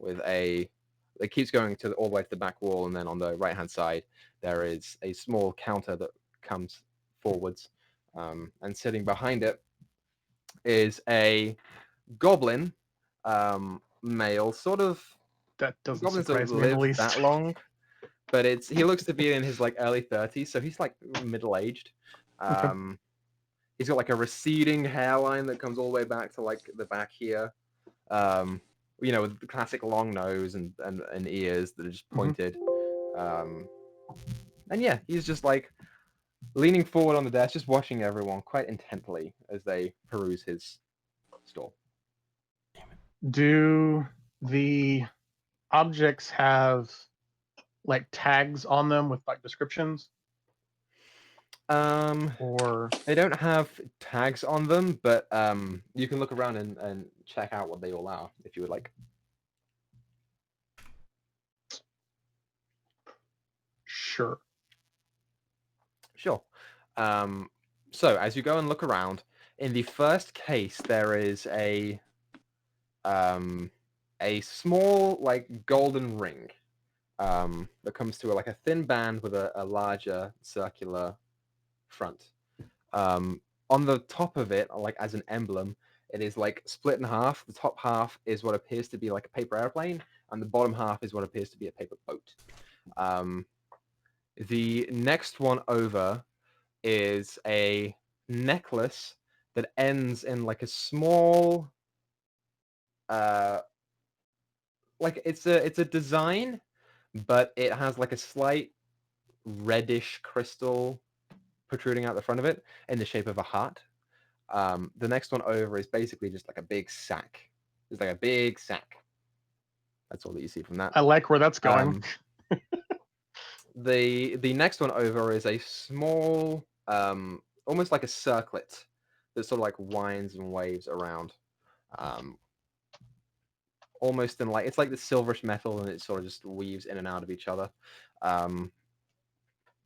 with a. It keeps going to all the way to the back wall, and then on the right-hand side there is a small counter that comes forwards, and sitting behind it is a goblin male, sort of. That doesn't Goblins surprise don't me in the live least. that long, but he looks to be in his like early 30s, so he's like middle-aged. He's got like a receding hairline that comes all the way back to like the back here. With the classic long nose and ears that are just pointed. And yeah, he's just like leaning forward on the desk, just watching everyone quite intently as they peruse his store. Do the objects have like tags on them with like descriptions? Or They don't have tags on them, but you can look around and check out what they all are if you would like. sure. Sure. So as you go and look around, in the first case there is a small like golden ring that comes to like a thin band with a larger circular front. On the top of it, like as an emblem, it is like split in half. The top half is what appears to be like a paper airplane, and the bottom half is what appears to be a paper boat. The next one over is a necklace that ends in like a small, like it's a design, but it has like a slight reddish crystal protruding out the front of it in the shape of a heart. The next one over is basically just like a big sack. It's like a big sack. That's all that you see from that. I like where that's going. The next one over is a small, almost like a circlet that sort of like winds and waves around. Almost in like, it's like the silverish metal, and it sort of just weaves in and out of each other.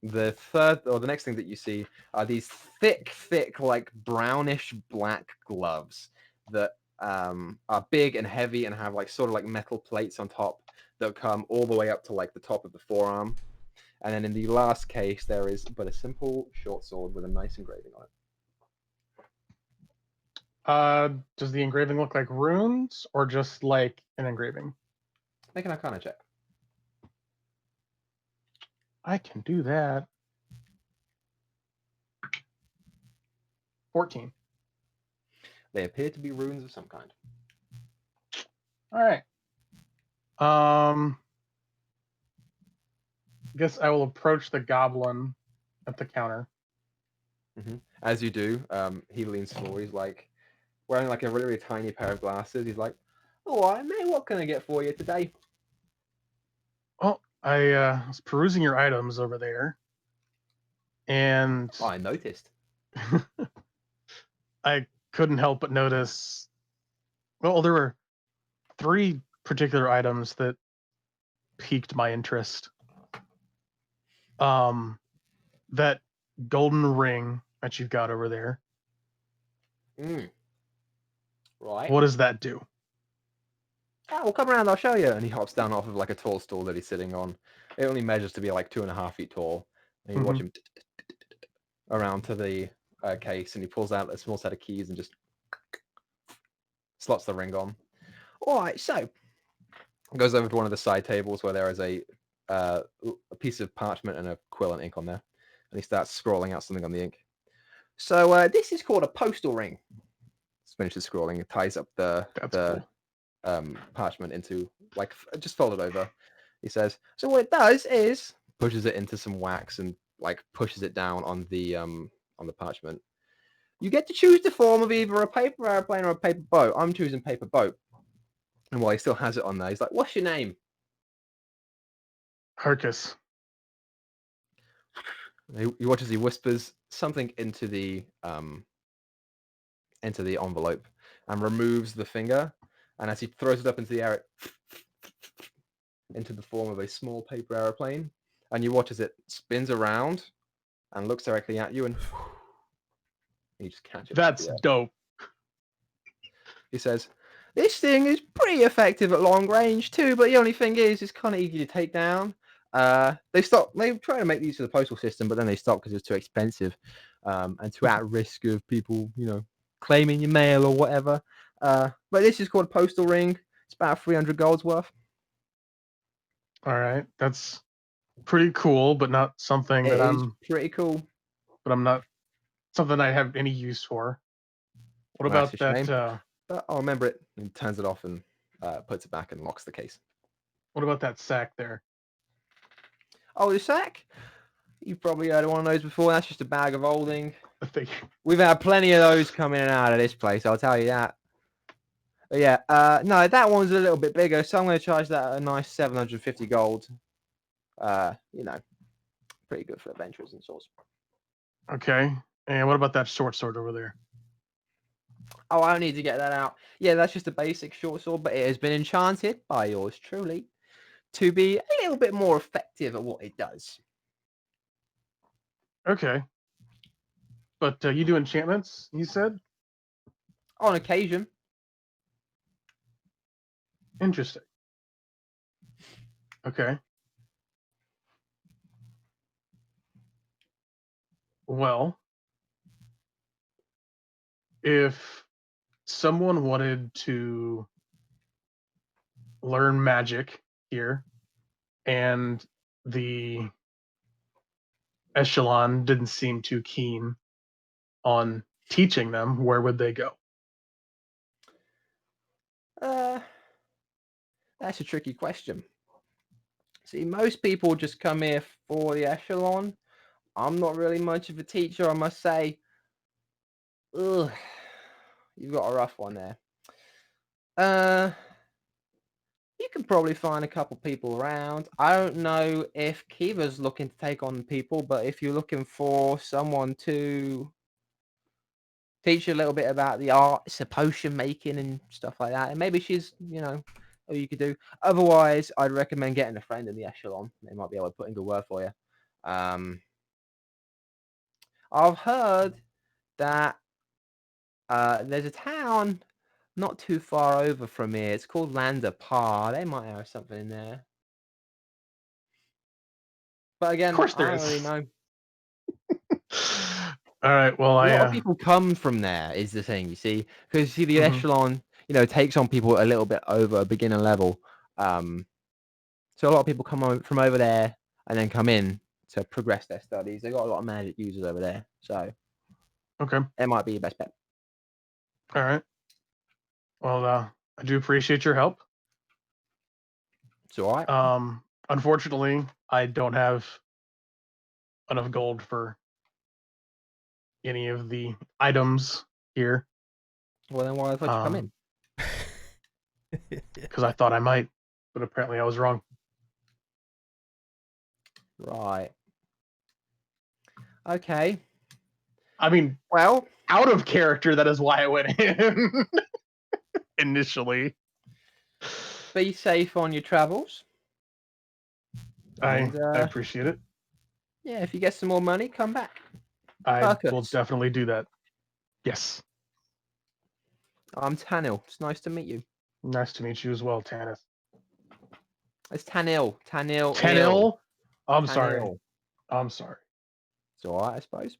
The third, or the next thing that you see are these thick, like brownish black gloves that are big and heavy and have like sort of like metal plates on top that come all the way up to like the top of the forearm. And then in the last case, there is but a simple short sword with a nice engraving on it. Does the engraving look like runes or just like an engraving? Make an Arcana check. I can do that. 14. They appear to be runes of some kind. All right. I guess I will approach the goblin at the counter. As you do, he leans forward. He's like wearing like a really, really tiny pair of glasses. He's like, "All right, mate, what can I get for you today?" Oh, I was perusing your items over there, and Oh, I noticed. I couldn't help but notice. Well, there were 3 particular items that piqued my interest. That golden ring that you've got over there. Right. What does that do? Oh, well, come around, I'll show you. And he hops down off of like a tall stool that he's sitting on. It only measures to be like 2.5 feet tall. And you watch him around to the case, and he pulls out a small set of keys and just slots the ring on. All right, so goes over to one of the side tables where there is a piece of parchment and a quill and ink on there, and he starts scrawling out something on the ink. So this is called a postal ring. Finishes scrawling, ties up the cool. Parchment into like just fold it over. He says, "So what it does is pushes it into some wax and like pushes it down on the parchment. You get to choose the form of either a paper airplane or a paper boat. I'm choosing paper boat." And while he still has it on there, he's like, "What's your name?" Harkus. He watches. He whispers something into the envelope and removes the finger. And as he throws it up into the air, it into the form of a small paper aeroplane. And you watch as it spins around and looks directly at you, and you just catch it. That's dope. He says, "This thing is pretty effective at long range too, but the only thing is, it's kind of easy to take down." They try to make these for the postal system, but then they stop because it's too expensive and too at risk of people, claiming your mail or whatever. But this is called a postal ring. It's about 300 gold's worth. All right, that's pretty cool, but not something that I'm pretty cool. But I'm not something I have any use for. What about that? But I'll remember it. And turns it off and puts it back and locks the case. What about that sack there? Oh, the sack? You've probably heard of one of those before. That's just a bag of holding. I think we've had plenty of those coming in and out of this place, I'll tell you that. But yeah, no, that one's a little bit bigger, so I'm going to charge that a nice 750 gold. Pretty good for adventurers and sorts. Okay. And what about that short sword over there? Oh, I don't need to get that out. Yeah, that's just a basic short sword, but it has been enchanted by yours truly to be a little bit more effective at what it does. Okay. But you do enchantments, you said? On occasion. Interesting. Okay. Well, if someone wanted to learn magic here, and the echelon didn't seem too keen on teaching them, where would they go? That's a tricky question. See, most people just come here for the echelon. I'm not really much of a teacher, I must say. Ugh, you've got a rough one there. You can probably find a couple people around. I don't know if Kiva's looking to take on people, but if you're looking for someone to teach you a little bit about the arts of potion making and stuff like that, and maybe she's, what you could do. Otherwise, I'd recommend getting a friend in the echelon. They might be able to put in good word for you. I've heard that there's a town not too far over from here. It's called Landapar. They might have something in there. But again, Of course there I don't is. really know. All right. Well, A lot of people come from there, is the thing, you see. Because you see, the echelon, takes on people a little bit over beginner level. So a lot of people come from over there and then come in to progress their studies. They've got a lot of magic users over there. So okay. it might be your best bet. All right. Well, I do appreciate your help. It's all right. Unfortunately, I don't have enough gold for any of the items here. Well, then why the fuck you come in? Because I thought I might, but apparently I was wrong. Right. Okay. I mean, Well, out of character, that is why I went in initially. be safe on your travels. I And, appreciate it. yeah, if you get some more money, come back. I will Marcus. definitely do that. Yes. I'm Tanil. It's nice to meet you. Nice to meet you as well, Tanis. It's Tanil. Tanil. Tanil? I'm Tanil. sorry. I'm sorry. It's all right, I suppose.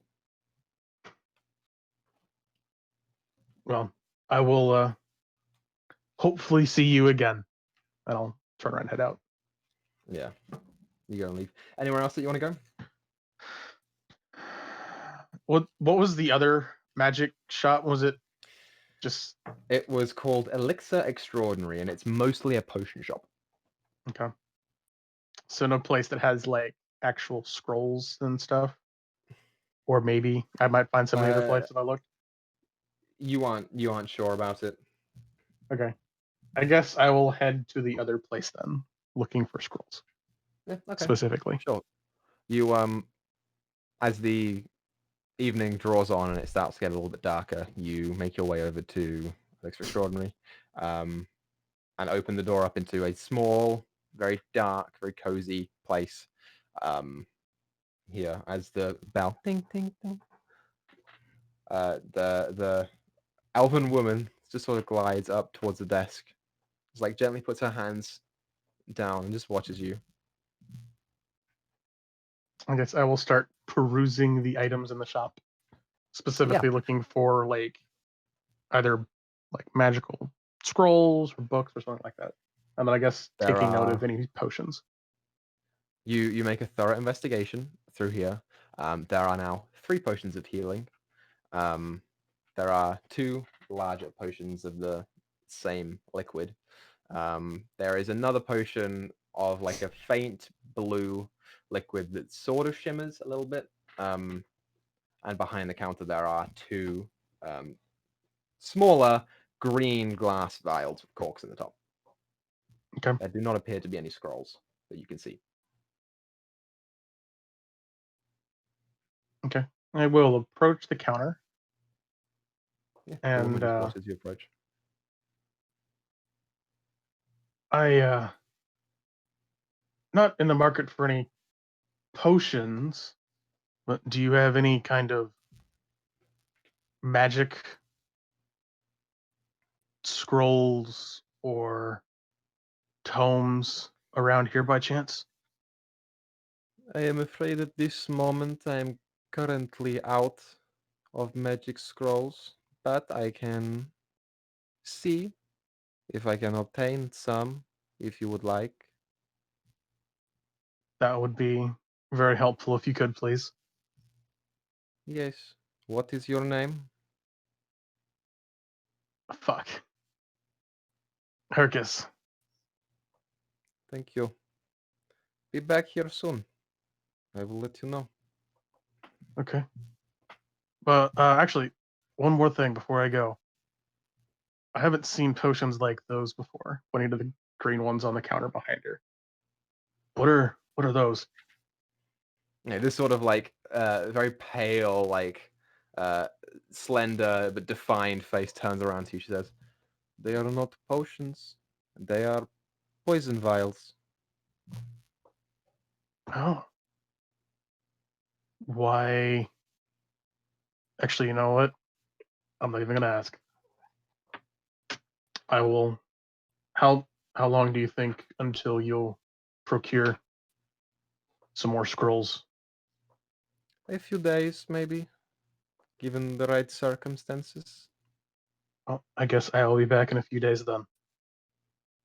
Well, I will hopefully see you again. And I'll turn around and head out. Yeah. You go and leave. Anywhere else that you want to go? What was the other magic shop? Was it just... It was called Elixir Extraordinary, and it's mostly a potion shop. Okay. So no place that has like actual scrolls and stuff? Or maybe I might find some other place if I look. You aren't sure about it. Okay. I guess I will head to the other place then, looking for scrolls. Yeah, okay. Specifically. Sure. You as the evening draws on and it starts to get a little bit darker, you make your way over to Elixir Extraordinary, and open the door up into a small, very dark, very cozy place. Here, as the bell ding ding ding, the elven woman just sort of glides up towards the desk, just like gently puts her hands down and just watches you. I guess I will start perusing the items in the shop, specifically looking for like either like magical scrolls or books or something like that, and then I guess taking note of any potions. You make a thorough investigation through here. There are now 3 potions of healing. There are 2 larger potions of the same liquid. There is another potion of like a faint blue liquid that sort of shimmers a little bit. And behind the counter there are 2 smaller green glass vials with corks in the top. Okay. There do not appear to be any scrolls that you can see. Okay. I will approach the counter. Yeah, and the woman just watches you approach. I not in the market for any potions, but do you have any kind of magic scrolls or tomes around here by chance? I am afraid at this moment I am currently out of magic scrolls, but I can see if I can obtain some, if you would like. That would be very helpful if you could, please. Yes. What is your name? Fuck. Hercus. Thank you. Be back here soon. I will let you know. Okay. But actually, one more thing before I go. I haven't seen potions like those before. Pointing to the green ones on the counter behind her. What are those? Yeah, this sort of like very pale, like slender but defined face turns around to you. She says, "They are not potions. They are poison vials." Oh. Why? Actually, you know what? I'm not even gonna ask. I will. How long do you think until you'll procure some more scrolls? A few days, maybe, given the right circumstances. Oh, I guess I'll be back in a few days then.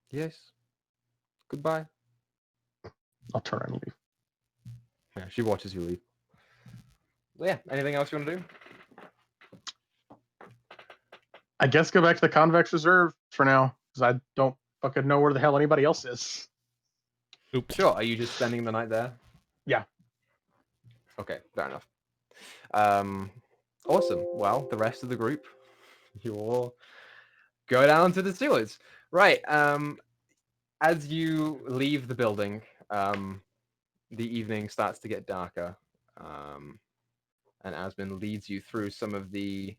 Yes. Goodbye. I'll turn and leave. Yeah, she watches you leave. Yeah. Anything else you want to do? I guess go back to the Convex Reserve for now, because I don't fucking know where the hell anybody else is. Oops. Sure. Are you just spending the night there? Yeah. Okay. Fair enough. Awesome. Well, the rest of the group, you all go down to the sewers. Right. As you leave the building, the evening starts to get darker, and Asmin leads you through some of the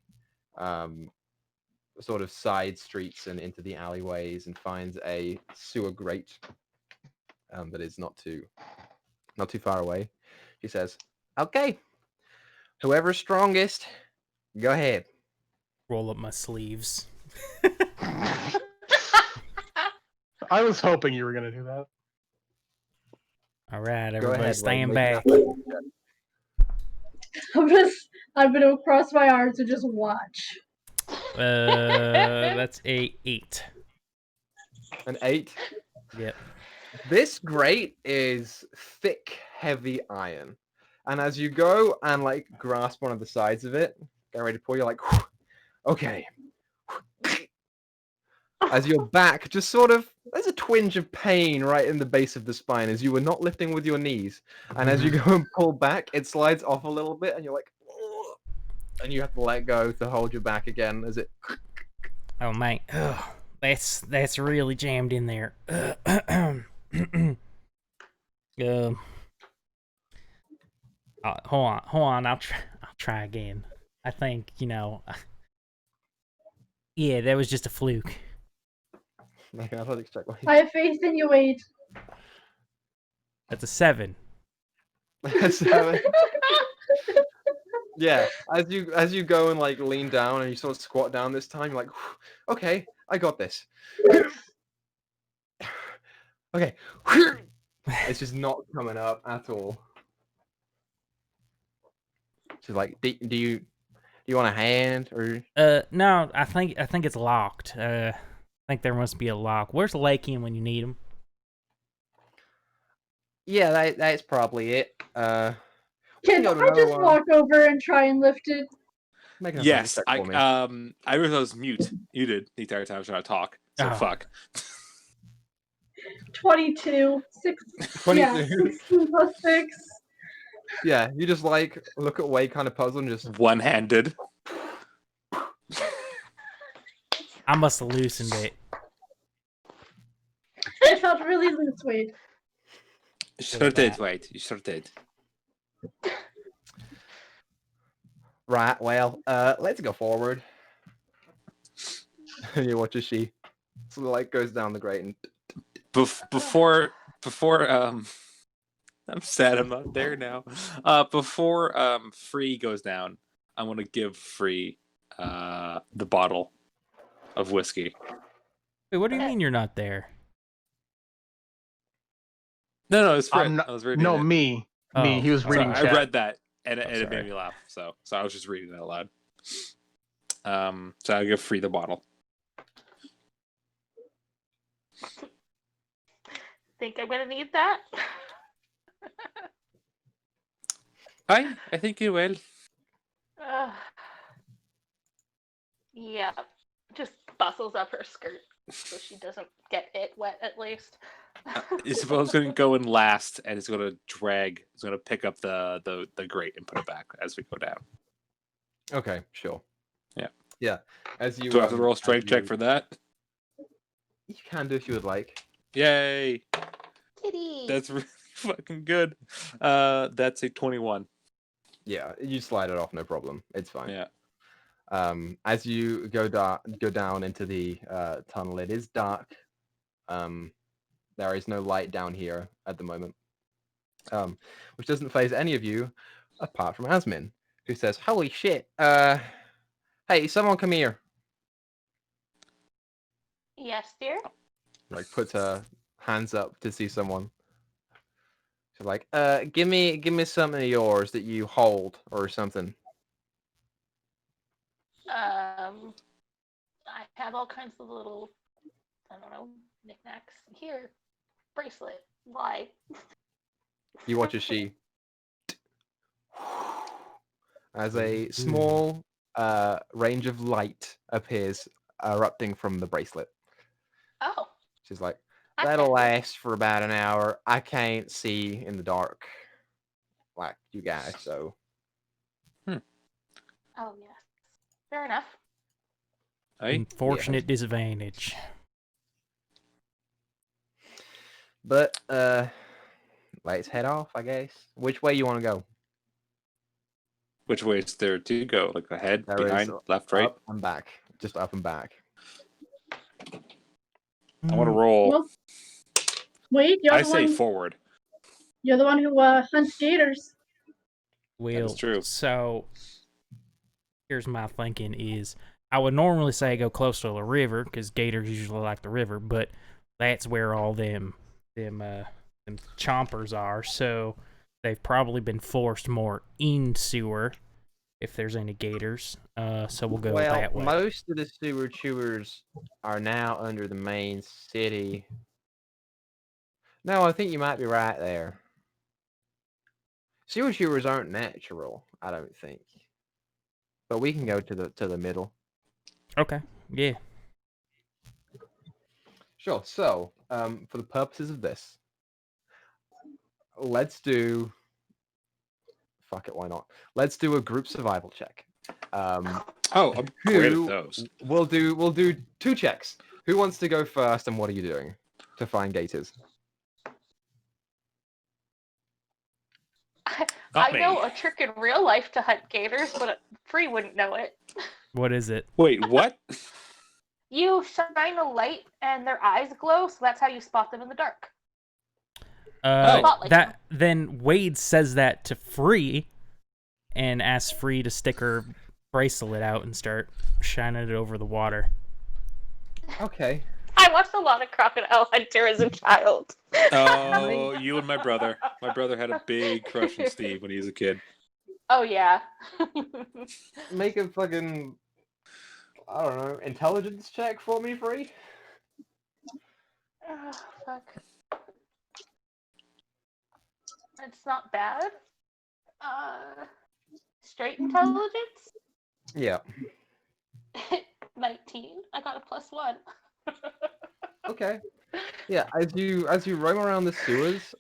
sort of side streets and into the alleyways, and finds a sewer grate that is not too far away. She says, "Okay, whoever's strongest, go ahead." Roll up my sleeves. I was hoping you were gonna do that. All right, Go everybody, ahead, stand Ray, back. make an I'm gonna cross my arms and just watch. That's a 8. An 8. Yep. This grate is thick, heavy iron. And as you go and like grasp one of the sides of it, get ready to pull, you're like, okay. As your back just sort of, there's a twinge of pain right in the base of the spine as you were not lifting with your knees. And as you go and pull back, it slides off a little bit and you're like, "Ugh," and you have to let go to hold your back again as it. Oh mate, that's really jammed in there. Hold on. I'll try again. I think yeah, that was just a fluke. Okay, athletics check. I have faith in you, Wade. That's a 7. So, yeah, as you go and like lean down and you sort of squat down this time, you're like, okay, I got this. Okay, it's just not coming up at all. She's like, do you want a hand or? No, I think it's locked. I think there must be a lock. Where's Lakey when you need him? Yeah, that's probably it. Can go to I another just one. walk over and try and lift it? Make an Yes, athletics check for me. I was mute. You did the entire time I was trying to talk. So Oh. fuck. 22. 22. Yeah, 16 plus 6. Yeah, you just like look at Wade kind of puzzled and just One-handed. I must have loosened it. It felt really loose, Wade. You sure did, Wade. You sure did. right. Well, let's go forward. And you watch as she, so the light goes down the grate and. Before I'm sad I'm not there now. Before Free goes down, I want to give Free the bottle of whiskey. Wait, what do you mean you're not there? No, it's Fred. I'm not. I was reading No, it. me. Me. Oh, He was sorry. reading I chat. read that and it sorry. made me laugh. So I was just reading it out loud. So I'll give Free the bottle. Think I'm gonna need that? I think you will. Yeah, just bustles up her skirt so she doesn't get it wet at least. Isabel's going to go in last, and it's going to drag. It's going to pick up the grate and put it back as we go down. Okay, sure. Yeah. Yeah. As you Do I have to roll a strength check for that? You can do if you would like. Yay! Kitty. That's really fucking good. That's a 21. Yeah, you slide it off, no problem. It's fine. Yeah. As you go down into the tunnel, it is dark. There is no light down here at the moment, which doesn't faze any of you, apart from Asmin, who says, "Holy shit! Hey, someone come here!" Yes, dear. Like puts her hands up to see someone. She's like, give me something of yours that you hold or something." I have all kinds of little, I don't know, knickknacks. Here, bracelet. Why? You watch as she, as a small range of light appears erupting from the bracelet. Oh. She's like, I "That'll can't- last for about an hour. I can't see in the dark like you guys, so." Oh, yes. Fair enough. Hey? Unfortunate disadvantage. But let's head off, I guess. Which way you want to go? Which way is there to go? Like ahead, There behind, is left, right? Up and back. Just up and back. I want to roll. Well, wait, I say forward. you're the one who hunts gators. Well, is true. So here's my thinking is I would normally say go close to the river because gators usually like the river, but that's where all them chompers are. So they've probably been forced more in sewer if there's any gators. So we'll go that way. Most of the sewer chewers are now under the main city. No, I think you might be right there. Sewer chewers aren't natural, I don't think. But we can go to the middle. Okay. Yeah. Sure. So, for the purposes of this, let's do. Fuck it, why not? Let's do a group survival check. Oh, I'm great at those. We'll do 2 checks. Who wants to go first, and what are you doing to find gators? I know a trick in real life to hunt gators, but Free wouldn't know it. What is it? Wait, what? You shine a light and their eyes glow, so that's how you spot them in the dark. That then Wade says that to Free, and asks Free to stick her bracelet out and start shining it over the water. Okay. I watched a lot of Crocodile Hunter as a child. Oh, you and my brother. My brother had a big crush on Steve when he was a kid. Oh, yeah. Make a fucking, I don't know, intelligence check for me, Free. Oh, fuck. It's not bad. Straight intelligence? Yeah. 19. I got a +1. Okay. Yeah, as you roam around the sewers,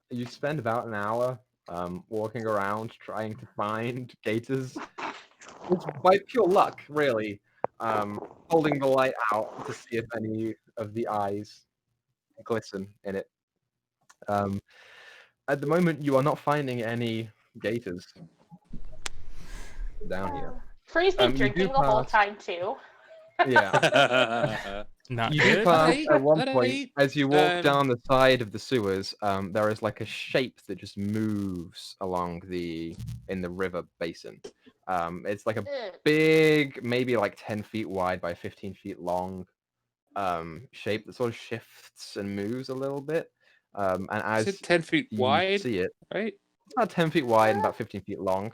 you spend about an hour walking around trying to find gators. It's by pure luck, really. Holding the light out to see if any of the eyes glisten in it. At the moment, you are not finding any gators down here. Free's been You drinking do the whole pass- time, too. Yeah. Not You good. do pass Hey, at one hey, point, as you walk um, down the side of the sewers, there is like a shape that just moves along in the river basin. It's like a Ugh. big, maybe like 10 feet wide by 15 feet long shape that sort of shifts and moves a little bit. And Is as it 10 feet you wide? see it, Right? it's about 10 feet wide and about 15 feet long.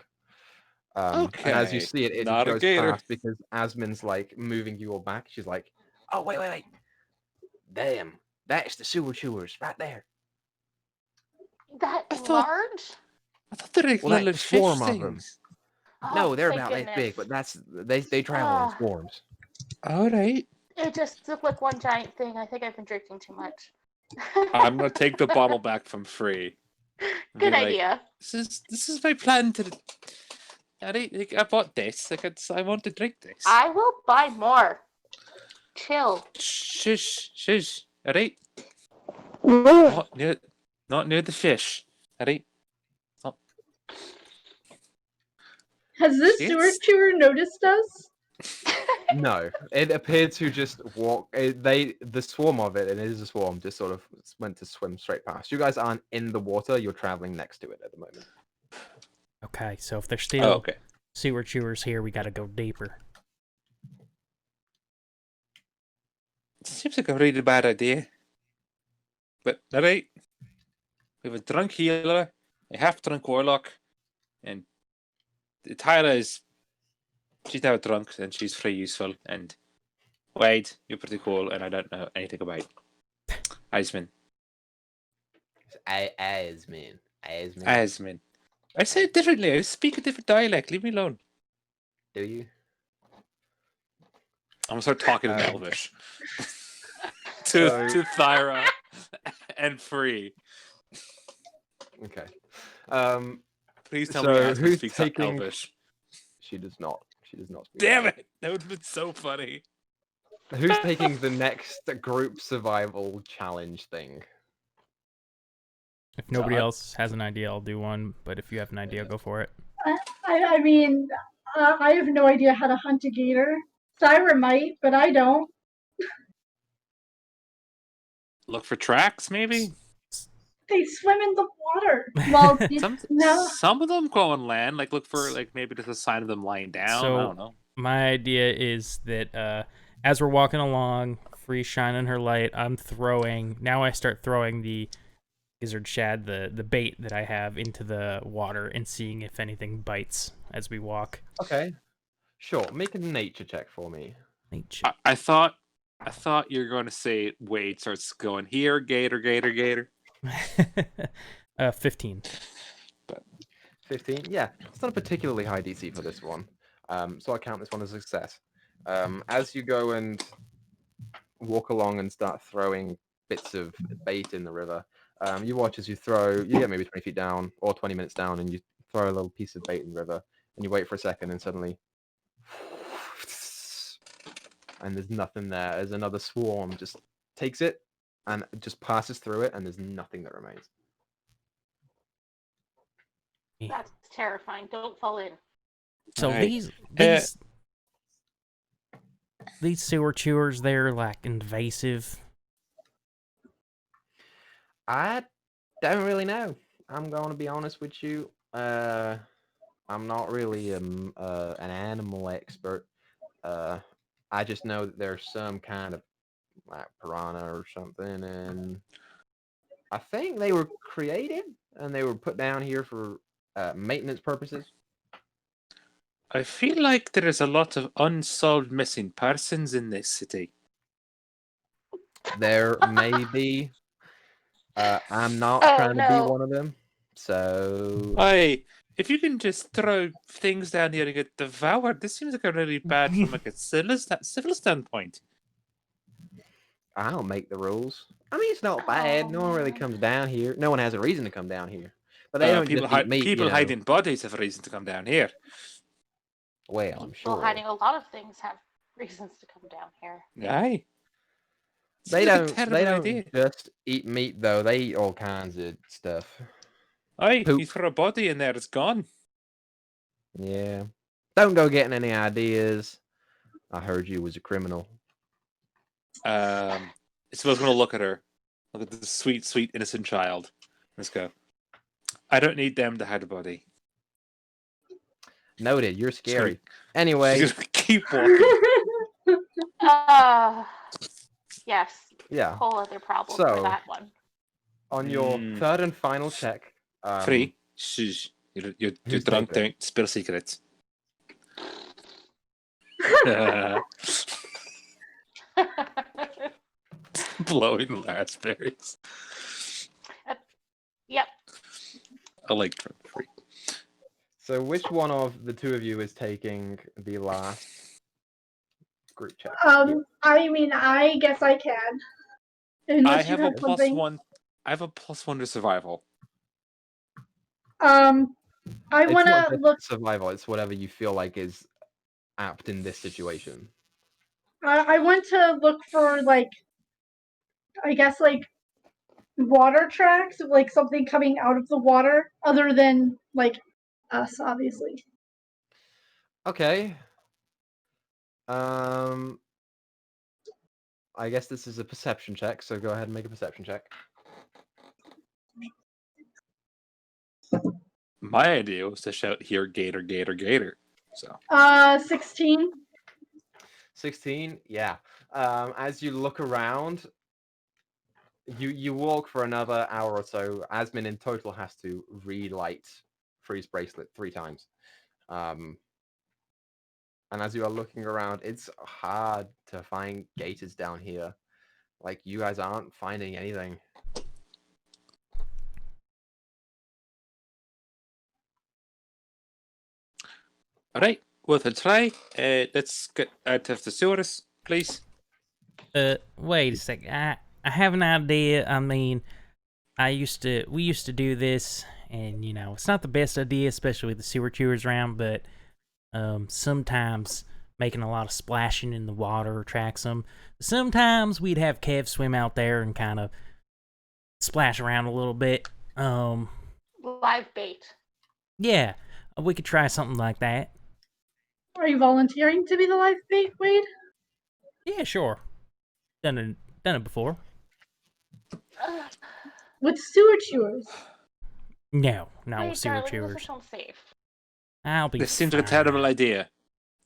And as you Okay, see it, it not a goes gator. past because Asmin's like moving you all back. She's like, "Oh, wait. Damn, that's the sewer chewers right there." That I thought- large? I thought they were Well, little like fish 4 of them. things. No, they're thank about that big, goodness. but they travel in Ah. swarms. All right. It just looked like one giant thing. I think I've been drinking too much. I'm gonna take the bottle back from Free. and Good be like, idea. This is my plan to. I bought this. I want to drink this. I will buy more. Chill. Shush. All right. No. Not near the fish. All right. Has this Shit. sewer chewer noticed us? No, it appeared to just walk. The swarm of it, and it is a swarm, just sort of went to swim straight past. You guys aren't in the water; you're traveling next to it at the moment. Okay, so if there's still Okay. sewer chewers here, we gotta go deeper. Seems like a really bad idea. But all right. We have a drunk healer, a half-drunk warlock, and Tyra is. She's now drunk and she's very useful. And Wade, you're pretty cool, and I don't know anything about Eisman. Asmin. Eisman. I say it differently. I speak a different dialect. Leave me alone. Do you? I'm gonna start talking in Elvish So- to Thyra and Free. Okay. Please tell So me Eisman who's speaks taking- Elvish. She does not. She does not. Speak Damn Elvish. it! That would have been so funny. Who's taking the next group survival challenge thing? If nobody else has an idea, I'll do one. But if you have an idea, go for it. I mean, I have no idea how to hunt a gator. Syra might, but I don't. Look for tracks, maybe. They swim in the water. Well, no. Some of them go on land. Like look for maybe there's a sign of them lying down. So- I don't know. My idea is that as we're walking along, Free shining her light, I'm throwing. Now I start throwing the gizzard shad, the bait that I have, into the water and seeing if anything bites as we walk. Okay. Sure. Make a nature check for me. Nature. I thought you were going to say Wade starts going here, gator. 15. 15. Yeah, it's not a particularly high DC for this one. So I count this one as a success. As you go and walk along and start throwing bits of bait in the river, you watch as you get maybe 20 feet down or 20 minutes down, and you throw a little piece of bait in the river, and you wait for a second, and suddenly, and there's nothing there. There's another swarm just takes it and just passes through it, and there's nothing that remains. That's terrifying. Don't fall in. So Alright. these sewer chewers, they're like invasive. I don't really know. I'm going to be honest with you. I'm not really an animal expert. I just know that there's some kind of like piranha or something, and I think they were created and they were put down here for maintenance purposes. I feel like there is a lot of unsolved missing persons in this city. There may be. I'm not Oh, trying to be no. one of them. So Hey, if you can just throw things down here and get devoured, this seems like a really bad from like a civil standpoint. I don't make the rules. I mean, it's not bad. Oh, No one really man. comes down here. No one has a reason to come down here. But they don't People just eat meat, people you know. hiding bodies have a reason to come down here. Well, I'm People sure. hiding a lot of things have reasons to come down here. Aye. They Seems like a don't. terrible They don't idea. just eat meat though. They eat all kinds of stuff. Aye, Poop. you throw a body in there, it's gone. Yeah. Don't go getting any ideas. I heard you was a criminal. Isabel's gonna look at her. Look at the sweet, sweet, innocent child. Let's go. I don't need them to hide a body. Noted. You're scary. Anyway, She's gonna keep walking. Yes. yeah. Whole other problem So- for that one. On your third and final check, Free. Shush. You're who's drunk. taking Don't spill secrets. Blowing raspberries. Yep. I like drunk free. So which one of the two of you is taking the last group check? I mean, I guess I can. I Unless you have a have plus something. one. I have a +1 to survival. I It's want not to just look. survival, it's whatever you feel like is apt in this situation. I want to look for like, I guess like water tracks, like something coming out of the water, other than like us, obviously. Okay. I guess this is a perception check, so go ahead and make a perception check. My idea was to shout here, Gator, Gator, Gator. So 16. 16, yeah. As you look around, you walk for another hour or so. Asmin in total has to relight Freeze Bracelet 3 times. And as you are looking around, it's hard to find gators down here. Like, you guys aren't finding anything. all right, worth a try. Let's get out of the sewers, please. Wait a second. I have an idea. I mean, we used to do this, and you know, it's not the best idea, especially with the sewer chewers around, but sometimes making a lot of splashing in the water attracts them. Sometimes we'd have Kev swim out there and kind of splash around a little bit. Live bait. Yeah, we could try something like that. Are you volunteering to be the live bait, Wade? Yeah, sure. Done it before. With sewer chewers. No, not Wait, with sewer darling, chewers. this sounds safe. I'll be This seems like a fine. terrible idea.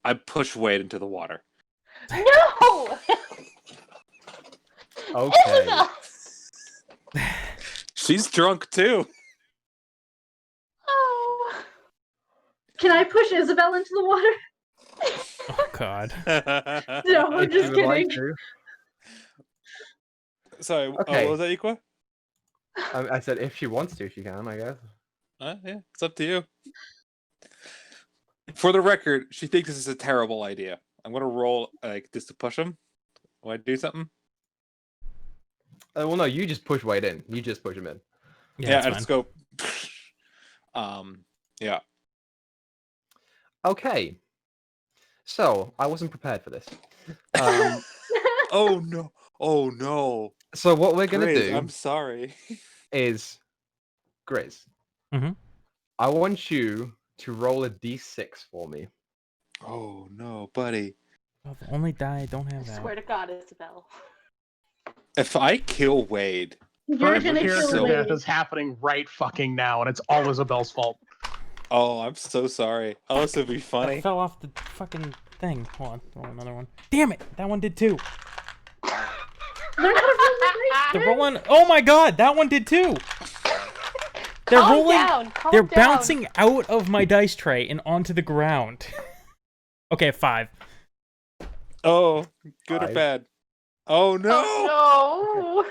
I push Wade into the water. No! Okay. Isabel! She's drunk too. Oh. Can I push Isabel into the water? Oh God. No, I'm If you just would like kidding. to. Sorry, Okay. what was that, Equa? I said if she wants to, she can, I guess. Yeah, it's up to you. For the record, she thinks this is a terrible idea. I'm gonna roll like this to push him. Want to do something? Well, no, you just push Wade in. You just push him in. Yeah, I that's just fine. go. Yeah. Okay. So, I wasn't prepared for this. Oh no! Oh no! So what we're going to Griz, do I'm sorry. is, Griz, Mhm. I want you to roll a d6 for me. Oh no, buddy. Oh, the only die I don't I have swear to God, Isabel. If I kill Wade, You're First gonna character kill so- death Wade. is happening right fucking now, and it's all Isabel's fault. oh, I'm so sorry. Oh, this would be I funny. fell off the fucking thing. Hold on, roll another one. Damn it! That one did too. They're not really They're great. rolling. Oh my God, that one did too. They're Calm rolling. down, calm They're down. bouncing out of my dice tray and onto the ground. Okay, 5. Oh, good or Five. bad? Oh no! Oh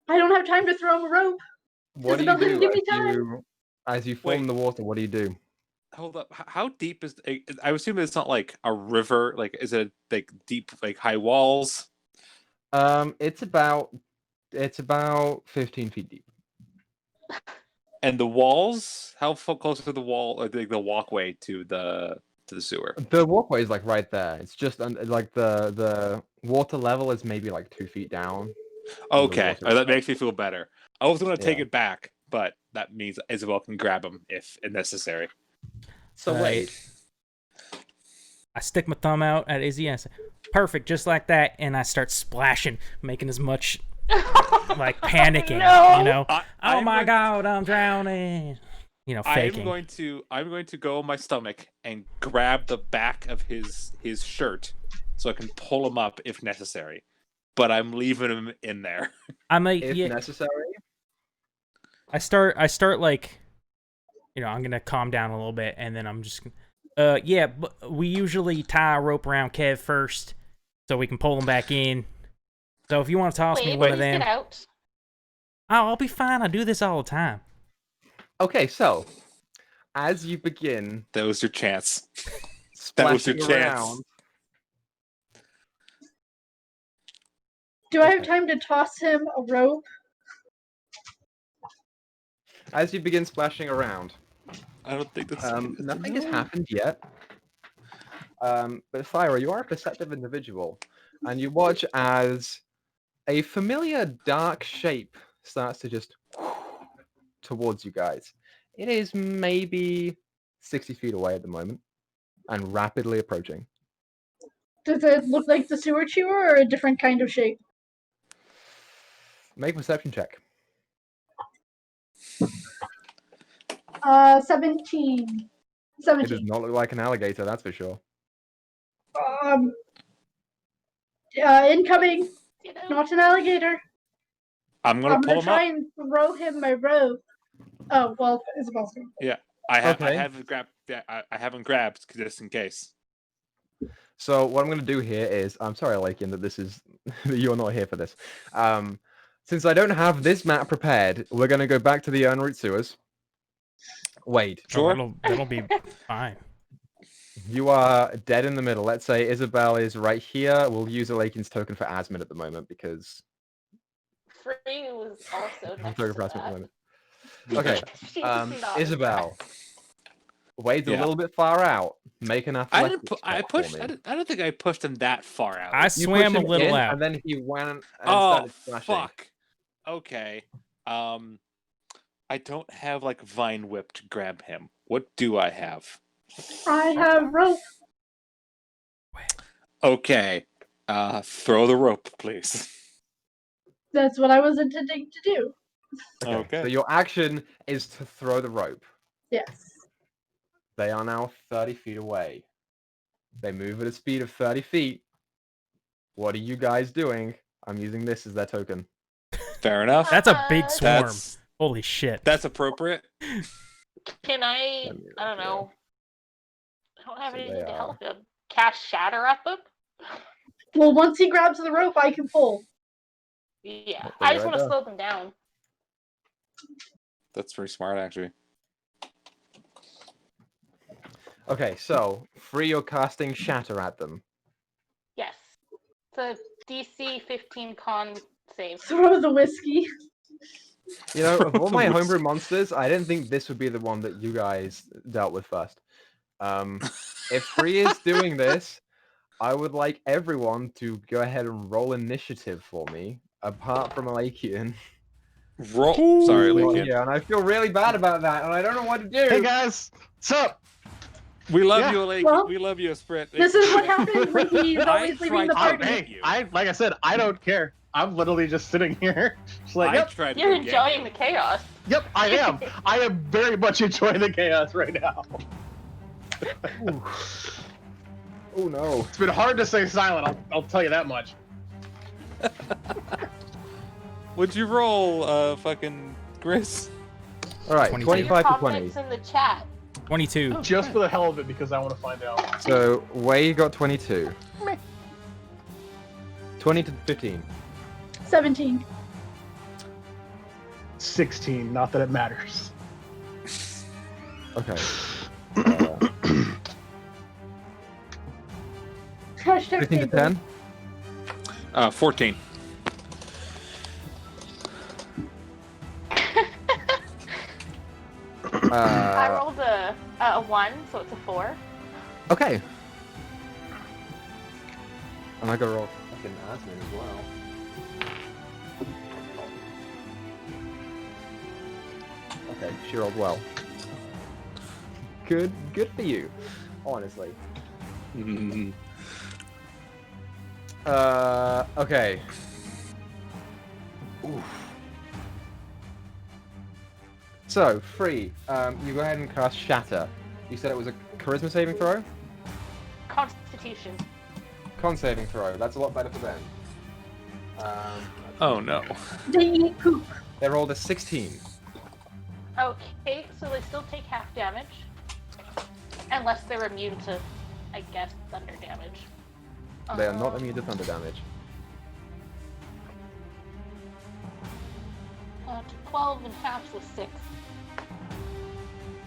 I don't have time to throw him a rope. What do Isabel you didn't do give me time. as you fall in Wait. the water? What do you do? Hold up. How deep is? I assume it's not like a river. Like, is it like deep, like high walls? It's about 15 feet deep. And the walls? How close to the wall, like the walkway to the sewer? The walkway is like right there. It's just like the water level is maybe like 2 feet down. Okay, water that makes me feel better. I was gonna take Yeah. it back, but that means Isabel can grab him if necessary. So I- wait. I stick my thumb out at Izzy and I say, "Perfect, just like that," and I start splashing, making as much like panicking, No. you know. Oh I'm my going- God, I'm drowning. You know, faking. I'm going to go on my stomach and grab the back of his shirt so I can pull him up if necessary. But I'm leaving him in there. I'm like, If yeah, necessary. I start like, you know, I'm gonna calm down a little bit, and then I'm just, yeah. But we usually tie a rope around Kev first, so we can pull him back in. So if you want to toss me Wait, one please of them, get out. I'll be fine. I do this all the time. Okay, so as you begin That was your chance. That was your splashing chance. around, Do I have time to toss him a rope? as you begin splashing around, I don't think that's nothing has happened yet. But Thyra, you are a perceptive individual, and you watch as a familiar dark shape starts to just towards you guys. It is maybe 60 feet away at the moment, and rapidly approaching. Does it look like the sewer chewer or a different kind of shape? Make a perception check. 17. It does 17. not look like an alligator, that's for sure. Incoming. You know? Not an alligator. I'm gonna I'm pull gonna him try up. and throw him my rope. Oh well, Isabel's going. I Okay. haven't grabbed. I haven't grabbed just in case. So what I'm going to do here is, I'm sorry, Lakin, that this is that you're not here for this. Since I don't have this map prepared, we're going to go back to the en route sewers. Wade, Sure. That'll be fine. you are dead in the middle. Let's say Isabel is right here. We'll use a Lakin's token for Asmund at the moment because Free was also next token to for Asmund at the that. moment. Okay, She's not Isabel. Wade's a Yeah. little bit far out. Make an athletics check I for pushed. me. I don't think I pushed him that far out. I You swam pushed a him little in, out. and then he went and Oh started splashing. fuck. Okay. I don't have like vine whip to grab him. What do I have? I have rope. Okay. Throw the rope, please. That's what I was intending to do. Okay. So your action is to throw the rope. Yes. They are now 30 feet away. They move at a speed of 30 feet. What are you guys doing? I'm using this as their token. Fair enough. That's a big swarm. That's Holy shit. that's appropriate. Can I? Let me I don't look know. I don't have So anything they to are- help him. Cast shatter at them. Well, once he grabs the rope, I can pull. Yeah, Well, I there just I want to go. slow them down. That's pretty smart, actually. Okay, so free your casting shatter at them. Yes. It's a DC 15 con save. Throw the whiskey. You know, of all my Whisk. homebrew monsters, I didn't think this would be the one that you guys dealt with first. If free is doing this, I would like everyone to go ahead and roll initiative for me, apart from Alakian. Roll. Sorry, Well, Lincoln. yeah, and I feel really bad about that, and I don't know what to do. Hey guys, what's up? We love Yeah. you, Lincoln. Well, we love you, Esprit. This is what happens when he's I always leaving the tried to party. get you. Like I said, I don't care. I'm literally just sitting here. Just like, I yep, tried to You're get enjoying you. the chaos. yep, I am. I am very much enjoying the chaos right now. Oh no. It's been hard to stay silent, I'll tell you that much. Would you roll, fucking Griz? Alright, 22. 25 to 20. Comments in the chat. 22. Just for the hell of it, because I want to find out. So, Wade got 22. 20 to 15. 17. 16, not that it matters. Okay. Hashtag 15 to table. 10. 14. I rolled a 1, so it's a 4. Okay. And I gotta roll fucking Asmund as well. Okay, she rolled well. Good for you, honestly. Okay. Oof. So, Free, you go ahead and cast Shatter. You said it was a charisma saving throw? Constitution. Con saving throw. That's a lot better for them. Oh no. They eat poop. They rolled a 16. Okay, so they still take half damage. Unless they're immune to, I guess, thunder damage. They are not immune to thunder damage. 12 and half, so 6.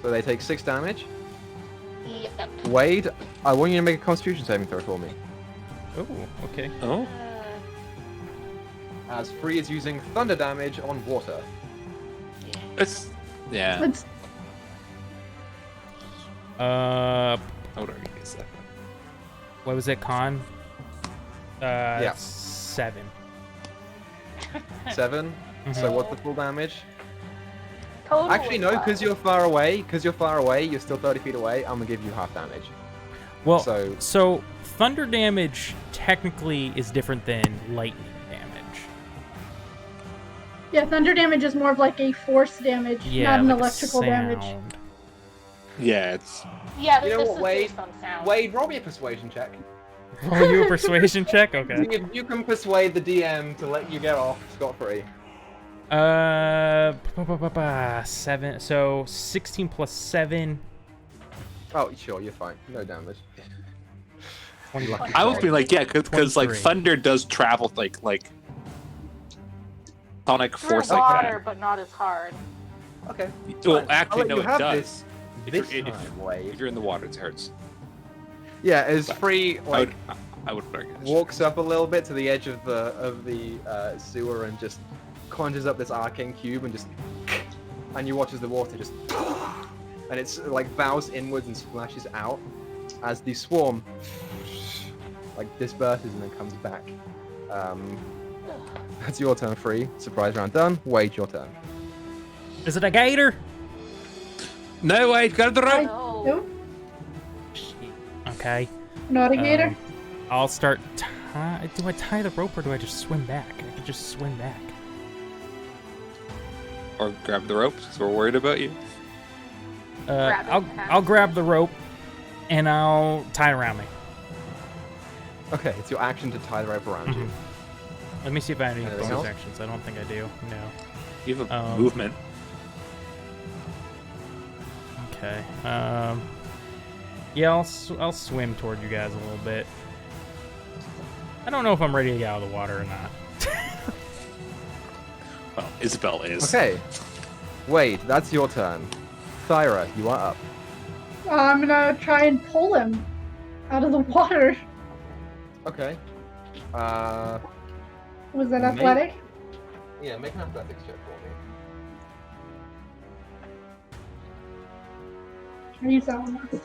So they take 6 damage. Yep. Wade, I want you to make a Constitution saving throw for me. Oh, okay. Oh. As Free is using thunder damage on water. It's yeah. Let's Hold on, give me a second. what was it, con? Yeah. 7. 7. So Mhm. what's the full damage? Total Actually, no, is because you're far away. You're still 30 feet away. I'm gonna give you half damage. Well, So- so thunder damage technically is different than lightning damage. yeah, thunder damage is more of like a force damage, Yeah, not an like a electrical damage. sound. Yeah, it's Yeah, You know this what, is Wade? based on sound. Wade, roll me a persuasion check. Roll you a persuasion check? Okay. See if you can persuade the DM to let you get off scot-free. 7. So 16 plus 7. Oh, sure, you're fine. No damage. 20. I was being like, yeah, because like 23. thunder does travel like sonic Through force water, like but not as hard. Okay. that. Well, Fine. actually, I'll let no, you it have does. this If this you're, time, Wade. if you're in the water, it hurts. Yeah, as Free like I would bargain. walks up a little bit to the edge of the sewer and just conjures up this arcane cube and just, and you watch as the water just, and it's like bows inwards and splashes out as the swarm like disperses and then comes back. That's your turn, Free. Surprise round done. Wade, your turn. Is it a gator? No, wait, got the right. No. Nope, Okay. not a gator. I'll start. Do I tie the rope or do I just swim back? I could just swim back. Or grab the rope, because we're worried about you. Grab it, I'll grab the rope and I'll tie it around me. Okay, it's your action to tie the rope around you. Let me see if I have any Anything bonus else? actions. I don't think I do. No. You have a Um, movement. Okay. Yeah, I'll swim toward you guys a little bit. I don't know if I'm ready to get out of the water or not. Well, Isabel is. Okay. Wade, that's your turn. Thyra, you are up. I'm gonna try and pull him out of the water. Okay. Was that Maybe- athletic? Yeah, make an athletics check for me. I use that one last.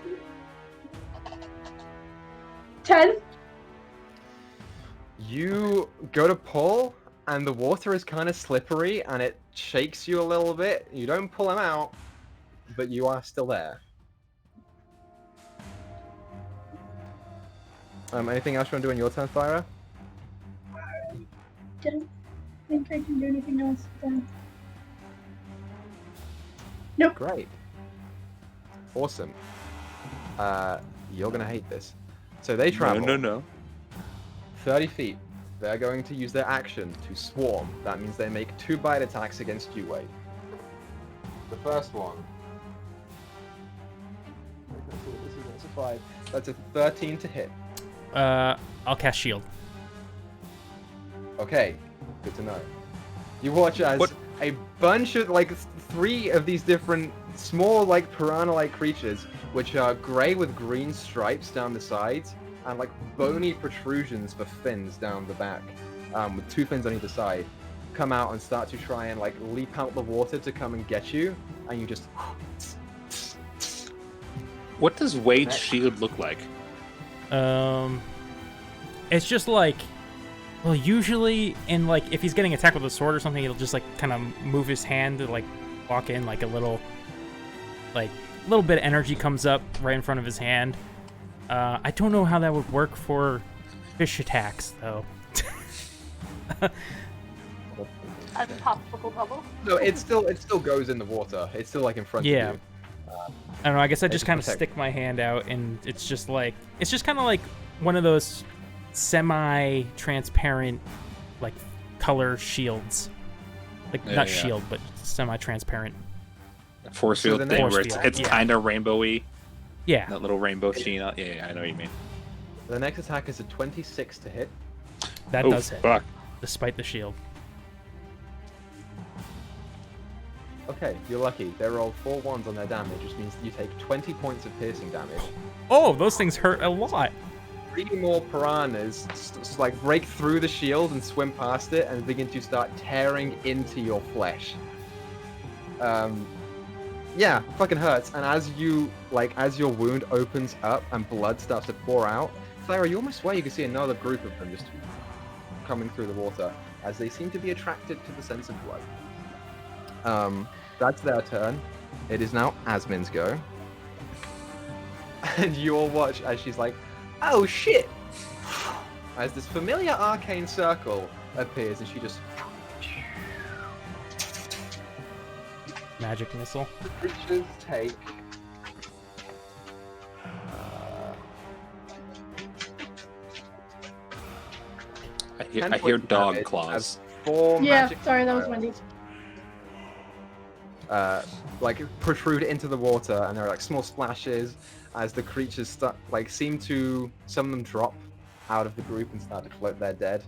10. You go to pull, and the water is kind of slippery, and it shakes you a little bit. You don't pull him out, but you are still there. Anything else you want to do in your turn, Thyra? Don't think I can do anything else then. Nope. Great. Awesome. You're gonna hate this. So they travel No. 30 feet. They're going to use their action to swarm. That means they make 2 bite attacks against you, Wade. The first one. That's a 5. That's a 13 to hit. I'll cast shield. Okay, good to know. You watch as What? a bunch of, like, 3 of these different small, like, piranha-like creatures, which are grey with green stripes down the sides, and, like, bony protrusions for fins down the back, with 2 fins on either side, come out and start to try and, like, leap out the water to come and get you, and you just... What does Wade's shield look like? It's just like, well, usually in like if he's getting attacked with a sword or something, he'll just like kind of move his hand to like walk in, like a little bit of energy comes up right in front of his hand. I don't know how that would work for fish attacks though. Unpoppable bubble. No, it still goes in the water. It's still, like, in front Yeah. of you. I don't know. I guess I just just kind of protect. stick my hand out, and it's just kind of like one of those semi-transparent, like color shields, like Yeah, not yeah. shield, but semi-transparent. Force So field the thing next- where Force it's field, yeah. kind of rainbowy. Yeah, That little rainbow sheen. Yeah, I know what you mean. The next attack is a 26 to hit. that Oh, does hit, fuck. despite the shield. Okay, you're lucky. They rolled 4 ones on their damage, which means you take 20 points of piercing damage. Oh, those things hurt a lot. 3 more piranhas like break through the shield and swim past it and begin to start tearing into your flesh. Yeah, fucking hurts. And as your wound opens up and blood starts to pour out, Clara, you almost swear you can see another group of them just coming through the water, as they seem to be attracted to the sense of blood. That's their turn. It is now Asmin's go. And you'll watch as she's like, oh shit! As this familiar arcane circle appears and she just... Magic missile. The creatures take... I hear dog claws. 4 Yeah, magic sorry, that was missiles, Wendy. like protrude into the water, and there are like small splashes as the creatures start, like, seem to, some of them drop out of the group and start to float their dead.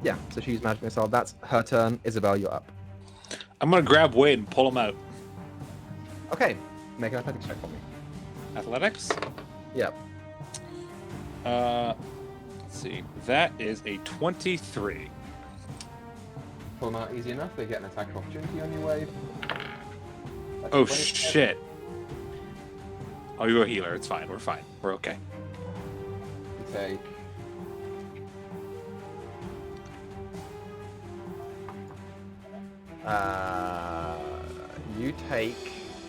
Yeah, so she used magic missile. That's her turn. Isabel, you're up. I'm gonna grab Wade and pull him out. Okay, make an athletics check for me. Athletics? Yep. Let's see. That is a 23. Pull them out easy enough. They get an attack of opportunity on your wave. That's Oh 20. shit. Oh, you're a healer. It's fine. We're fine. We're okay. You take... you take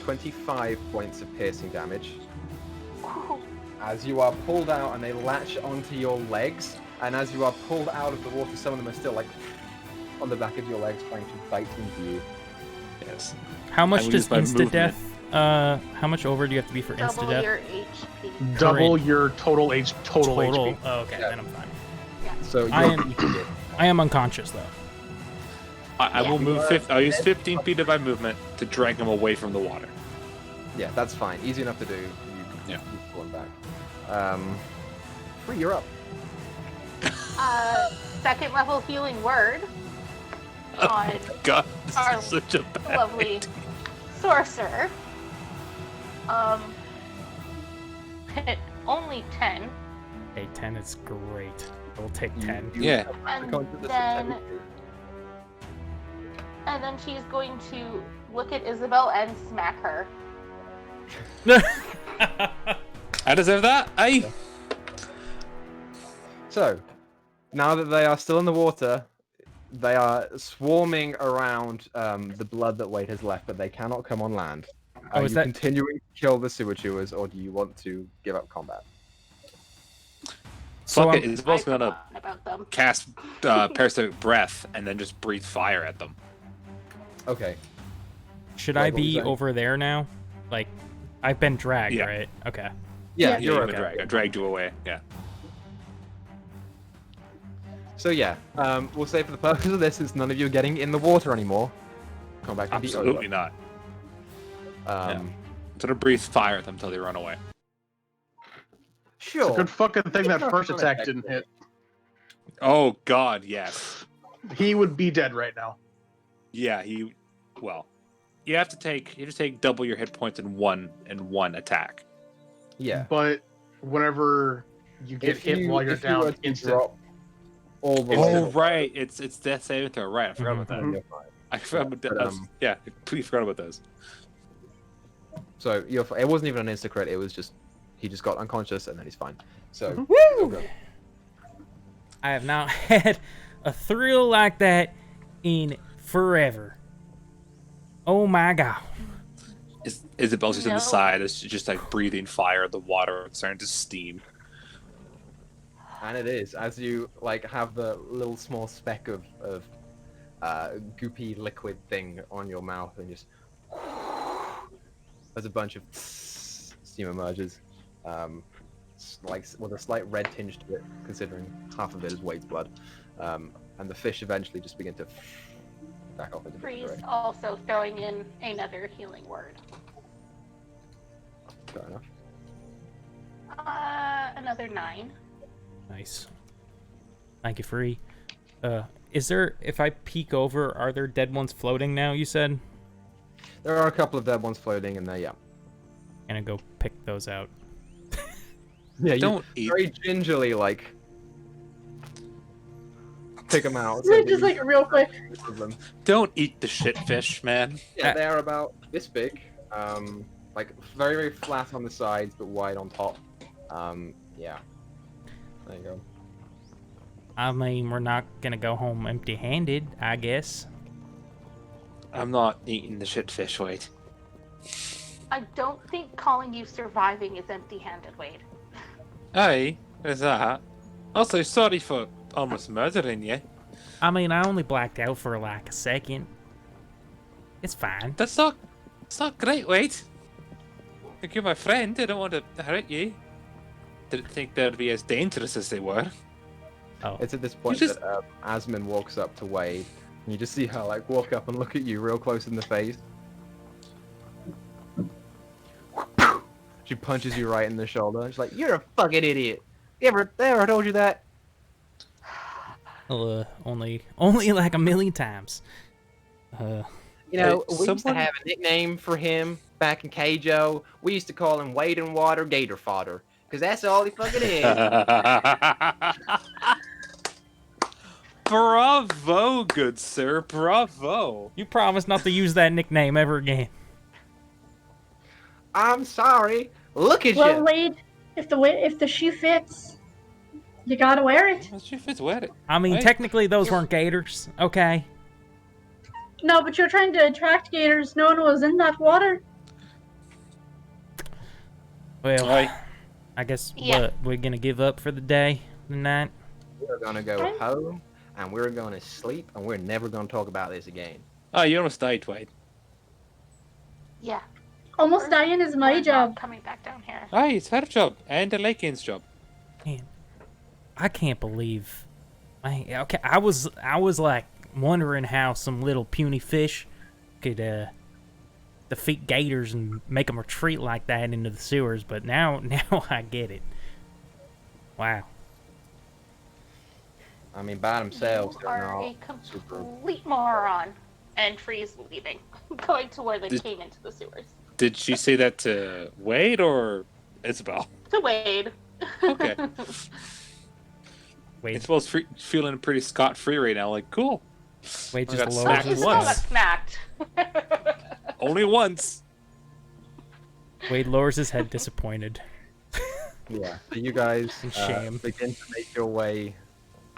25 points of piercing damage as you are pulled out and they latch onto your legs, and as you are pulled out of the water, some of them are still like on the back of your legs trying to bite into you. Yes. How much I will does use my insta-death, how much over do you have to be for Double insta-death? your HP. Double your total HP. Oh, okay, then I'm fine. So I am unconscious, though. I will Yeah. move. I'll use 15 feet of my movement to drag him away from the water. yeah, that's fine. Easy enough to do. You pull him back. Free, you're up. Second level healing word on God, Our this is such a bad lovely idea. sorcerer. Only 10. Hey, 10 is great. We'll take 10. Yeah. And then she's going to look at Isabel and smack her. I deserve that. Aye. So, now that they are still in the water, they are swarming around the blood that Wade has left, but they cannot come on land. Are is you that- continuing to kill the sewer chewers, or do you want to give up combat? So Fuck I'm- it. Isabel's I gonna forgot about them. cast parasitic breath and then just breathe fire at them. Okay. Should Wait, I what was be that? over there now? Like, I've been dragged, Yeah. right? Okay. Yeah, Yeah. you're Yeah, okay. I dragged you away. Yeah. So yeah, we'll say for the purpose of this, since none of you are getting in the water anymore, combat can be Absolutely not. over. I'm gonna breathe fire at them until they run away. Sure. It's a good fucking thing that It's first not attack effective. didn't hit. Oh God, yes. He would be dead right now. Yeah, well, you have to take double your hit points in one attack. Yeah. But whenever you get If hit you- while you're if you down, were to instant. drop all the Oh way, right, it's death saving throw. Right, I forgot about that. then you're fine. I forgot about that. But, Yeah, I completely forgot about those. So you're. It wasn't even an insta crit. It was just he just got unconscious and then he's fine. So. Woo! I have not had a thrill like that in forever. Oh my god. Isabel's just on No. the side. It's just like breathing fire at the water, it's starting to steam. And it is, as you like have the little small speck of goopy liquid thing on your mouth, and just as a bunch of steam emerges, like with a slight red tinge to it, considering half of it is Wade's blood, and the fish eventually just begin to back off into the Freeze direction. also throwing in another healing word. Fair enough. Another 9. Nice. Thank you, Free. is there? If I peek over, are there dead ones floating now? You said. There are a couple of dead ones floating in there. Yeah. Gonna go pick those out. Yeah. Don't eat. Very gingerly, like, pick them out. Just like real quick. Don't eat the shit fish, man. Yeah, they're about this big. Like very, very flat on the sides, but wide on top. Yeah. There you go. I mean, we're not gonna go home empty-handed, I guess. I'm not eating the shit fish, Wade. I don't think calling you surviving is empty-handed, Wade. Aye, there's that. Also, sorry for almost murdering you. I mean, I only blacked out for like a second. It's fine. It's not great, Wade. Like, you're my friend, I don't want to hurt you. Didn't think they'd be as dangerous as they were. Oh, It's at this point just- that Asmin walks up to Wade, and you just see her like walk up and look at you real close in the face. She punches you right in the shoulder. She's like, "You're a fucking idiot. Ever told you that?" only like a million times. You know, Hey, we used to someone- have a nickname for him back in Keijo. We used to call him Wade and Water Gator Fodder, because that's all he fucking is. Bravo, good sir, bravo. You promise not to use that nickname ever again. I'm sorry. Look at Well, you. Wade, if the shoe fits, you gotta wear it. Well, she fits wear it. I mean, Right. technically those weren't gators, okay? No, but you're trying to attract gators. No one was in that water. Well, Right. I guess Yeah. what, we're gonna give up for the day, the night. We're gonna go Okay. home, and we're gonna sleep, and we're never gonna talk about this again. Oh, you almost died, Wade. Yeah. Almost dying is my We're not job. coming back down here. Aye, it's her job, and the Lakean's job. Man, I can't believe. Okay, I was like wondering how some little puny fish could defeat gators and make them retreat like that into the sewers, but now I get it. Wow. I mean, by themselves, You they're are not a super. complete moron. And Free's leaving, going to where they Did- came into the sewers. Did she say that to Wade or Isabel? To Wade. Okay. Wade, Isabel's feeling pretty scot-free right now. Like, cool. Wade I just got lowers smacked his Isabel got once. smacked. Only once. Wade lowers his head, disappointed. Yeah. So you guys In shame. begin to make your way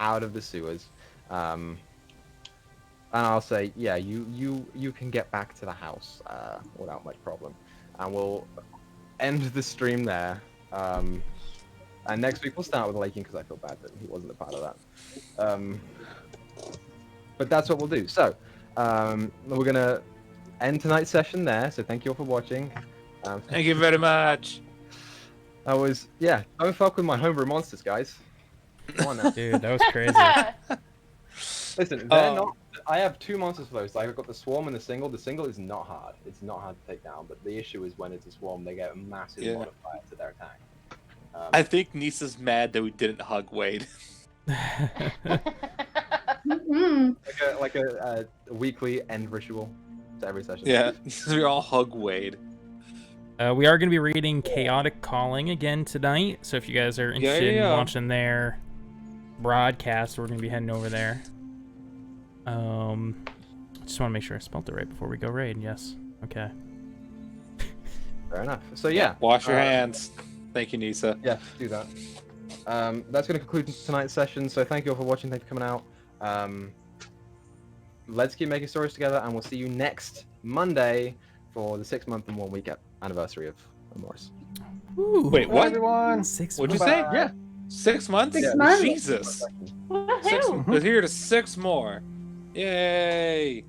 out of the sewers, and I'll say, yeah, you can get back to the house without much problem, and we'll end the stream there. And next week we'll start with Lakin because I feel bad that he wasn't a part of that. But that's what we'll do. So we're gonna end tonight's session there. So thank you all for watching. Thank you very much. That was don't fuck with my homebrew monsters, guys. Come on now. Dude, that was crazy. Listen, they're not. I have two monsters for those. Like I've got the swarm and the single. The single is not hard. It's not hard to take down. But the issue is when it's a swarm, they get a massive Yeah. modifier to their attack. I think Nisa's mad that we didn't hug Wade. Mm-mm. Like a weekly end ritual to every session. Yeah, we all hug Wade. We are going to be reading Chaotic Calling again tonight, so if you guys are interested in yeah. watching their broadcast, we're going to be heading over there. Just want to make sure I spelled it right before we go raid. Yes. Okay. Fair enough. So yeah, Wash your hands. Thank you, Nisa. yeah, do that. That's going to conclude tonight's session. So thank you all for watching. Thank you for coming out. Let's keep making stories together, and we'll see you next Monday for the 6-month and 1-week anniversary of Emoris. Ooh, Wait, Bye, what? everyone. 6 What'd you months. say? Yeah. 6 months? 6 months. Jesus. Woohoo! We're here to 6 more. Yay!